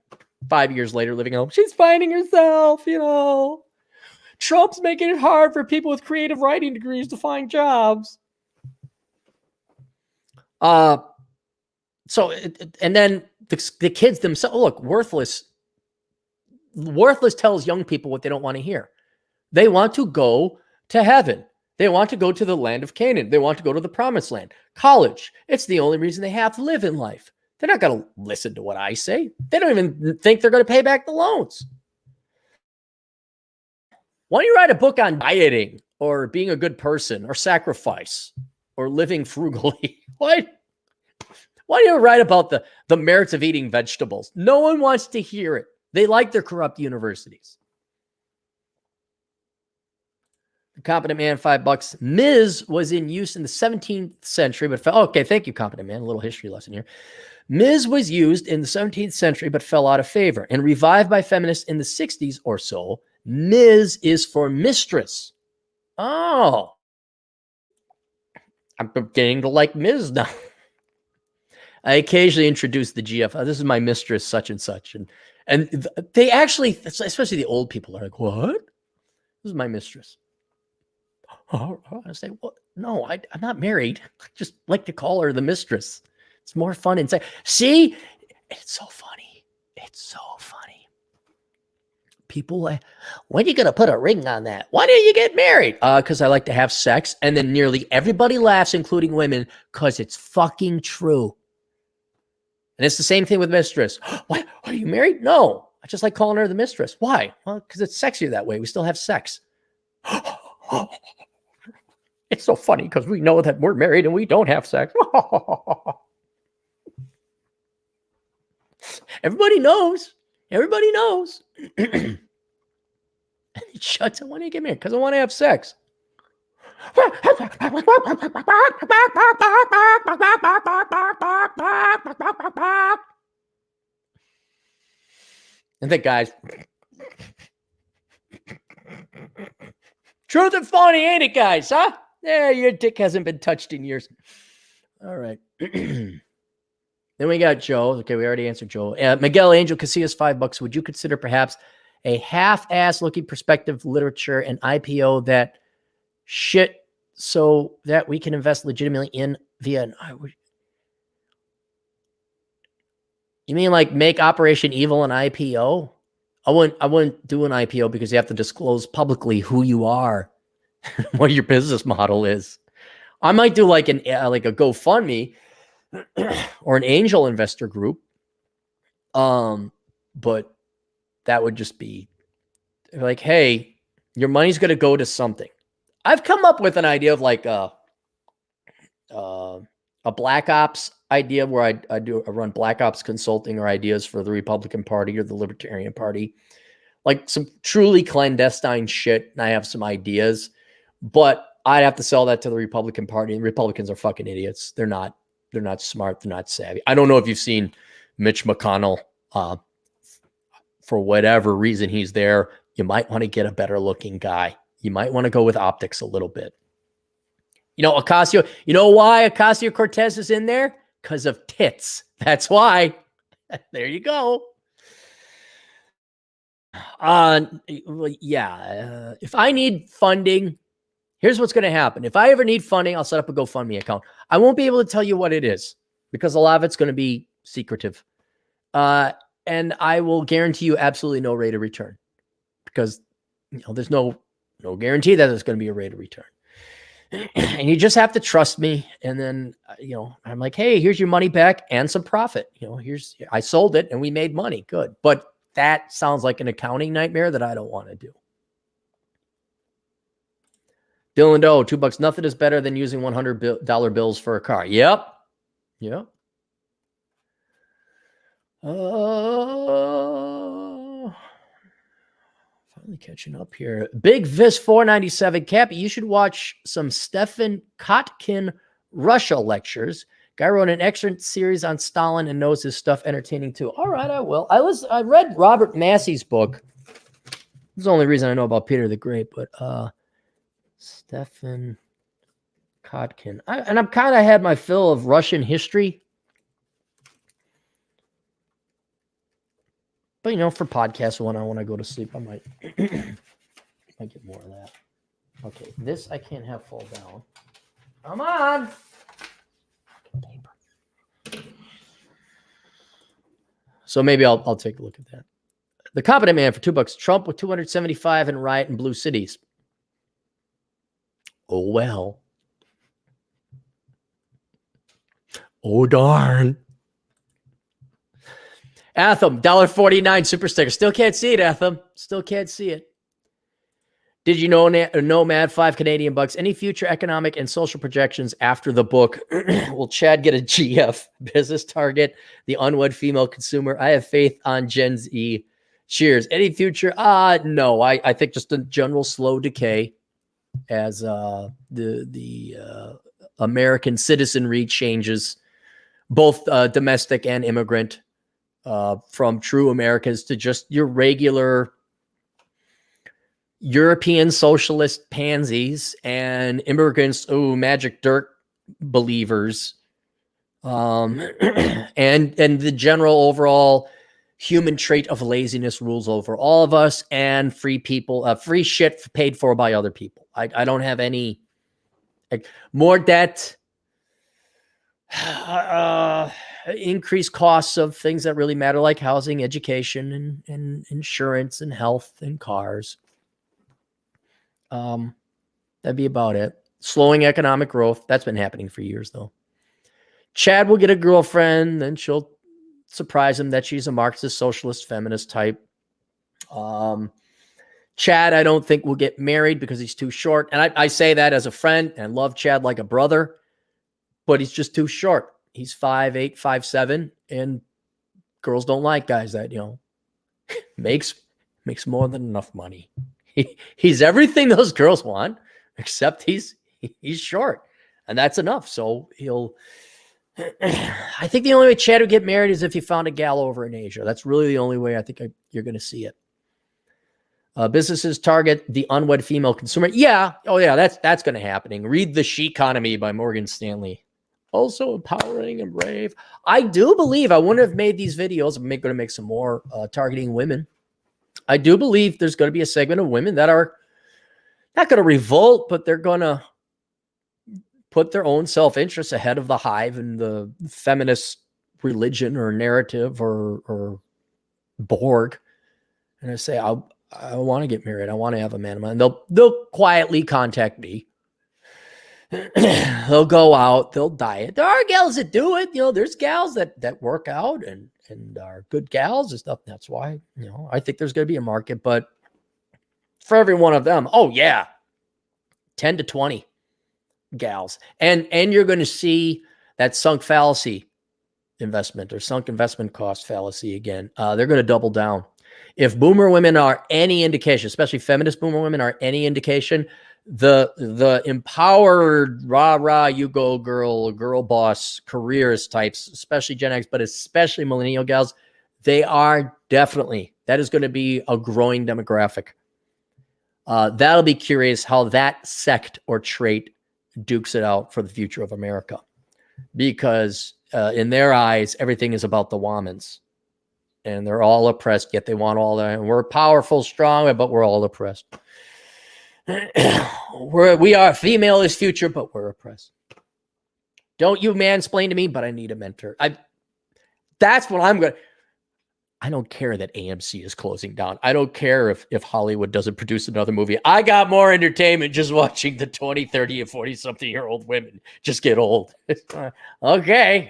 5 years later, living at home, she's finding herself, Trump's making it hard for people with creative writing degrees to find jobs. And then the kids themselves, look, Worthless tells young people what they don't want to hear. They want to go to heaven. They want to go to the land of Canaan. They want to go to the promised land. College. It's the only reason they have to live in life. They're not going to listen to what I say. They don't even think they're going to pay back the loans. Why don't you write a book on dieting or being a good person or sacrifice or living frugally? Why don't you write about the merits of eating vegetables? No one wants to hear it. They like their corrupt universities. The Competent Man, $5. Ms. was in use in the 17th century, but okay, thank you, Competent Man. A little history lesson here. Ms. was used in the 17th century, but fell out of favor and revived by feminists in the 60s or so. Ms. is for mistress. Oh, I'm beginning to like Ms. now. I occasionally introduce the GF. Oh, this is my mistress, such and such. And they actually, especially the old people, are like, what? This is my mistress. Oh, I say, well, no, I'm not married. I just like to call her the mistress. It's more fun and say, see, it's so funny. It's so funny. People like, when are you going to put a ring on that? Why don't you get married? Because I like to have sex. And then nearly everybody laughs, including women, because it's fucking true. And it's the same thing with mistress. What? Are you married? No. I just like calling her the mistress. Why? Well, because it's sexier that way. We still have sex. It's so funny because we know that we're married and we don't have sex. Everybody knows. Everybody knows. And it shuts. I want to get married because I want to have sex. And the guys. Truth and funny, ain't it, guys? Huh? Yeah, your dick hasn't been touched in years. All right. Then we got Joe. Okay, we already answered Joe. Miguel Angel Casillas, $5. Would you consider perhaps a half-ass looking perspective literature and IPO that shit so that we can invest legitimately in via you mean like make Operation Evil an IPO? I wouldn't do an IPO because you have to disclose publicly who you are, what your business model is. I might do like a GoFundMe or an angel investor group. But that would just be like, hey, your money's going to go to something. I've come up with an idea of like a Black Ops idea where I run Black Ops consulting or ideas for the Republican Party or the Libertarian Party, like some truly clandestine shit. And I have some ideas, but I'd have to sell that to the Republican Party. And Republicans are fucking idiots. They're not smart. They're not savvy. I don't know if you've seen Mitch McConnell. For whatever reason he's there, you might want to get a better looking guy. You might want to go with optics a little bit. You know, Ocasio, you know why Ocasio-Cortez is in there? Because of tits. That's why. There you go. If I need funding, here's what's going to happen. If I ever need funding, I'll set up a GoFundMe account. I won't be able to tell you what it is because a lot of it's going to be secretive. And I will guarantee you absolutely no rate of return because there's no guarantee that there's going to be a rate of return. And you just have to trust me. And then, I'm like, hey, here's your money back and some profit. I sold it and we made money. Good. But that sounds like an accounting nightmare that I don't want to do. Dylan Doe, $2. Nothing is better than using $100 bills for a car. Yep. Finally catching up here. Big Vis 497. Cappy, you should watch some Stefan Kotkin Russia lectures. Guy wrote an excellent series on Stalin and knows his stuff. Entertaining too. All right, I will. I read Robert Massey's book. This is the only reason I know about Peter the Great, but Stefan Kotkin. And I've kind of had my fill of Russian history. But, for podcasts when I go to sleep, I might get more of that. Okay, this I can't have fall down. Come on. Paper. So maybe I'll take a look at that. The Competent Man for $2. Trump with 275 and riot in blue cities. Oh, well. Oh, darn. Atham, $1.49 super sticker. Still can't see it, Atham. Still can't see it. Did you know, Mad 5 Canadian bucks, any future economic and social projections after the book? Will Chad get a GF? Business target, the unwed female consumer. I have faith on Gen Z. Cheers. Any future? No, I think just a general slow decay as the American citizenry changes, both domestic and immigrant, from true Americans to just your regular European socialist pansies and immigrants, magic dirt believers, and the general overall human trait of laziness rules over all of us, and free people, free shit paid for by other people. I don't have any more debt, increased costs of things that really matter, like housing, education, and insurance, and health, and cars. That'd be about it. Slowing economic growth. That's been happening for years, though. Chad will get a girlfriend, then she'll surprise him that she's a Marxist, socialist, feminist type. Chad, I don't think will get married because he's too short. And I say that as a friend, and love Chad like a brother, but he's just too short. He's 5'8", 5'7", and girls don't like guys that, makes more than enough money. He's everything those girls want, except he's short, and that's enough. So I think the only way Chad would get married is if he found a gal over in Asia. That's really the only way I think you're going to see it. Businesses target the unwed female consumer. Yeah. Oh yeah. That's going to happen. Read The She-Economy by Morgan Stanley. Also empowering and brave. I do believe I wouldn't have made these videos. I'm going to make some more targeting women. I do believe there's going to be a segment of women that are not going to revolt, but they're going to put their own self-interest ahead of the hive and the feminist religion or narrative or Borg. And I say, I want to get married. I want to have a man of mine. They'll quietly contact me. They'll go out. They'll diet. There are gals that do it. There's gals that work out and are good gals and stuff. That's why, I think there's going to be a market, but for every one of them, 10 to 20 gals. And you're going to see that sunk fallacy investment or sunk investment cost fallacy again. They're going to double down. If boomer women are any indication, especially feminist boomer women are any indication, the empowered, rah, you go girl boss careerist types, especially Gen X, but especially millennial gals, they are definitely, that is going to be a growing demographic. That'll be curious how that sect or trait dukes it out for the future of America, because in their eyes, everything is about the womans, and they're all oppressed, yet they want all that. And we're powerful, strong, but we're all oppressed. We are female is future, but we're oppressed. Don't you mansplain to me, but I need a mentor. That's what I'm going to. I don't care that AMC is closing down. I don't care if Hollywood doesn't produce another movie. I got more entertainment just watching the 20, 30, and 40-something-year-old women just get old. Okay.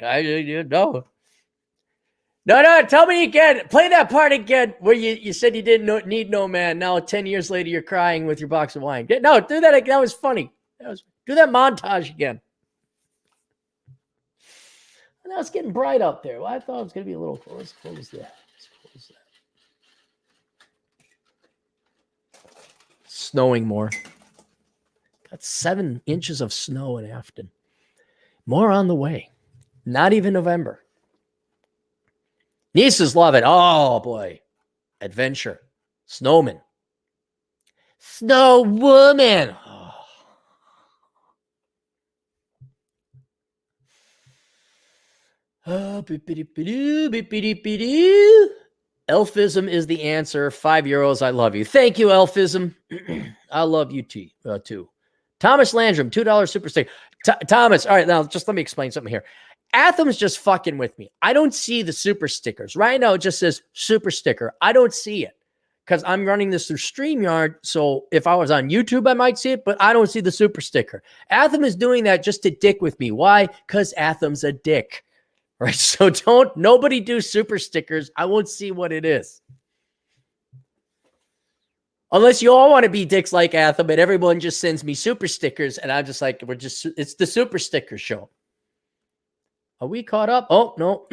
No, tell me again. Play that part again where you said you didn't need no man. Now, 10 years later, you're crying with your box of wine. No, do that again. That was funny. Do that montage again. Now it's getting bright up there. Well, I thought it was going to be a little close. Let's close that. Snowing more. Got 7 inches of snow in Afton. More on the way. Not even November. Nieces love it. Oh, boy. Adventure. Snowman. Snow woman. Elfism is the answer. €5. I love you. Thank you, Elfism. I love you too. Thomas Landrum, $2 super sticker. Thomas, all right, now just let me explain something here. Atham's just fucking with me. I don't see the super stickers. Right now, it just says super sticker. I don't see it. because I'm running this through StreamYard. So if I was on YouTube, I might see it, but I don't see the super sticker. Atham is doing that just to dick with me. Why? Because Atham's a dick. Right? So nobody do super stickers. I won't see what it is. Unless you all want to be dicks like Atham, and everyone just sends me super stickers, and I'm just like, it's the super sticker show. Are we caught up? Oh, no.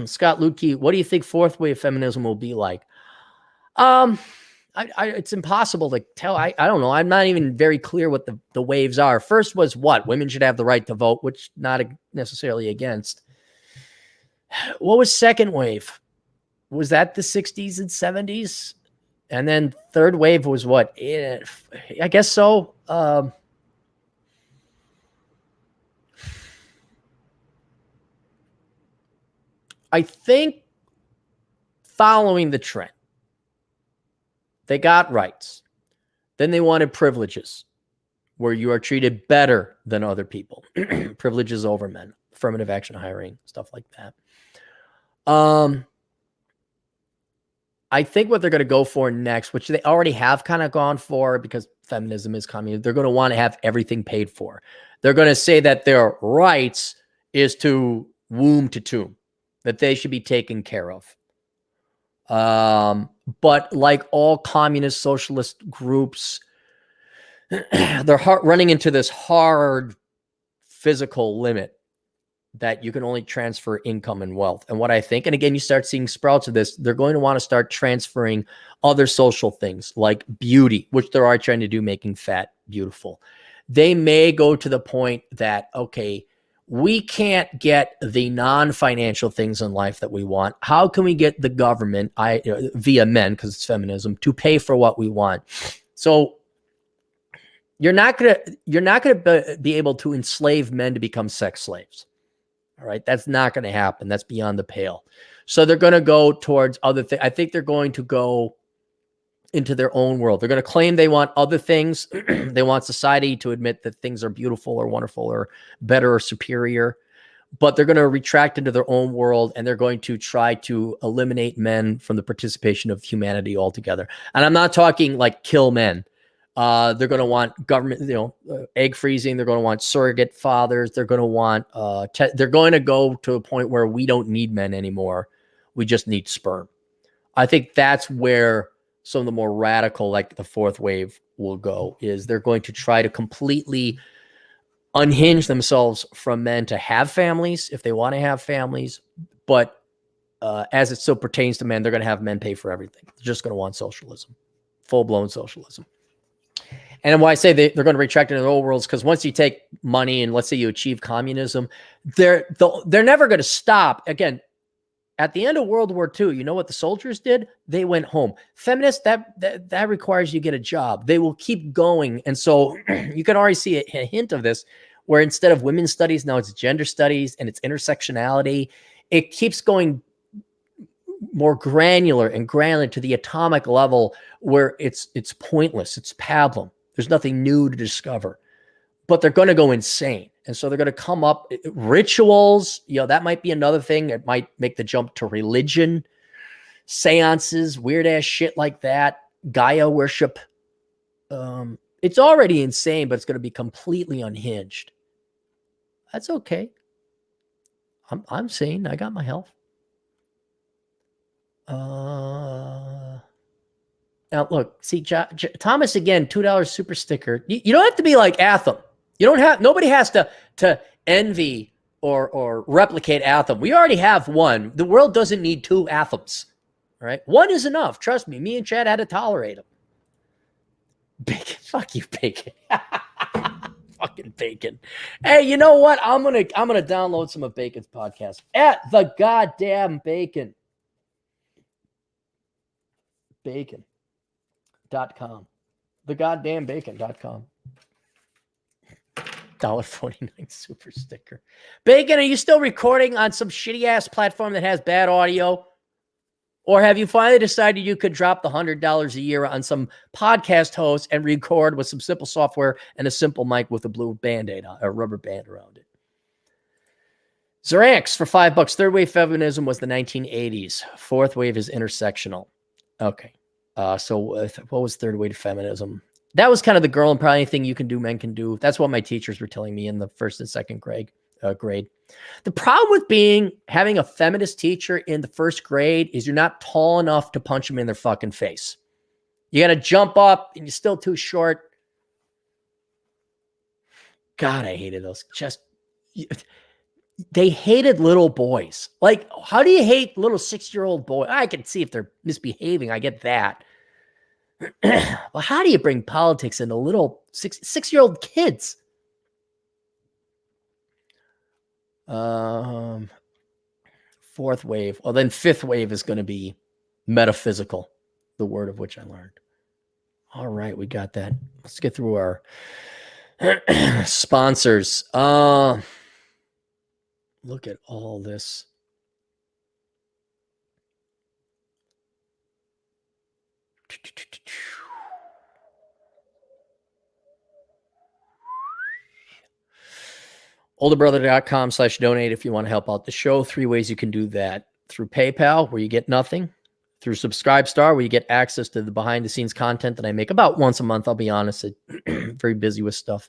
Scott Lukey, what do you think fourth wave feminism will be like? It's impossible to tell. I don't know. I'm not even very clear what the waves are. First was what? Women should have the right to vote, which not necessarily against. What was second wave? Was that the 60s and 70s? And then third wave was what? I guess so. I think following the trend, they got rights. Then they wanted privileges where you are treated better than other people. Privileges over men, affirmative action hiring, stuff like that. I think what they're going to go for next, which they already have kind of gone for because feminism is communism, they're going to want to have everything paid for. They're going to say that their rights is to womb to tomb, that they should be taken care of. But like all communist socialist groups, they're running into this hard physical limit that you can only transfer income and wealth. And what I think, and again, you start seeing sprouts of this, they're going to want to start transferring other social things like beauty, which they are trying to do, making fat beautiful. They may go to the point that, okay, we can't get the non-financial things in life that we want. How can we get the government, via men, because it's feminism, to pay for what we want? So you're not gonna be able to enslave men to become sex slaves. All right, that's not going to happen. That's beyond the pale. So they're going to go towards other things. I think they're going to go into their own world. They're going to claim they want other things. They want society to admit that things are beautiful or wonderful or better or superior. But they're going to retract into their own world, and they're going to try to eliminate men from the participation of humanity altogether. And I'm not talking like kill men. They're going to want government, egg freezing. They're going to want surrogate fathers. They're going to want, they're going to go to a point where we don't need men anymore. We just need sperm. I think that's where some of the more radical, like the fourth wave, will go, is they're going to try to completely unhinge themselves from men to have families if they want to have families. But as it still pertains to men, they're going to have men pay for everything. They're just going to want socialism, full-blown socialism. And why I say they're going to retract into their old worlds, because once you take money and let's say you achieve communism, they're never going to stop. Again, at the end of World War II, you know what the soldiers did? They went home. Feminists, that requires you get a job. They will keep going. And so you can already see a hint of this, where instead of women's studies, now it's gender studies and it's intersectionality. It keeps going more granular and granular to the atomic level, where it's pointless. It's pablum. There's nothing new to discover, but they're going to go insane. And so they're going to come up rituals. That might be another thing. It might make the jump to religion, seances, weird ass shit like that. Gaia worship. It's already insane, but it's going to be completely unhinged. That's okay. I'm sane. I got my health. Now look, see, Thomas again, $2 super sticker. You don't have to be like Atham. Nobody has to envy or replicate Atham. We already have one. The world doesn't need two Athams. All right, one is enough. Trust me. Me and Chad had to tolerate him. Bacon, fuck you, Bacon. Fucking Bacon. Hey, you know what? I'm gonna download some of Bacon's podcast at the goddamn Bacon. Bacon.com. The goddamn bacon.com. $1.49 super sticker. Bacon, are you still recording on some shitty ass platform that has bad audio? Or have you finally decided you could drop the $100 a year on some podcast host and record with some simple software and a simple mic with a blue band-aid, a rubber band around it? Zeranx for $5. Third wave feminism was the 1980s. Fourth wave is intersectional. Okay. So what was third way to feminism? That was kind of the girl and probably anything you can do, men can do. That's what my teachers were telling me in the first and second grade. The problem with having a feminist teacher in the first grade is you're not tall enough to punch them in their fucking face. You got to jump up and you're still too short. God, I hated those. They hated little boys. Like, how do you hate little 6-year-old boy? I can see if they're misbehaving. I get that. Well, how do you bring politics into little 6-year-old kids? Fourth wave. Well, then fifth wave is going to be metaphysical, the word of which I learned. All right, we got that. Let's get through our sponsors. Look at all this. olderbrother.com/donate if you want to help out the show. 3 ways you can do that. Through PayPal, where you get nothing. Through Subscribestar, where you get access to the behind-the-scenes content that I make about once a month. I'll be honest, I'm very busy with stuff.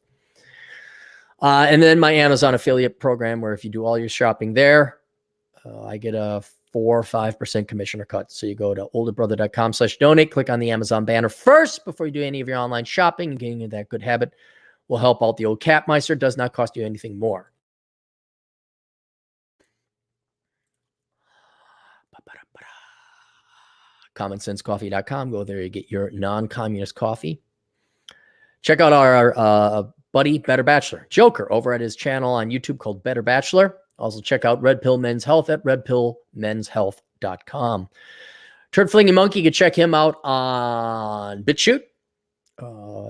And then my Amazon affiliate program, where if you do all your shopping there, I get a 4 or 5% commission or cut. So you go to olderbrother.com/donate, click on the Amazon banner first before you do any of your online shopping, and getting into that good habit will help out the old Capmeister. Does not cost you anything more. CommonSenseCoffee.com. Go there, you get your non-communist coffee. Check out our buddy Better Bachelor, Joker, over at his channel on YouTube called Better Bachelor. Also check out Red Pill Men's Health at redpillmenshealth.com. Turd Flinging Monkey, you can check him out on BitChute.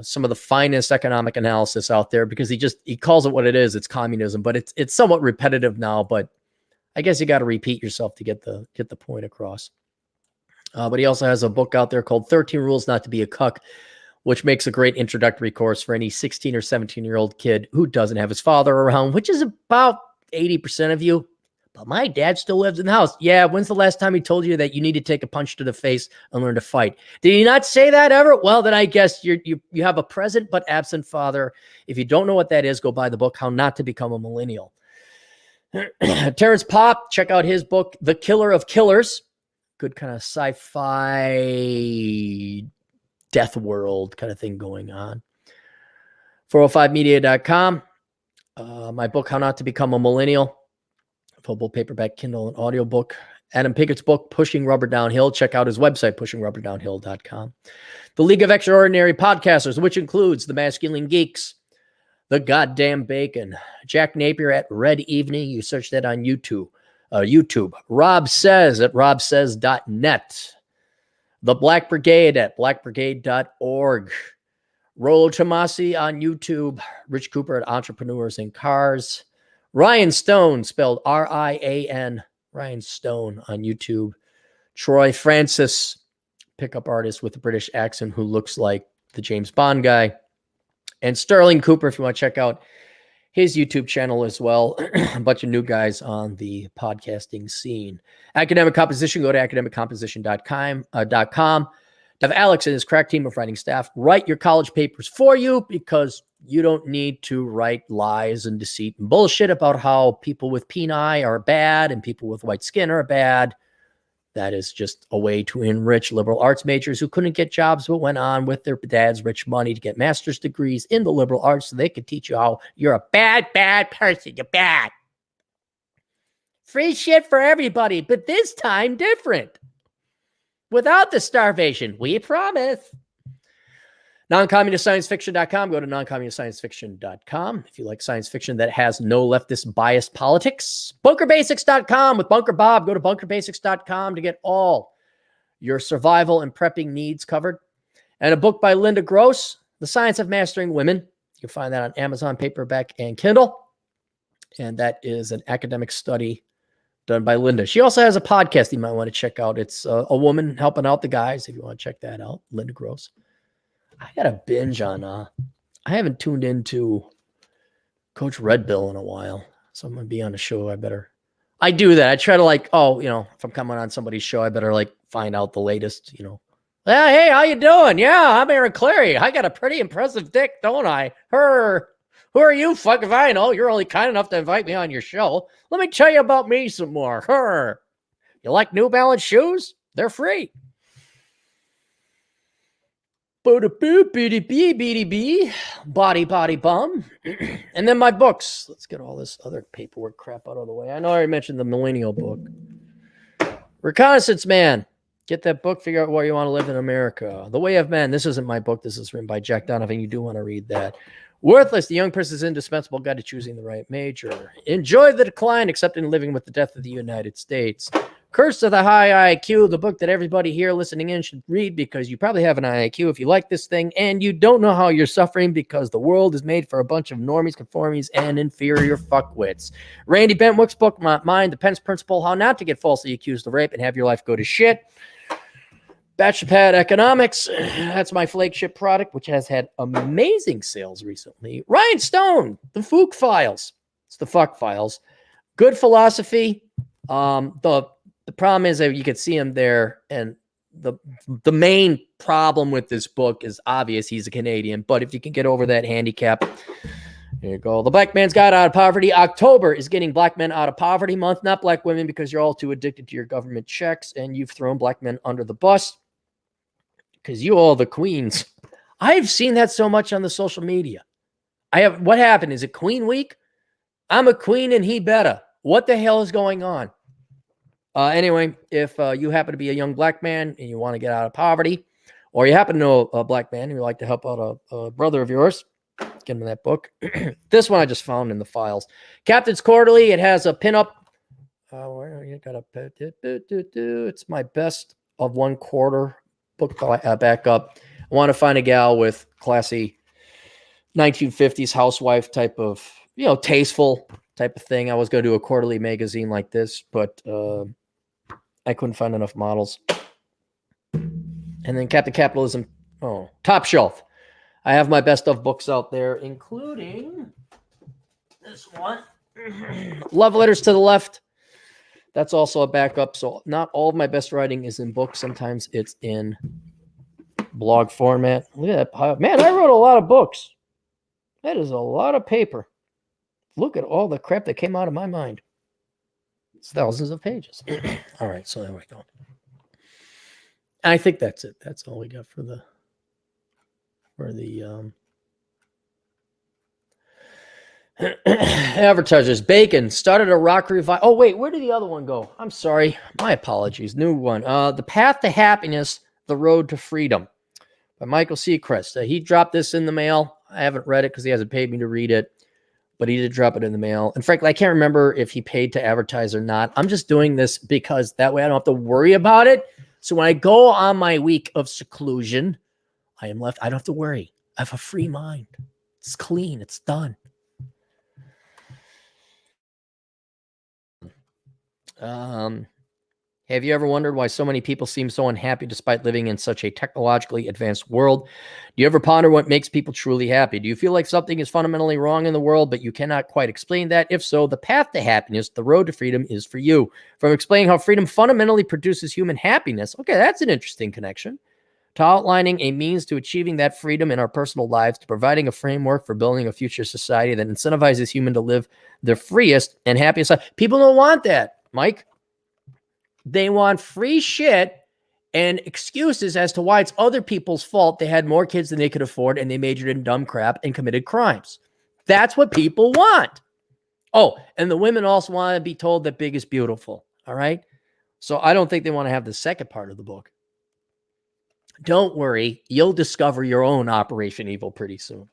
Some of the finest economic analysis out there, because he calls it what it is. It's communism, but it's somewhat repetitive now, but I guess you got to repeat yourself to get the point across. But he also has a book out there called 13 Rules Not to Be a Cuck, which makes a great introductory course for any 16 or 17-year-old kid who doesn't have his father around, which is about 80% of you. But my dad still lives in the house. Yeah, when's the last time he told you that you need to take a punch to the face and learn to fight? Did he not say that ever? Well, then I guess you have a present but absent father. If you don't know what that is, go buy the book, How Not to Become a Millennial. Terrence Popp, check out his book, The Killer of Killers. Good kind of sci-fi death world kind of thing going on. 405media.com. My book, How Not to Become a Millennial. Available paperback, Kindle, and audiobook. Adam Pickett's book, Pushing Rubber Downhill. Check out his website, pushingrubberdownhill.com. The League of Extraordinary Podcasters, which includes The Masculine Geeks, The Goddamn Bacon, Jack Napier at Red Evening. You search that on YouTube. Rob Says at robsays.net. The Black Brigade at blackbrigade.org. Rollo Tomasi on YouTube. Rich Cooper at Entrepreneurs in Cars. Ryan Stone, spelled R-I-A-N. Ryan Stone on YouTube. Troy Francis, pickup artist with a British accent who looks like the James Bond guy. And Sterling Cooper, if you want to check out his YouTube channel as well. A bunch of new guys on the podcasting scene. Academic Composition, go to academiccomposition.com. Have Alex and his crack team of writing staff write your college papers for you, because you don't need to write lies and deceit and bullshit about how people with peni are bad and people with white skin are bad. That is just a way to enrich liberal arts majors who couldn't get jobs but went on with their dad's rich money to get master's degrees in the liberal arts so they could teach you how you're a bad person. You're bad. Free shit for everybody, but this time different. Without the starvation, we promise. NoncommunistScienceFiction.com. Go to NoncommunistScienceFiction.com if you like science fiction that has no leftist biased politics. BunkerBasics.com with Bunker Bob. Go to BunkerBasics.com to get all your survival and prepping needs covered. And a book by Linda Gross, The Science of Mastering Women. You can find that on Amazon, paperback, and Kindle. And that is an academic study done by Linda. She also has a podcast you might want to check out. It's a woman helping out the guys, if you want to check that out. Linda Gross. I got a binge on, I haven't tuned into Coach Red Bill in a while. So I'm going to be on a show. I do that. I try to if I'm coming on somebody's show, I better find out the latest, Hey, how you doing? Yeah, I'm Aaron Clarey. I got a pretty impressive dick, don't I? Who are you? Fuck if I know. You're only kind enough to invite me on your show. Let me tell you about me some more. You like New Balance shoes? They're free. Body, bum. And then my books. Let's get all this other paperwork crap out of the way. I know I already mentioned the Millennial book. Reconnaissance Man. Get that book, figure out where you want to live in America. The Way of Men. This isn't my book. This is written by Jack Donovan. You do want to read that. Worthless, the young person's indispensable guide to choosing the right major. Enjoy the Decline, accepting living with the death of the United States. Curse of the High IQ, the book that everybody here listening in should read because you probably have an IQ if you like this thing and you don't know how you're suffering because the world is made for a bunch of normies, conformies, and inferior fuckwits. Randy Bentwick's book, Mind, the Pence Principle, How Not to Get Falsely Accused of Rape and Have Your Life Go to Shit. Bachelor Economics, that's my flagship product, which has had amazing sales recently. Ryan Stone, The Fook Files. It's the Fuck Files. Good Philosophy. The problem is that you can see him there, and the main problem with this book is obvious. He's a Canadian, but if you can get over that handicap, here you go. The Black Man's Guide Out of Poverty. October is getting Black Men Out of Poverty Month, not black women, because you're all too addicted to your government checks, and you've thrown black men under the bus because you all the queens. I've seen that so much on the social media. What happened? Is it Queen Week? I'm a queen and he better. What the hell is going on? Anyway, if you happen to be a young black man and you want to get out of poverty, or you happen to know a black man and you like to help out a brother of yours, get him that book. This one I just found in the files. Captain's Quarterly. It has a pinup. It's my best of one quarter book backup. I want to find a gal with classy 1950s housewife type of, tasteful type of thing. I was going to do a quarterly magazine like this, but I couldn't find enough models. And then Captain Capitalism, Top Shelf. I have my best of books out there, including this one, Love Letters to the Left. That's also a backup. So not all of my best writing is in books. Sometimes it's in blog format. Look at that. Man, I wrote a lot of books. That is a lot of paper. Look at all the crap that came out of my mind. It's thousands of pages. All right, so there we go. I think that's it. That's all we got for the advertisers. Bacon started a rock revival. Oh, wait, where did the other one go? I'm sorry. My apologies. New one. The Path to Happiness, The Road to Freedom by Michael Seacrest. He dropped this in the mail. I haven't read it because he hasn't paid me to read it, but he did drop it in the mail. And frankly, I can't remember if he paid to advertise or not. I'm just doing this because that way I don't have to worry about it. So when I go on my week of seclusion, I don't have to worry. I have a free mind. It's clean. It's done. Have you ever wondered why so many people seem so unhappy despite living in such a technologically advanced world? Do you ever ponder what makes people truly happy? Do you feel like something is fundamentally wrong in the world, but you cannot quite explain that? If so, the path to happiness, the road to freedom, is for you. From explaining how freedom fundamentally produces human happiness, okay, that's an interesting connection, to outlining a means to achieving that freedom in our personal lives, to providing a framework for building a future society that incentivizes humans to live their freest and happiest life. People don't want that, Mike. They want free shit and excuses as to why it's other people's fault they had more kids than they could afford and they majored in dumb crap and committed crimes. That's what people want. Oh, and the women also want to be told that big is beautiful. All right? So I don't think they want to have the second part of the book. Don't worry. You'll discover your own Operation Evil pretty soon.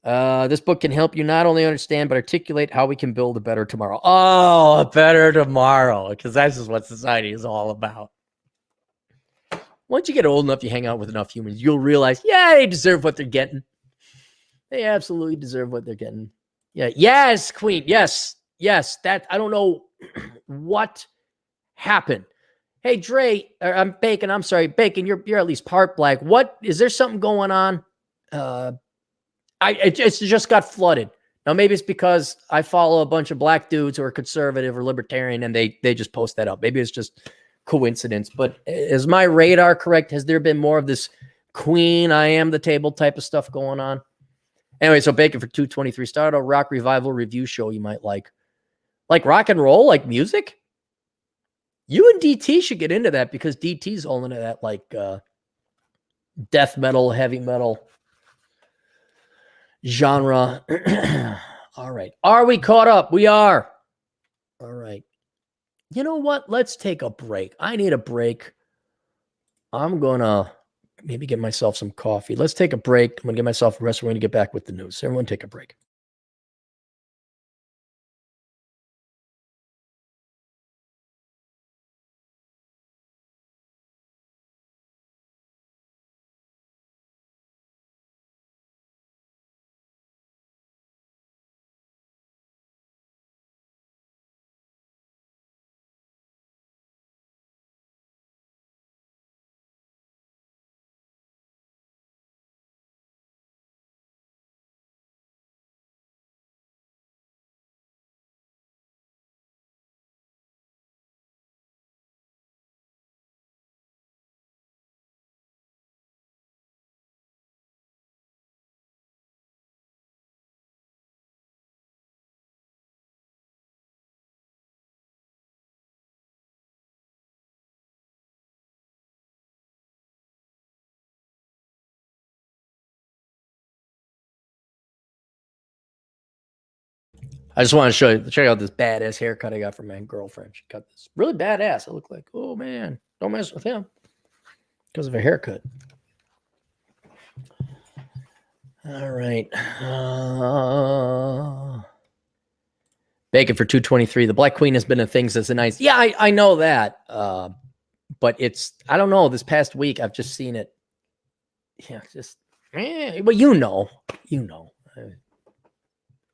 This book can help you not only understand, but articulate how we can build a better tomorrow. Oh, a better tomorrow, because that's just what society is all about. Once you get old enough, you hang out with enough humans, you'll realize, yeah, they deserve what they're getting. They absolutely deserve what they're getting. Yeah. Yes, Queen. Yes. That, I don't know what happened. Hey, Dre, I'm Bacon. I'm sorry, Bacon. You're at least part black. What is there something going on? It's just got flooded. Now, maybe it's because I follow a bunch of black dudes who are conservative or libertarian and they just post that up. Maybe it's just coincidence. But is my radar correct? Has there been more of this Queen, I Am the Table type of stuff going on? Anyway, so Bacon for 223. Start a rock revival review show you might like. Like rock and roll, like music? You and DT should get into that because DT's all into that like death metal, heavy metal genre. All right. Are we caught up? We are. All right. You know what? Let's take a break. I need a break. I'm going to maybe get myself some coffee. Let's take a break. I'm going to get myself a rest. We're going to get back with the news. Everyone take a break. I just want to show you, check out this badass haircut I got from my girlfriend. She cut this really badass. I look like, oh man, don't mess with him because of a haircut. All right. Bacon for 223. The Black Queen has been a thing since the 90s. Yeah, I know that. But it's, I don't know, this past week, I've just seen it. Yeah, just, well, you know.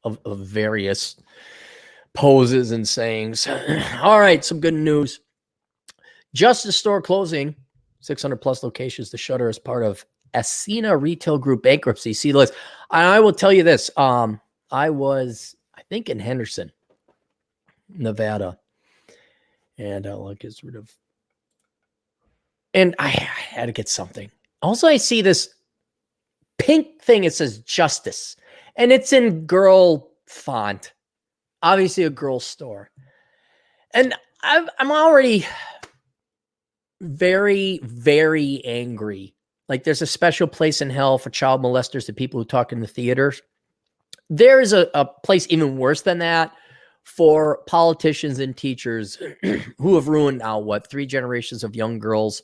Of various poses and sayings. All right, some good news. Justice Store closing, 600 plus locations to shutter as part of Ascena Retail Group bankruptcy. See, Liz, I will tell you this. I was, I think, in Henderson, Nevada, and I'll get rid of. And I had to get something. Also, I see this pink thing. It says Justice. And it's in girl font, obviously a girl store. And I'm already very, very angry. Like there's a special place in hell for child molesters and people who talk in the theaters. There is a place even worse than that for politicians and teachers who have ruined now, 3 generations of young girls,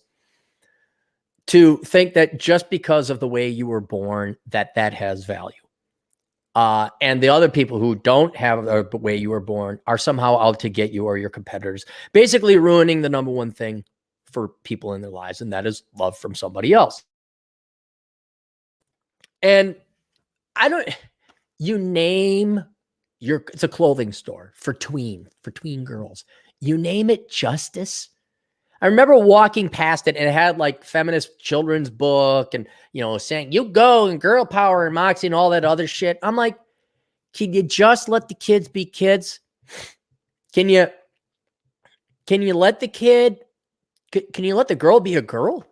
to think that just because of the way you were born, that has value. And the other people who don't have the way you were born are somehow out to get you or your competitors, basically ruining the number one thing for people in their lives, and that is love from somebody else. And you name it's a clothing store for tween girls. You name it Justice. I remember walking past it and it had like feminist children's book and, saying you go and girl power and Moxie and all that other shit. I'm like, can you just let the kids be kids? Can you let the kid, can you let the girl be a girl?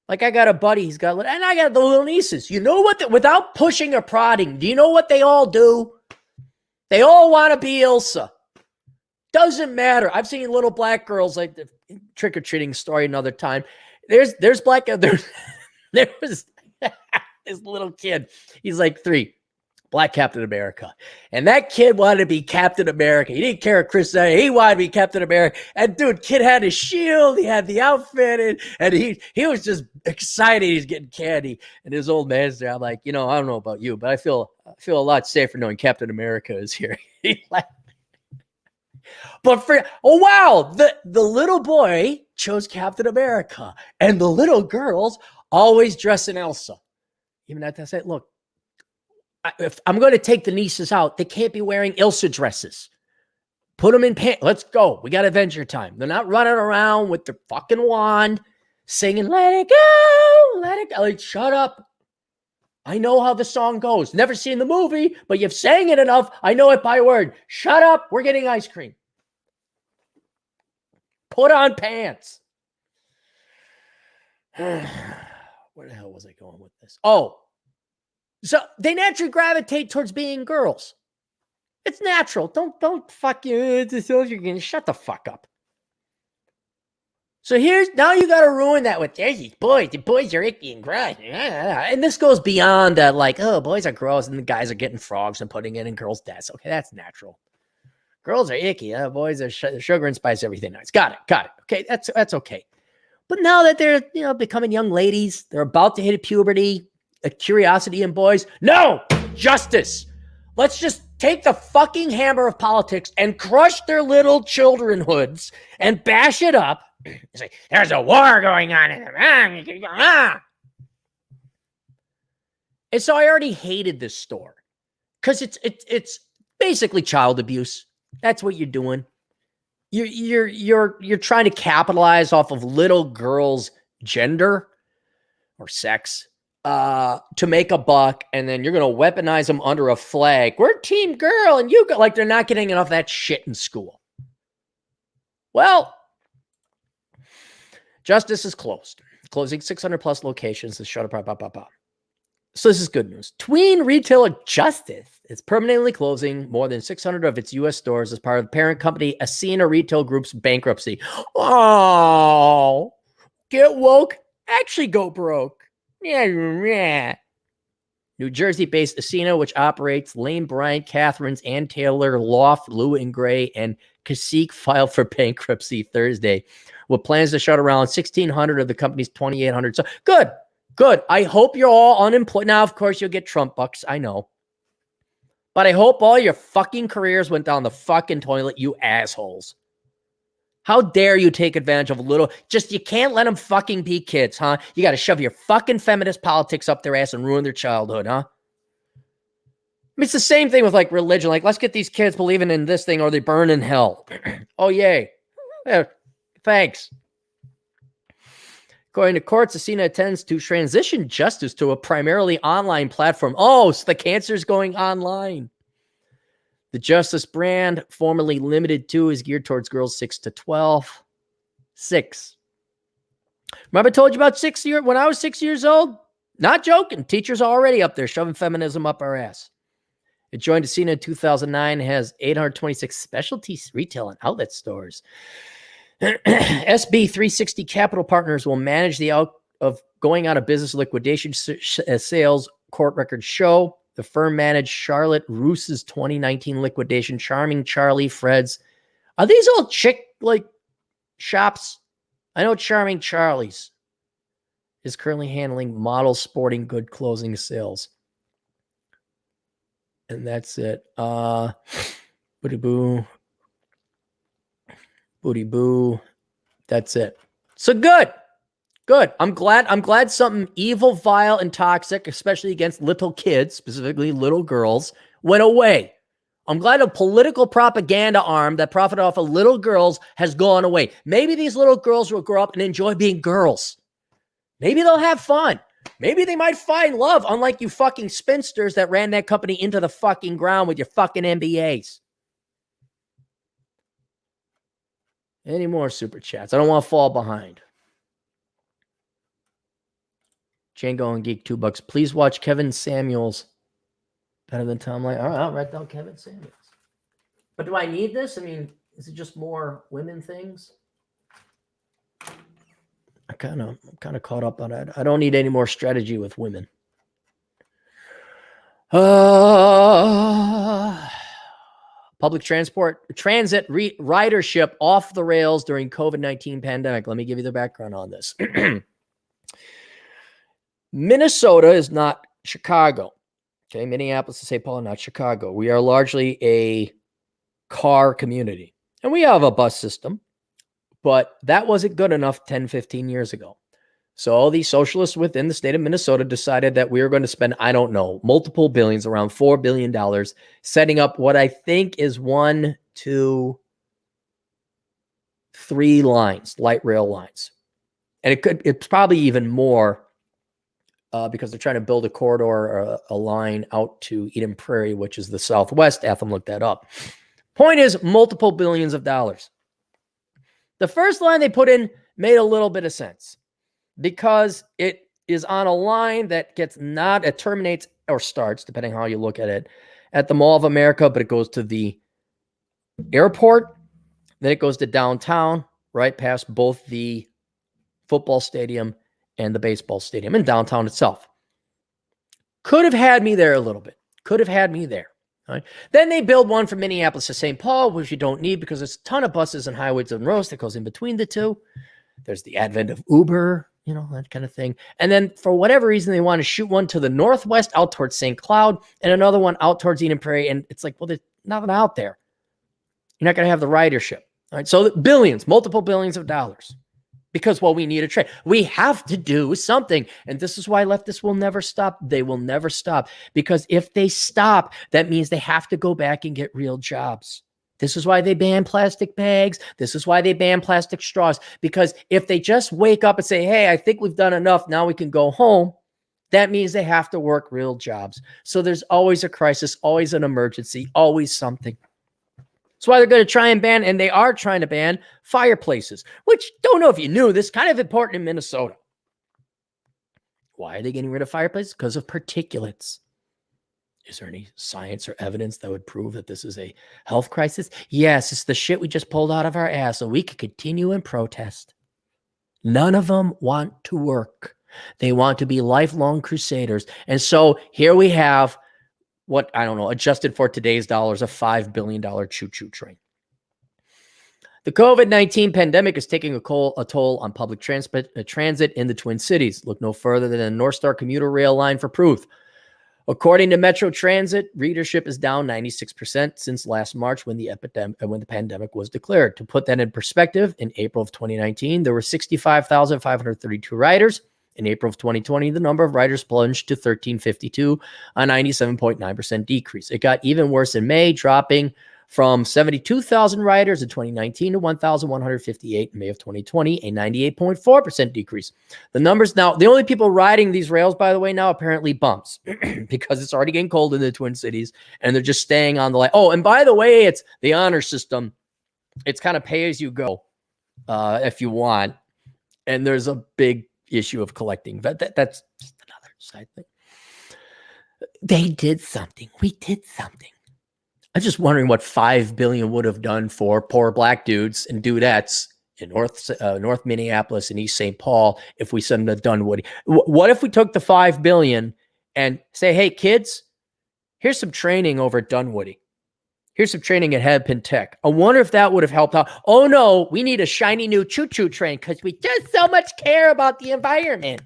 Like I got a buddy, and I got the little nieces. You know what, without pushing or prodding, do you know what they all do? They all want to be Ilsa. Doesn't matter. I've seen little black girls, like the trick-or-treating story another time. There's black, there was this little kid. He's like 3, black Captain America. And that kid wanted to be Captain America. He didn't care what Chris said. He wanted to be Captain America. And dude, kid had his shield. He had the outfit. And he was just excited. He's getting candy. And his old man's there. I'm like, I don't know about you, but I feel a lot safer knowing Captain America is here. But wow, the little boy chose Captain America, and the little girls always dress in Elsa. Even at that, say, look, if I'm going to take the nieces out, they can't be wearing Elsa dresses. Put them in pants. Let's go. We got Avenger time. They're not running around with their fucking wand, singing "Let It Go, Let It Go." Like, shut up. I know how the song goes. Never seen the movie, but you've sang it enough. I know it by word. Shut up. We're getting ice cream. Put on pants. Where the hell was I going with this? Oh, so they naturally gravitate towards being girls. It's natural. Don't fuck you. It's a social game. Shut the fuck up. So now you got to ruin that with there's these boys. The boys are icky and gross. And this goes beyond that, like, oh, boys are gross and the guys are getting frogs and putting it in girls' desks. Okay, that's natural. Girls are icky. Boys are sugar and spice everything nice. Got it. Okay, that's okay. But now that they're becoming young ladies, they're about to hit puberty, a curiosity in boys. No, justice. Let's just take the fucking hammer of politics and crush their little children hoods and bash it up. It's like, there's a war going on in them. And so I already hated this store because it's basically child abuse. That's what you're doing. You're trying to capitalize off of little girls' gender or sex to make a buck, and then you're gonna weaponize them under a flag. We're team girl, and you got like they're not getting enough of that shit in school. Well, justice is closed, closing 600 plus locations. The shut up. So this is good news. Tween retailer Justice is permanently closing more than 600 of its U.S. stores as part of the parent company Ascena Retail Group's bankruptcy. Oh, get woke, actually go broke. Yeah. New Jersey-based Ascena, which operates Lane Bryant, Catherine's, Ann Taylor, Loft, Lou and Gray, and Cacique, filed for bankruptcy Thursday, with plans to shut around 1,600 of the company's 2,800. So good. I hope you're all unemployed. Now, of course, you'll get Trump bucks. I know. But I hope all your fucking careers went down the fucking toilet, you assholes. How dare you take advantage of you can't let them fucking be kids, huh? You got to shove your fucking feminist politics up their ass and ruin their childhood, huh? I mean, it's the same thing with like religion. Like, let's get these kids believing in this thing or they burn in hell. Oh, yay. Yeah, thanks. According to courts, Ascena intends to transition Justice to a primarily online platform. Oh, so the cancer's going online. The Justice brand, formerly Limited 2, is geared towards girls 6 to 12. 6. Remember I told you about when I was 6 years old? Not joking. Teachers are already up there shoving feminism up our ass. It joined Ascena in 2009, has 826 specialty retail and outlet stores. SB 360 Capital Partners will manage the out of going out of business liquidation sales court records show. The firm managed Charlotte Roos's 2019 liquidation, Charming Charlie, Fred's. Are these all chick like shops? I know Charming Charlie's is currently handling model sporting good closing sales. And that's it. Booty boo. Booty boo. That's it. So good. I'm glad something evil, vile, and toxic, especially against little kids, specifically little girls, went away. I'm glad a political propaganda arm that profited off of little girls has gone away. Maybe these little girls will grow up and enjoy being girls. Maybe they'll have fun. Maybe they might find love, unlike you fucking spinsters that ran that company into the fucking ground with your fucking MBAs. Any more super chats? I don't want to fall behind. Django and Geek $2. Please watch Kevin Samuels. Better than Tom Lane. All right, I'll write down Kevin Samuels. But do I need this? I mean, is it just more women things? I'm kind of caught up on that. I don't need any more strategy with women. Public transit ridership off the rails during COVID-19 pandemic. Let me give you the background on this. Minnesota is not Chicago. Okay, Minneapolis and St. Paul, not Chicago. We are largely a car community. And we have a bus system, but that wasn't good enough 10, 15 years ago. So all these socialists within the state of Minnesota decided that we were going to spend, I don't know, multiple billions, around $4 billion, setting up what I think is 1, 2, 3 lines, light rail lines. And it's probably even more because they're trying to build a corridor or a line out to Eden Prairie, which is the Southwest. Atham looked that up. Point is, multiple billions of dollars. The first line they put in made a little bit of sense because it is on a line that it terminates or starts, depending how you look at it, at the Mall of America, but it goes to the airport. Then it goes to downtown, right past both the football stadium and the baseball stadium in downtown itself. Could have had me there a little bit. Could have had me there. Right? Then they build one from Minneapolis to St. Paul, which you don't need because there's a ton of buses and highways and roads that goes in between the two. There's the advent of Uber, that kind of thing. And then for whatever reason, they want to shoot one to the northwest out towards St. Cloud and another one out towards Eden Prairie. And it's like, well, there's nothing out there. You're not going to have the ridership. All right. So billions, multiple billions of dollars. Because, we need a train. We have to do something. And this is why leftists will never stop. They will never stop. Because if they stop, that means they have to go back and get real jobs. This is why they ban plastic bags. This is why they ban plastic straws. Because if they just wake up and say, hey, I think we've done enough, now we can go home, that means they have to work real jobs. So there's always a crisis, always an emergency, always something. That's why they're going to try and ban, and they are trying to ban fireplaces, which don't know if you knew this, kind of important in Minnesota. Why are they getting rid of fireplaces? Because of particulates. Is there any science or evidence that would prove that this is a health crisis? Yes, it's the shit we just pulled out of our ass so we could continue and protest. None of them want to work. They want to be lifelong crusaders. And so here we have adjusted for today's dollars, a $5 billion choo-choo train. The COVID-19 pandemic is taking a toll on public transit in the Twin Cities. Look no further than the North Star commuter rail line for proof. According to Metro Transit, readership is down 96% since last March when the pandemic was declared. To put that in perspective, in April of 2019, there were 65,532 riders. In April of 2020, the number of riders plunged to 1,352, a 97.9% decrease. It got even worse in May, dropping from 72,000 riders in 2019 to 1,158 in May of 2020, a 98.4% decrease. The numbers now, the only people riding these rails, by the way, now apparently bumps because it's already getting cold in the Twin Cities and they're just staying on the line. Oh, and by the way, it's the honor system. It's kind of pay as you go if you want. And there's a big issue of collecting, but that's just another side thing. They did something. We did something. I'm just wondering what $5 billion would have done for poor black dudes and dudettes in North Minneapolis and East St. Paul if we send them to Dunwoody. What if we took the $5 billion and say, hey, kids, here's some training over at Dunwoody. Here's some training at Hennepin Tech. I wonder if that would have helped out. Oh, no, we need a shiny new choo-choo train because we just so much care about the environment.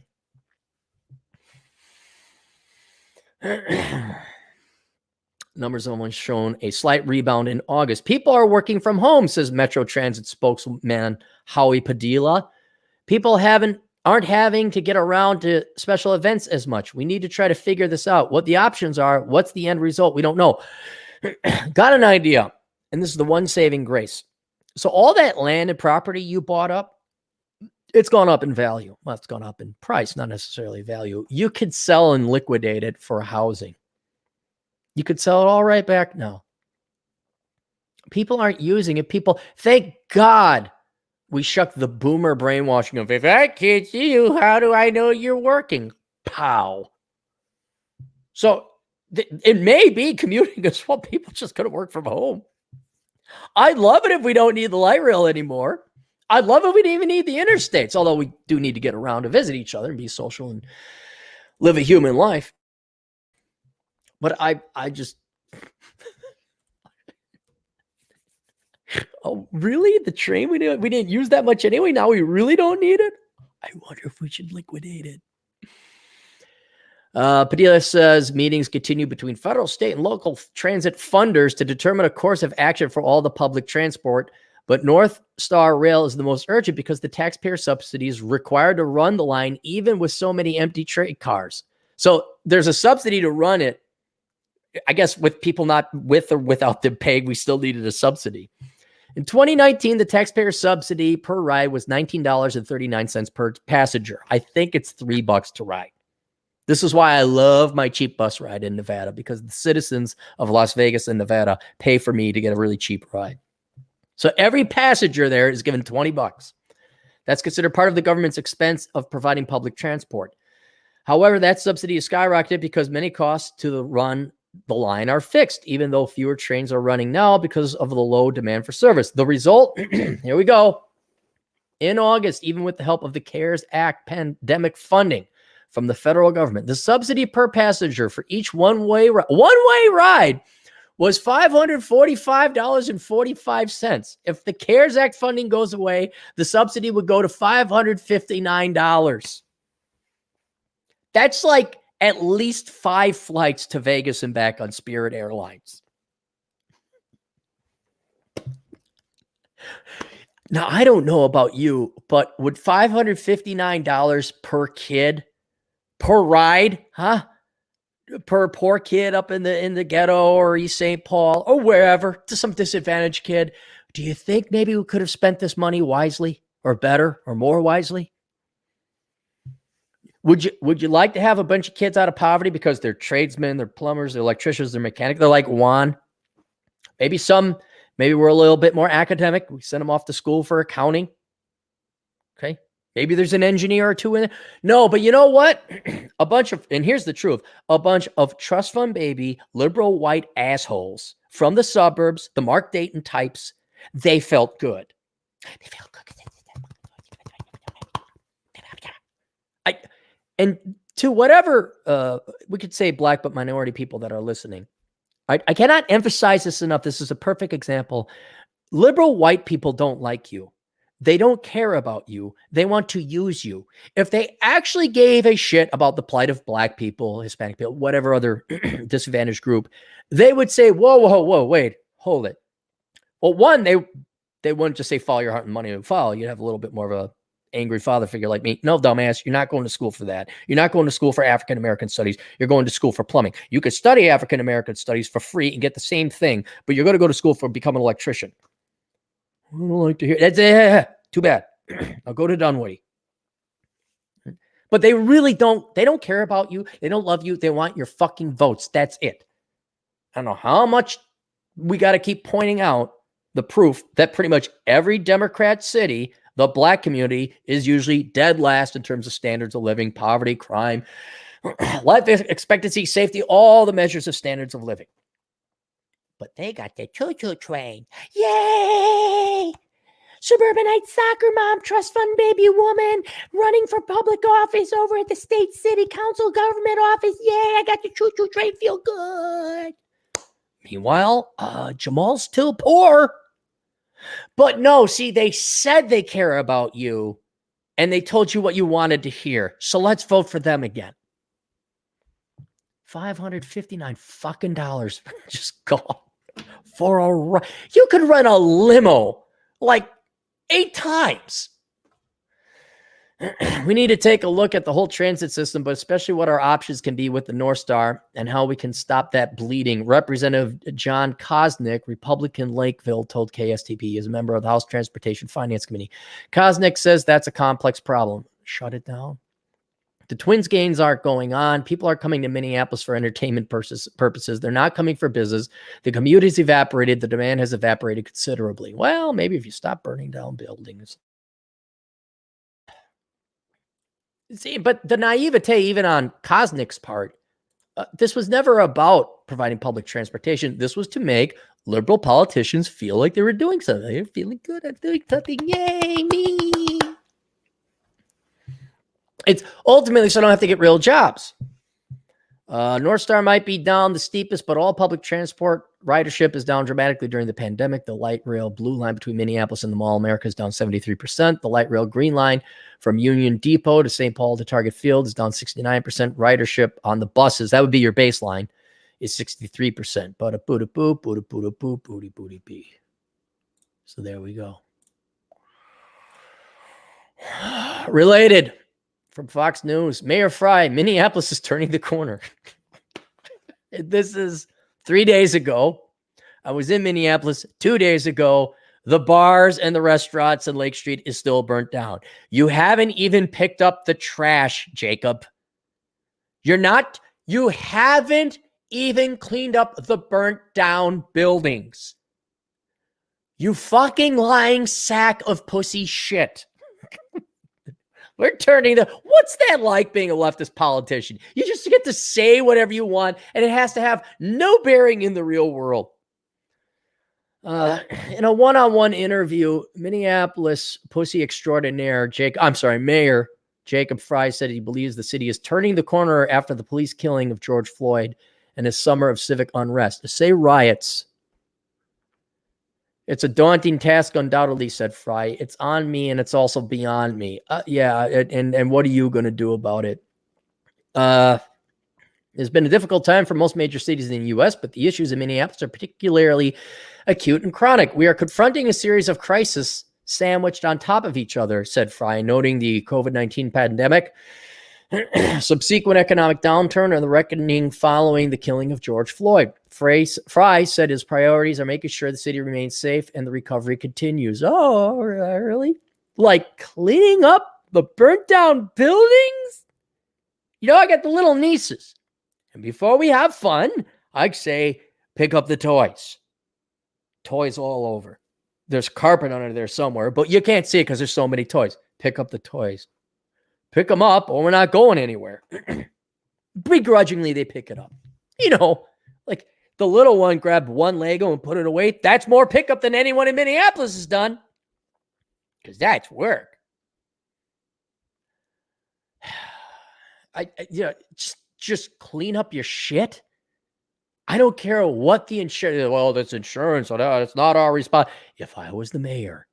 Numbers have only shown a slight rebound in August. People are working from home, says Metro Transit spokesman Howie Padilla. People aren't having to get around to special events as much. We need to try to figure this out. What the options are, what's the end result, we don't know. Got an idea, and this is the one saving grace. So all that land and property you bought up, it's gone up in value. Well, it's gone up in price, not necessarily value. You could sell and liquidate it for housing. You could sell it all right back now. People aren't using it. Thank God we shucked the boomer brainwashing of, if I can't see you, how do I know you're working? Pow. So it may be commuting as well. People just going to work from home. I'd love it if we don't need the light rail anymore. I'd love it if we didn't even need the interstates, although we do need to get around to visit each other and be social and live a human life. But I just, oh, really? The train, we didn't use that much anyway. Now we really don't need it? I wonder if we should liquidate it. Padilla says meetings continue between federal, state, and local transit funders to determine a course of action for all the public transport. But North Star Rail is the most urgent because the taxpayer subsidy is required to run the line, even with so many empty train cars. So there's a subsidy to run it. I guess with people not with or without them paying, we still needed a subsidy. In 2019, the taxpayer subsidy per ride was $19.39 per passenger. I think it's $3 to ride. This is why I love my cheap bus ride in Nevada, because the citizens of Las Vegas and Nevada pay for me to get a really cheap ride. So every passenger there is given $20. That's considered part of the government's expense of providing public transport. However, that subsidy is skyrocketed because many costs to run the line are fixed, even though fewer trains are running now because of the low demand for service. The result, here we go. In August, even with the help of the CARES Act pandemic funding from the federal government, the subsidy per passenger for each one-way ride was $545.45. If the CARES Act funding goes away, the subsidy would go to $559. That's like at least 5 flights to Vegas and back on Spirit Airlines. Now, I don't know about you, but would $559 per kid, per ride, per poor kid up in the ghetto or East St. Paul or wherever, to some disadvantaged kid, do you think maybe we could have spent this money wisely or better or more wisely? Would you like to have a bunch of kids out of poverty because they're tradesmen, they're plumbers, they're electricians, they're mechanics, they're like Juan? Maybe we're a little bit more academic. We send them off to school for accounting. Okay. Maybe there's an engineer or two in there. No, but you know what? And here's the truth, a bunch of trust fund baby, liberal white assholes from the suburbs, the Mark Dayton types, they felt good. They felt good. And to whatever, we could say black but minority people that are listening, I cannot emphasize this enough. This is a perfect example. Liberal white people don't like you. They don't care about you. They want to use you. If they actually gave a shit about the plight of black people, Hispanic people, whatever other disadvantaged group, they would say, whoa, wait, hold it. Well, one, they wouldn't just say follow your heart and money would follow. You'd have a little bit more of a angry father figure like me. No, dumbass, you're not going to school for that. You're not going to school for African-American studies. You're going to school for plumbing. You could study African-American studies for free and get the same thing, but you're going to go to school for become an electrician. I don't like to hear that's too bad. I'll go to Dunwoody. But they really they don't care about you. They don't love you. They want your fucking votes. That's it. I don't know how much we got to keep pointing out the proof that pretty much every Democrat city, the black community is usually dead last in terms of standards of living, poverty, crime, life expectancy, safety, all the measures of standards of living. But they got the choo-choo train. Yay! Suburbanite soccer mom, trust fund baby woman, running for public office over at the state city council government office. Yay, I got the choo-choo train, feel good. Meanwhile, Jamal's still poor. But no, see, they said they care about you, and they told you what you wanted to hear. So let's vote for them again. $559 fucking dollars just gone for a ride. You could run a limo like 8 times. We need to take a look at the whole transit system, but especially what our options can be with the North Star and how we can stop that bleeding. Representative John Kosnick, Republican Lakeville, told KSTP he is a member of the House Transportation Finance Committee. Kosnick says that's a complex problem. Shut it down. The Twins games aren't going on. People are coming to Minneapolis for entertainment purposes. They're not coming for business. The commute has evaporated. The demand has evaporated considerably. Well, maybe if you stop burning down buildings. See, but the naivete, even on Kosnick's part, this was never about providing public transportation. This was to make liberal politicians feel like they were doing something. They're feeling good. I'm doing something. Yay, me. It's ultimately so I don't have to get real jobs. North Star might be down the steepest, but all public transport ridership is down dramatically during the pandemic. The light rail blue line between Minneapolis and the Mall of America is down 73%. The light rail green line from Union Depot to St. Paul to Target Field is down 69%. Ridership on the buses, that would be your baseline, is 63%. But a booty boop, booty booty boop, booty booty bee. So there we go. Related. From Fox News, Mayor Fry, Minneapolis is turning the corner. This is 3 days ago. I was in Minneapolis 2 days ago. The bars and the restaurants in Lake Street is still burnt down. You haven't even picked up the trash, Jacob. You haven't even cleaned up the burnt down buildings. You fucking lying sack of pussy shit. We're turning what's that like being a leftist politician? You just get to say whatever you want, and it has to have no bearing in the real world. In a one-on-one interview, Minneapolis pussy extraordinaire Mayor Jacob Fry said he believes the city is turning the corner after the police killing of George Floyd and his summer of civic unrest. To say riots, it's a daunting task, undoubtedly, said Fry. It's on me, and it's also beyond me. And what are you going to do about it? It's been a difficult time for most major cities in the U.S., but the issues in Minneapolis are particularly acute and chronic. We are confronting a series of crises sandwiched on top of each other, said Fry, noting the COVID-19 pandemic, subsequent economic downturn, and the reckoning following the killing of George Floyd. Fry said his priorities are making sure the city remains safe and the recovery continues. Oh, really? Like cleaning up the burnt down buildings? I got the little nieces. And before we have fun, I'd say pick up the toys. Toys all over. There's carpet under there somewhere, but you can't see it because there's so many toys. Pick up the toys. Pick them up or we're not going anywhere. Begrudgingly, they pick it up. Like the little one grabbed one Lego and put it away. That's more pickup than anyone in Minneapolis has done. Because that's work. Just clean up your shit. I don't care what the insurance. Well, that's insurance. So that's not our response. If I was the mayor,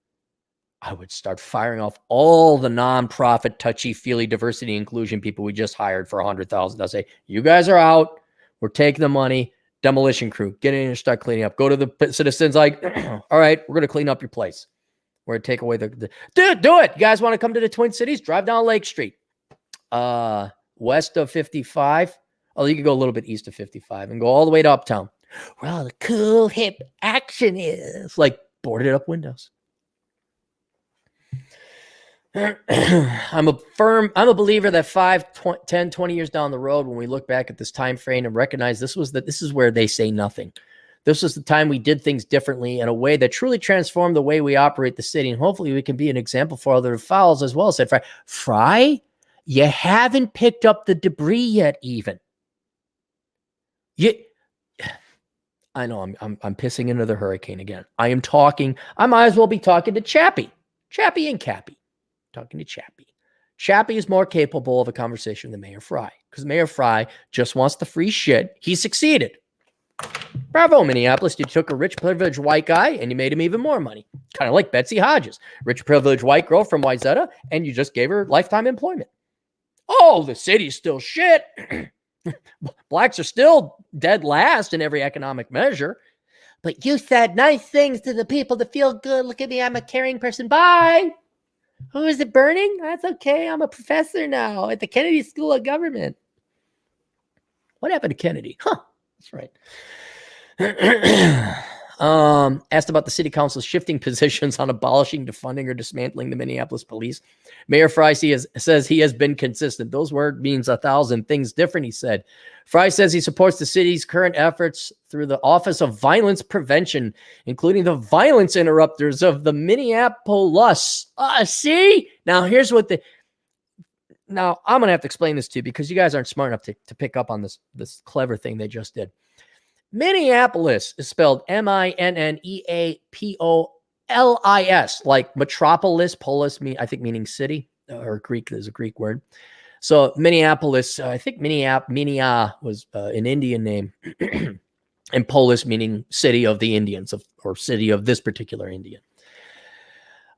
I would start firing off all the nonprofit, touchy-feely diversity inclusion people we just hired for $100,000. I'll say, you guys are out. We're taking the money. Demolition crew, get in and start cleaning up. Go to the citizens like, all right, we're going to clean up your place. We're going to take away do it. You guys want to come to the Twin Cities? Drive down Lake Street. West of 55. Oh, you can go a little bit east of 55 and go all the way to Uptown. Where all the cool, hip action is. Like boarded up windows. I'm a believer that 5, 10, 20 years down the road, when we look back at this time frame and recognize this is where they say nothing. This was the time we did things differently in a way that truly transformed the way we operate the city. And hopefully we can be an example for other fouls as well, said Fry. Fry, you haven't picked up the debris yet even. I know I'm pissing into the hurricane again. I might as well be talking to Cappy and Cappy. Talking to Cappy. Cappy is more capable of a conversation than Mayor Fry because Mayor Fry just wants the free shit. He succeeded. Bravo, Minneapolis. You took a rich, privileged white guy and you made him even more money. Kind of like Betsy Hodges, rich, privileged white girl from Wayzata, and you just gave her lifetime employment. Oh, the city's still shit. Blacks are still dead last in every economic measure. But you said nice things to the people to feel good. Look at me. I'm a caring person. Bye. Oh, is it burning? That's okay. I'm a professor now at the Kennedy School of Government. What happened to Kennedy? Huh. That's right. Asked about the city council's shifting positions on abolishing, defunding, or dismantling the Minneapolis police. Mayor Fry says he has been consistent. Those words means 1,000 things different, he said. Fry says he supports the city's current efforts through the Office of Violence Prevention, including the violence interrupters of the Minneapolis. See? Now, here's what Now, I'm going to have to explain this to you because you guys aren't smart enough to pick up on this clever thing they just did. Minneapolis is spelled Minneapolis, like metropolis, polis, I think meaning city, or Greek, there's a Greek word. So Minneapolis, I think Minia was an Indian name, and polis meaning city of the Indians, or city of this particular Indian.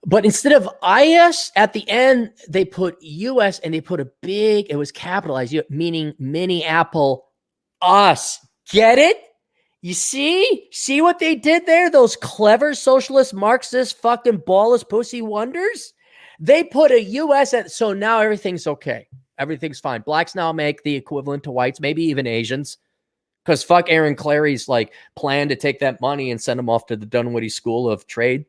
But instead of IS at the end, they put US and they put it was capitalized, meaning Minneapolis. Get it? You see? See what they did there? Those clever socialist, Marxist, fucking ballless pussy wonders? They put a US so now everything's okay. Everything's fine. Blacks now make the equivalent to whites, maybe even Asians. Because fuck Aaron Clarey's plan to take that money and send them off to the Dunwoody School of Trade.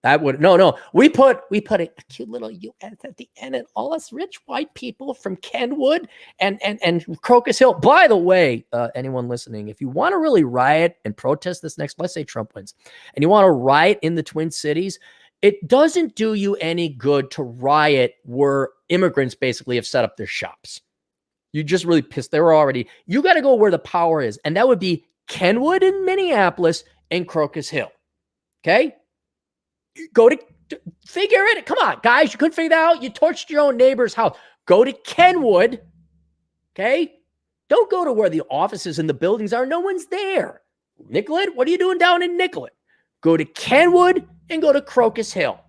That would no. We put a cute little U.S. at the end, and all us rich white people from Kenwood and Crocus Hill. By the way, anyone listening, if you want to really riot and protest this next, let's say Trump wins, and you want to riot in the Twin Cities, it doesn't do you any good to riot where immigrants basically have set up their shops. You just really pissed. They were already. You got to go where the power is, and that would be Kenwood in Minneapolis and Crocus Hill. Okay. Go to figure it. Come on, guys. You couldn't figure that out. You torched your own neighbor's house. Go to Kenwood. Okay. Don't go to where the offices and the buildings are. No one's there. Nicollet, what are you doing down in Nicollet? Go to Kenwood and go to Crocus Hill.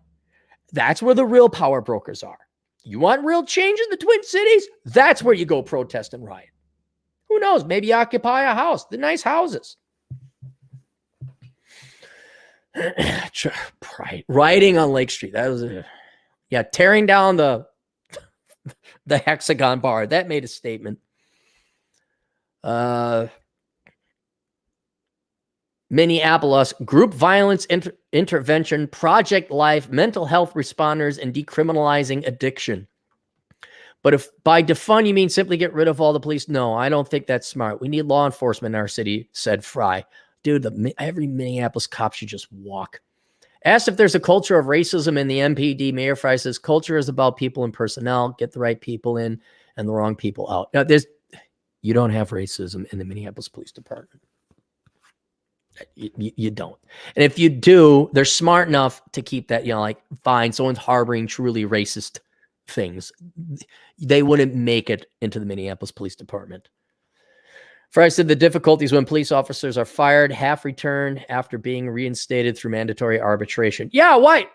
That's where the real power brokers are. You want real change in the Twin Cities? That's where you go protest and riot. Who knows? Maybe occupy a house. The nice houses. Rioting on Lake Street. That was tearing down the Hexagon bar. That made a statement. Minneapolis group violence intervention, Project Life, mental health responders, and decriminalizing addiction. But if by defund you mean simply get rid of all the police, no, I don't think that's smart. We need law enforcement in our city, said Fry. Dude, every Minneapolis cop should just walk. Asked if there's a culture of racism in the MPD, Mayor Fry says culture is about people and personnel. Get the right people in and the wrong people out. Now, you don't have racism in the Minneapolis Police Department. You don't. And if you do, they're smart enough to keep that, like, fine, someone's harboring truly racist things. They wouldn't make it into the Minneapolis Police Department. Fry said the difficulties when police officers are fired, half returned after being reinstated through mandatory arbitration. Yeah, why?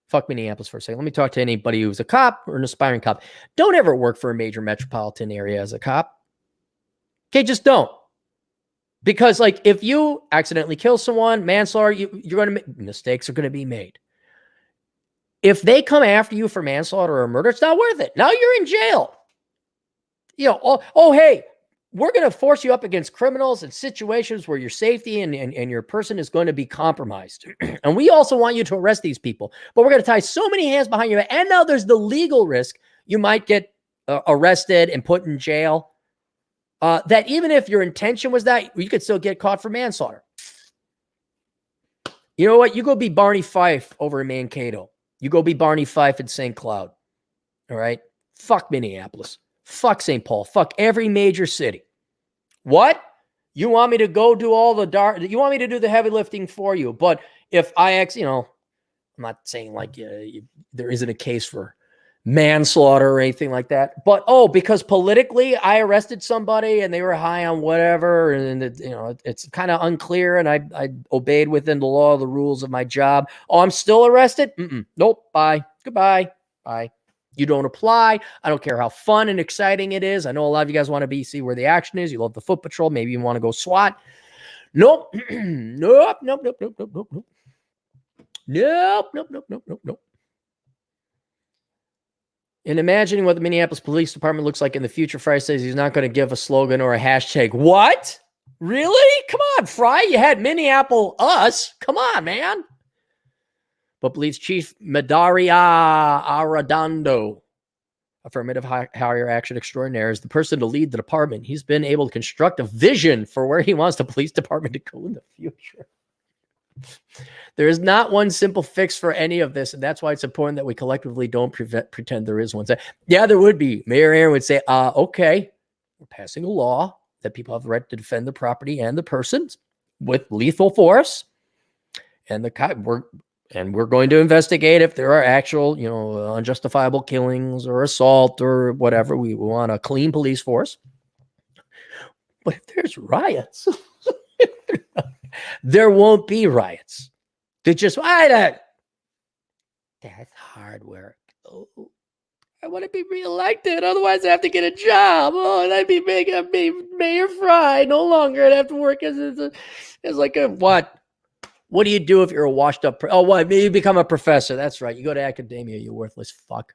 Fuck Minneapolis for a second. Let me talk to anybody who's a cop or an aspiring cop. Don't ever work for a major metropolitan area as a cop. Okay, just don't. Because, like, if you accidentally kill someone, manslaughter, you're going to make mistakes are going to be made. If they come after you for manslaughter or murder, it's not worth it. Now you're in jail. Hey, we're going to force you up against criminals and situations where your safety and your person is going to be compromised. And we also want you to arrest these people. But we're going to tie so many hands behind you. And now there's the legal risk. You might get arrested and put in jail. That even if your intention was that, you could still get caught for manslaughter. You know what? You go be Barney Fife over in Mankato. You go be Barney Fife in St. Cloud. All right? Fuck Minneapolis. Fuck St. Paul. Fuck every major city. What? You want me to go do all the you want me to do the heavy lifting for you. But if I'm not saying like there isn't a case for manslaughter or anything like that. But, because politically I arrested somebody and they were high on whatever. And, it's kind of unclear. And I obeyed within the law, the rules of my job. Oh, I'm still arrested? Nope. Bye. Goodbye. Bye. You don't apply. I don't care how fun and exciting it is. I know a lot of you guys want to see where the action is. You love the foot patrol. Maybe you want to go SWAT. Nope. Nope. In imagining what the Minneapolis Police Department looks like in the future, Fry says he's not going to give a slogan or a hashtag. What? Really? Come on, Fry. You had Minneapolis us. Come on, man. But believes Chief Medaria Arradondo, affirmative hire action extraordinaire, is the person to lead the department. He's been able to construct a vision for where he wants the police department to go in the future. There is not one simple fix for any of this, and that's why it's important that we collectively don't pretend there is one. Yeah, there would be. Mayor Aaron would say, okay, we're passing a law that people have the right to defend the property and the persons with lethal force, and we're going to investigate if there are actual, unjustifiable killings or assault or whatever. We want a clean police force. But if there's riots, there won't be riots. They just, that's hard work. Oh, I want to be reelected. Otherwise, I have to get a job. Oh, that'd be big. I'd be Mayor Fry. No longer. I'd have to work as like a what? What do you do if you're a washed up? Maybe you become a professor. That's right. You go to academia, you worthless fuck.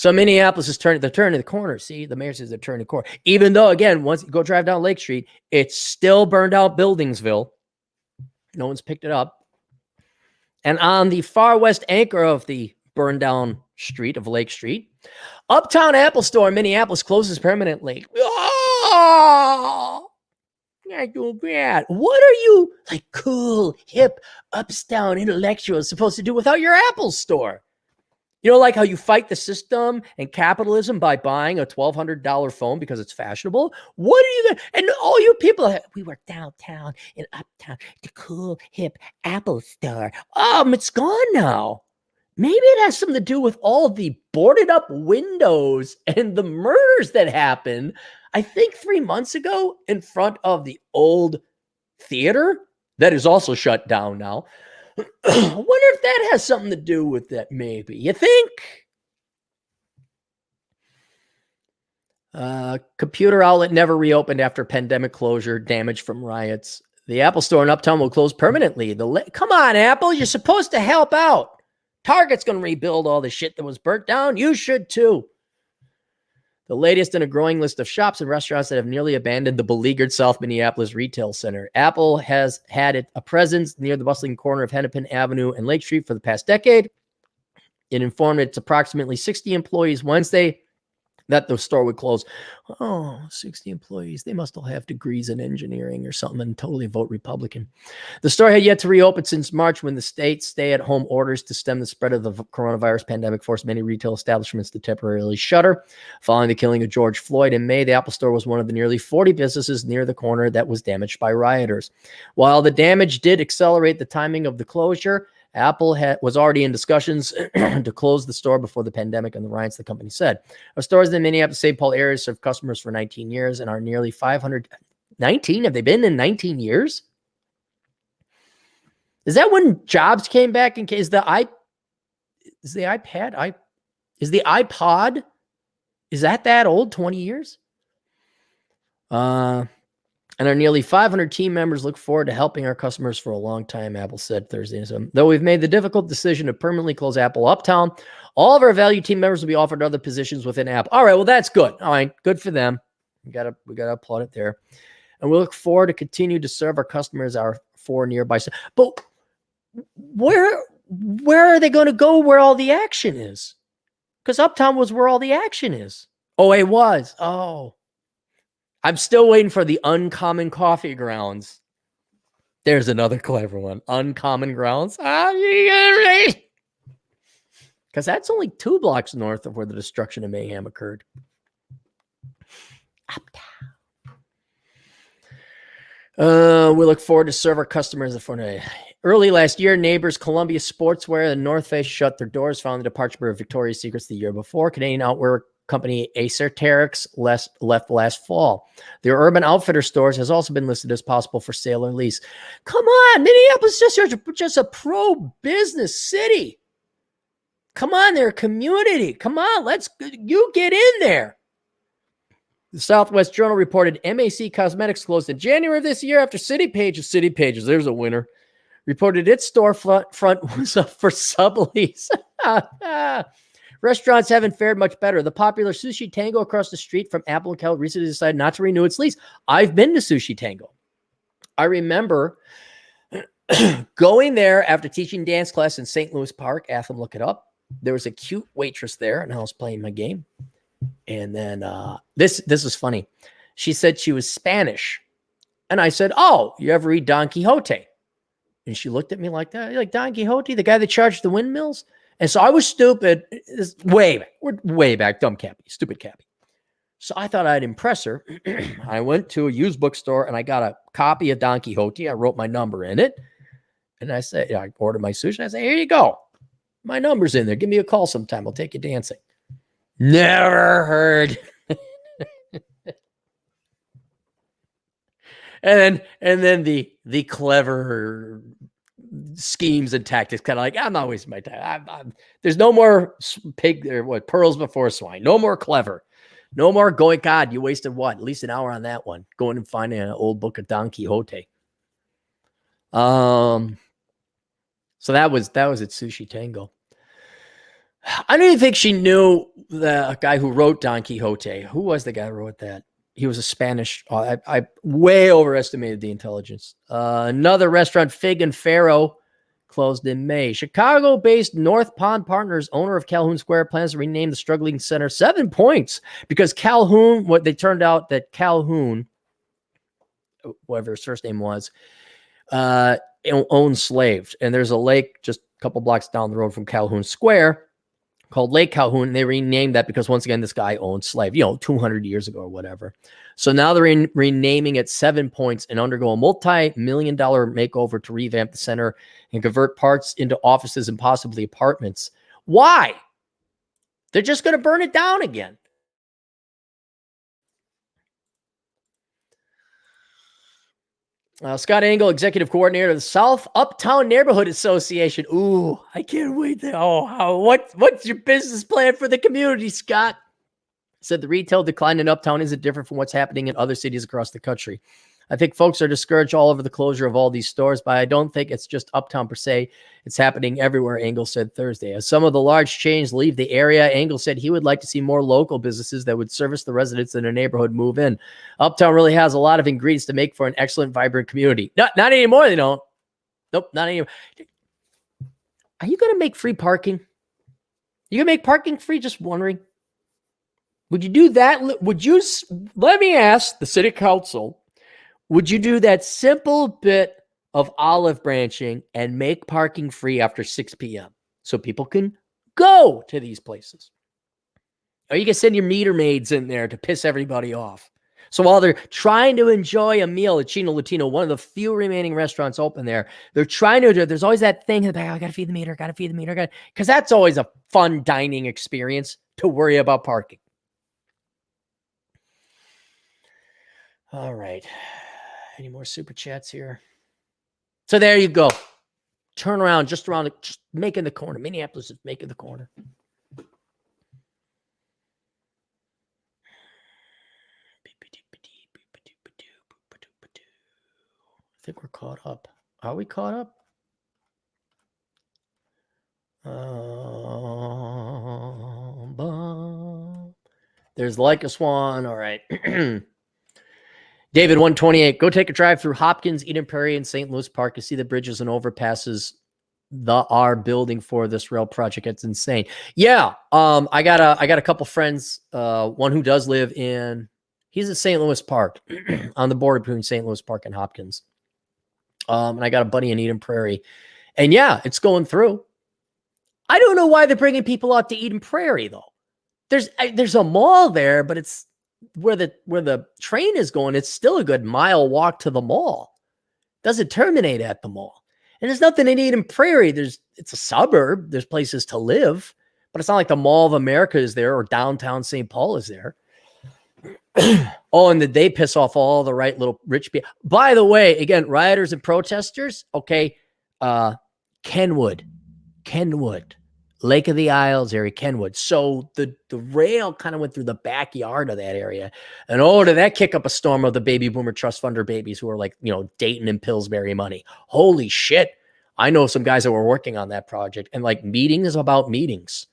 So Minneapolis is turning the corner. See, the mayor says they're turning the corner. Even though, again, once you go drive down Lake Street, it's still burned out Buildingsville. No one's picked it up. And on the far west anchor of the burned down street of Lake Street, Uptown Apple Store in Minneapolis closes permanently. Oh, not too bad. What are you, like, cool, hip, uptown intellectuals supposed to do without your Apple store? You know, like how you fight the system and capitalism by buying a $1,200 phone because it's fashionable? What are you going to, and all you people, we were downtown and uptown, the cool, hip Apple store. It's gone now. Maybe it has something to do with all the boarded up windows and the murders that happened, I think 3 months ago, in front of the old theater that is also shut down now. I wonder if that has something to do with that, maybe. You think? Computer outlet never reopened after pandemic closure, damage from riots. The Apple Store in Uptown will close permanently. Come on, Apple, you're supposed to help out. Target's going to rebuild all the shit that was burnt down. You should too. The latest in a growing list of shops and restaurants that have nearly abandoned the beleaguered South Minneapolis Retail Center. Apple has had a presence near the bustling corner of Hennepin Avenue and Lake Street for the past decade. It informed its approximately 60 employees Wednesday that the store would close. 60 employees. They must all have degrees in engineering or something and totally vote Republican. The store had yet to reopen since March when the state's stay-at-home orders to stem the spread of the coronavirus pandemic forced many retail establishments to temporarily shutter. Following the killing of George Floyd in May, the Apple Store was one of the nearly 40 businesses near the corner that was damaged by rioters. While the damage did accelerate the timing of the closure, Apple was already in discussions to close the store before the pandemic and the riots, the company said. Our stores in the Minneapolis-St. Paul area serve customers for 19 years and are nearly 500. 19? Have they been in 19 years? Is that when Jobs came back? Is the iPod? Is that old? 20 years? And our nearly 500 team members look forward to helping our customers for a long time, Apple said Thursday. So, though we've made the difficult decision to permanently close Apple Uptown, all of our valued team members will be offered other positions within Apple. All right, well, that's good. All right, good for them. We gotta applaud it there. And we look forward to continue to serve our customers, our four nearby. But where are they going to go where all the action is? Because Uptown was where all the action is. Oh, it was. Oh. I'm still waiting for the Uncommon Coffee Grounds. There's another clever one. Uncommon Grounds. Because that's only 2 blocks north of where the destruction of mayhem occurred. We look forward to serve our customers. Early last year, neighbors Columbia Sportswear and North Face shut their doors following the departure of Victoria's Secrets the year before. Canadian outwear company Acerteryx left last fall. The Urban Outfitter stores has also been listed as possible for sale or lease. Come on, Minneapolis is just a pro-business city. Come on, they're a community. Come on, you get in there. The Southwest Journal reported MAC Cosmetics closed in January of this year after City Pages, there's a winner, reported its storefront was up for sublease. Restaurants haven't fared much better. The popular Sushi Tango across the street from Apple Cal recently decided not to renew its lease. I've been to Sushi Tango. I remember going there after teaching dance class in St. Louis Park. Atham, look it up. There was a cute waitress there, and I was playing my game. And then this is funny. She said she was Spanish. And I said, oh, you ever eat Don Quixote? And she looked at me like that. Like Don Quixote, the guy that charged the windmills? And so I was stupid. We're way back. Dumb Cappy. Stupid Cappy. So I thought I'd impress her. I went to a used bookstore and I got a copy of Don Quixote. I wrote my number in it. And I said, I ordered my sushi. And I said, here you go. My number's in there. Give me a call sometime. I'll take you dancing. Never heard. and then the clever schemes and tactics, kind of like, I'm not wasting my time. There's no more pearls before swine. No more clever. No more going. God, you wasted what? At least an hour on that one. Going and finding an old book of Don Quixote. So that was at Sushi Tango. I don't even think she knew the guy who wrote Don Quixote. Who was the guy who wrote that? He was a Spanish. I way overestimated the intelligence. Another restaurant, Fig and Pharaoh, closed in May. Chicago-based North Pond Partners, owner of Calhoun Square, plans to rename the struggling center 7 points because Calhoun, what they turned out that Calhoun, whatever his first name was, owned slaves. And there's a lake just a couple blocks down the road from Calhoun Square called Lake Calhoun. And they renamed that because, once again, this guy owned slaves, 200 years ago or whatever. So now they're renaming it 7 points and undergo a multi-million-dollar makeover to revamp the center and convert parts into offices and possibly apartments. Why? They're just going to burn it down again. Scott Engel, executive coordinator of the South Uptown Neighborhood Association. Ooh, I can't wait. What's your business plan for the community, Scott? Said the retail decline in Uptown isn't different from what's happening in other cities across the country. I think folks are discouraged all over the closure of all these stores, but I don't think it's just Uptown per se. It's happening everywhere, Engel said Thursday. As some of the large chains leave the area, Engel said he would like to see more local businesses that would service the residents in their neighborhood move in. Uptown really has a lot of ingredients to make for an excellent, vibrant community. Not anymore, they don't. Nope, not anymore. Are you going to make free parking? You going to make parking free? Just wondering. Would you do that? Let me ask the city council, would you do that simple bit of olive branching and make parking free after 6 p.m. so people can go to these places? Or you can send your meter maids in there to piss everybody off. So while they're trying to enjoy a meal at Chino Latino, one of the few remaining restaurants open there, they're trying to, there's always that thing that, I got to feed the meter, because that's always a fun dining experience to worry about parking. All right. Any more super chats here? So there you go. Turn around, just making the corner. Minneapolis is making the corner. I think we're caught up. Are we caught up? There's like a swan. All right. David 128, go take a drive through Hopkins, Eden Prairie, and St. Louis Park to see the bridges and overpasses the are building for this rail project. It's insane. Yeah. I got a couple friends. One who does live he's at St. Louis Park on the border between St. Louis Park and Hopkins. And I got a buddy in Eden Prairie, and yeah, it's going through. I don't know why they're bringing people out to Eden Prairie though. There's a mall there, but it's where the train is going. It's still a good mile walk to the mall. Doesn't terminate at the mall. And there's nothing in Eden Prairie. It's a suburb. There's places to live, but it's not like the Mall of America is there or downtown St. Paul is there. And they piss off all the right little rich people. By the way, again, rioters and protesters. Okay. Kenwood, Lake of the Isles area, Kenwood. So the rail kind of went through the backyard of that area. And did that kick up a storm of the baby boomer trust funder babies who are like, Dayton and Pillsbury money. Holy shit. I know some guys that were working on that project, and like meetings about meetings.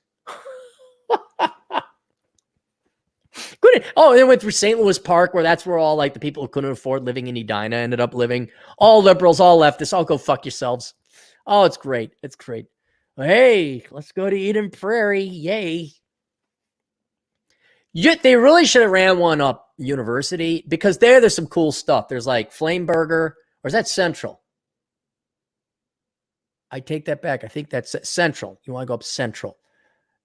Good. And it went through St. Louis Park, where that's where all like the people who couldn't afford living in Edina ended up living. All liberals, all leftists, all go fuck yourselves. Oh, it's great. It's great. Hey, let's go to Eden Prairie. Yay. They really should have ran one up University, because there's some cool stuff. There's like Flame Burger, or is that Central? I take that back. I think that's Central. You want to go up Central.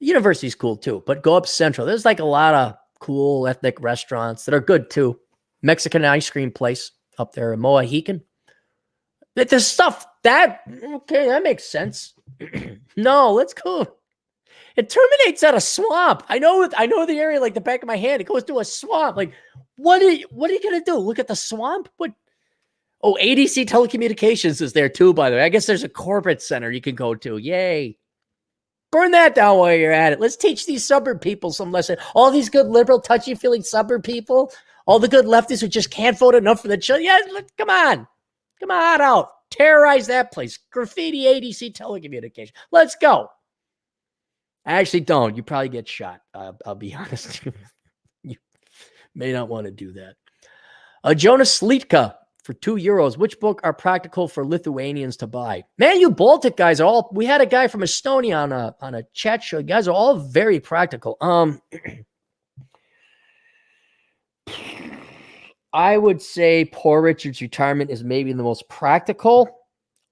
University's cool too, but go up Central. There's like a lot of cool ethnic restaurants that are good too. Mexican ice cream place up there in Mohican. There's stuff that makes sense. No, let's go. It terminates at a swamp. I know the area like the back of my hand. It goes to a swamp. Like, what are you going to do? Look at the swamp? What? Oh, ADC Telecommunications is there too, by the way. I guess there's a corporate center you can go to. Yay. Burn that down while you're at it. Let's teach these suburb people some lesson. All these good liberal, touchy-feely suburb people, all the good leftists who just can't vote enough for the children. Yeah, come on. Come on out. Terrorize that place. Graffiti ADC Telecommunications. Let's go. I actually don't. You probably get shot. I'll be honest. You may not want to do that. Jonas Slitka for €2. Which book are practical for Lithuanians to buy? Man, you Baltic guys are all. We had a guy from Estonia on a chat show. You guys are all very practical. I would say Poor Richard's Retirement is maybe the most practical.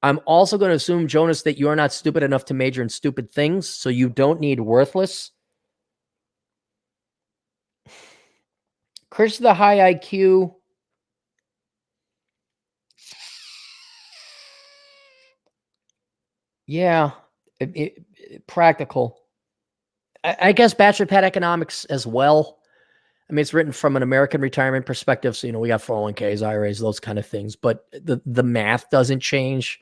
I'm also going to assume, Jonas, that you are not stupid enough to major in stupid things, so you don't need Worthless. Chris the High IQ. Yeah, practical. I guess Bachelor Pet Economics as well. I mean, it's written from an American retirement perspective. So, we got 401ks, IRAs, those kind of things. But the math doesn't change.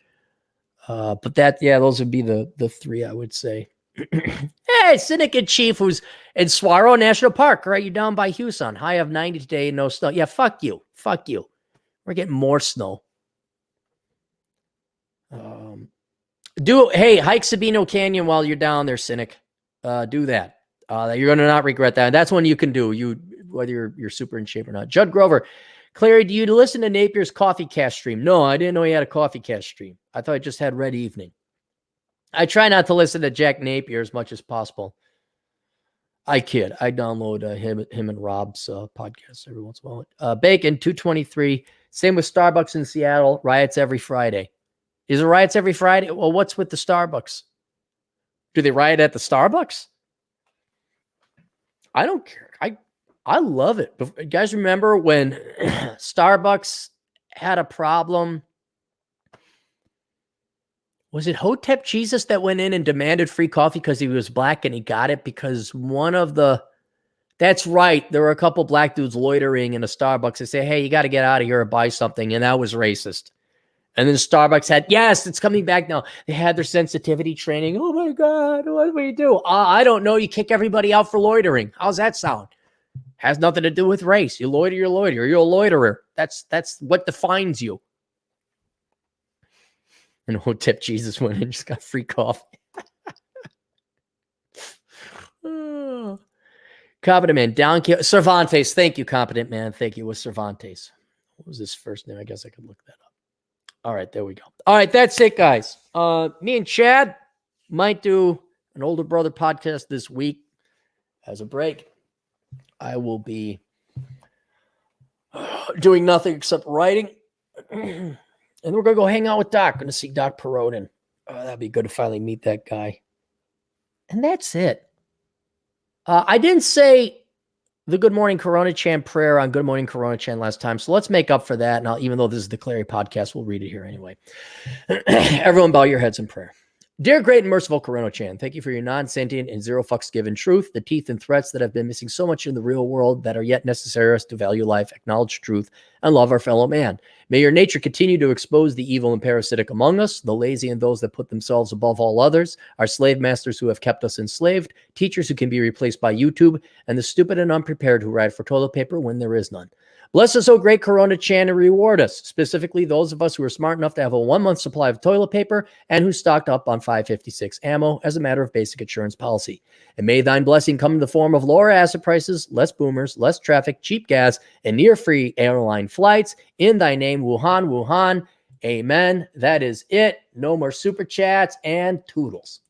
But those would be the three, I would say. Hey, Cynic in Chief, who's in Swaro National Park, right? You're down by Houston. High of 90 today, no snow. Yeah, fuck you. Fuck you. We're getting more snow. Hike Sabino Canyon while you're down there, Cynic. Do that. You're going to not regret that. That's one you can do, whether you're super in shape or not. Judd Grover. Clarey, do you listen to Napier's Coffee Cast stream? No, I didn't know he had a Coffee Cast stream. I thought he just had Red Evening. I try not to listen to Jack Napier as much as possible. I kid. I download him and Rob's podcast every once in a while. Bacon, 223. Same with Starbucks in Seattle. Riots every Friday. Is it riots every Friday? Well, what's with the Starbucks? Do they riot at the Starbucks? I don't care. I love it. But you guys remember when Starbucks had a problem? Was it Hotep Jesus that went in and demanded free coffee because he was black, and he got it because that's right. There were a couple black dudes loitering in a Starbucks. They say, hey, you got to get out of here or buy something. And that was racist. And then Starbucks had, yes, it's coming back now. They had their sensitivity training. Oh my God, what do we do? I don't know. You kick everybody out for loitering. How's that sound? Has nothing to do with race. You loiter, you're a loiterer. That's what defines you. And Hotep Jesus went in and just got free coffee. Competent Man, down Cervantes. Thank you, Competent Man. Thank you. It was Cervantes. What was his first name? I guess I could look that up. All right, there we go. All right, that's it, guys. Me and Chad might do an older brother podcast this week as a break. I will be doing nothing except writing. And we're going to go hang out with Doc. Going to see Doc Perodin. That'd be good to finally meet that guy. And that's it. I didn't say the Good Morning Corona Chan prayer on Good Morning Corona Chan last time, so let's make up for that. And even though this is the Clarey podcast, we'll read it here anyway. Everyone bow your heads in prayer. Dear great and merciful Corona Chan, thank you for your non-sentient and zero fucks given truth, the teeth and threats that have been missing so much in the real world that are yet necessary for us to value life, acknowledge truth, and love our fellow man. May your nature continue to expose the evil and parasitic among us, the lazy and those that put themselves above all others, our slave masters who have kept us enslaved, teachers who can be replaced by YouTube, and the stupid and unprepared who ride for toilet paper when there is none. Bless us, O great Corona Chan, and reward us, specifically those of us who are smart enough to have a 1-month supply of toilet paper and who stocked up on 5.56 ammo as a matter of basic insurance policy. And may thine blessing come in the form of lower acid prices, less boomers, less traffic, cheap gas, and near-free airline flights. In thy name, Wuhan, Wuhan. Amen. That is it. No more super chats and toodles.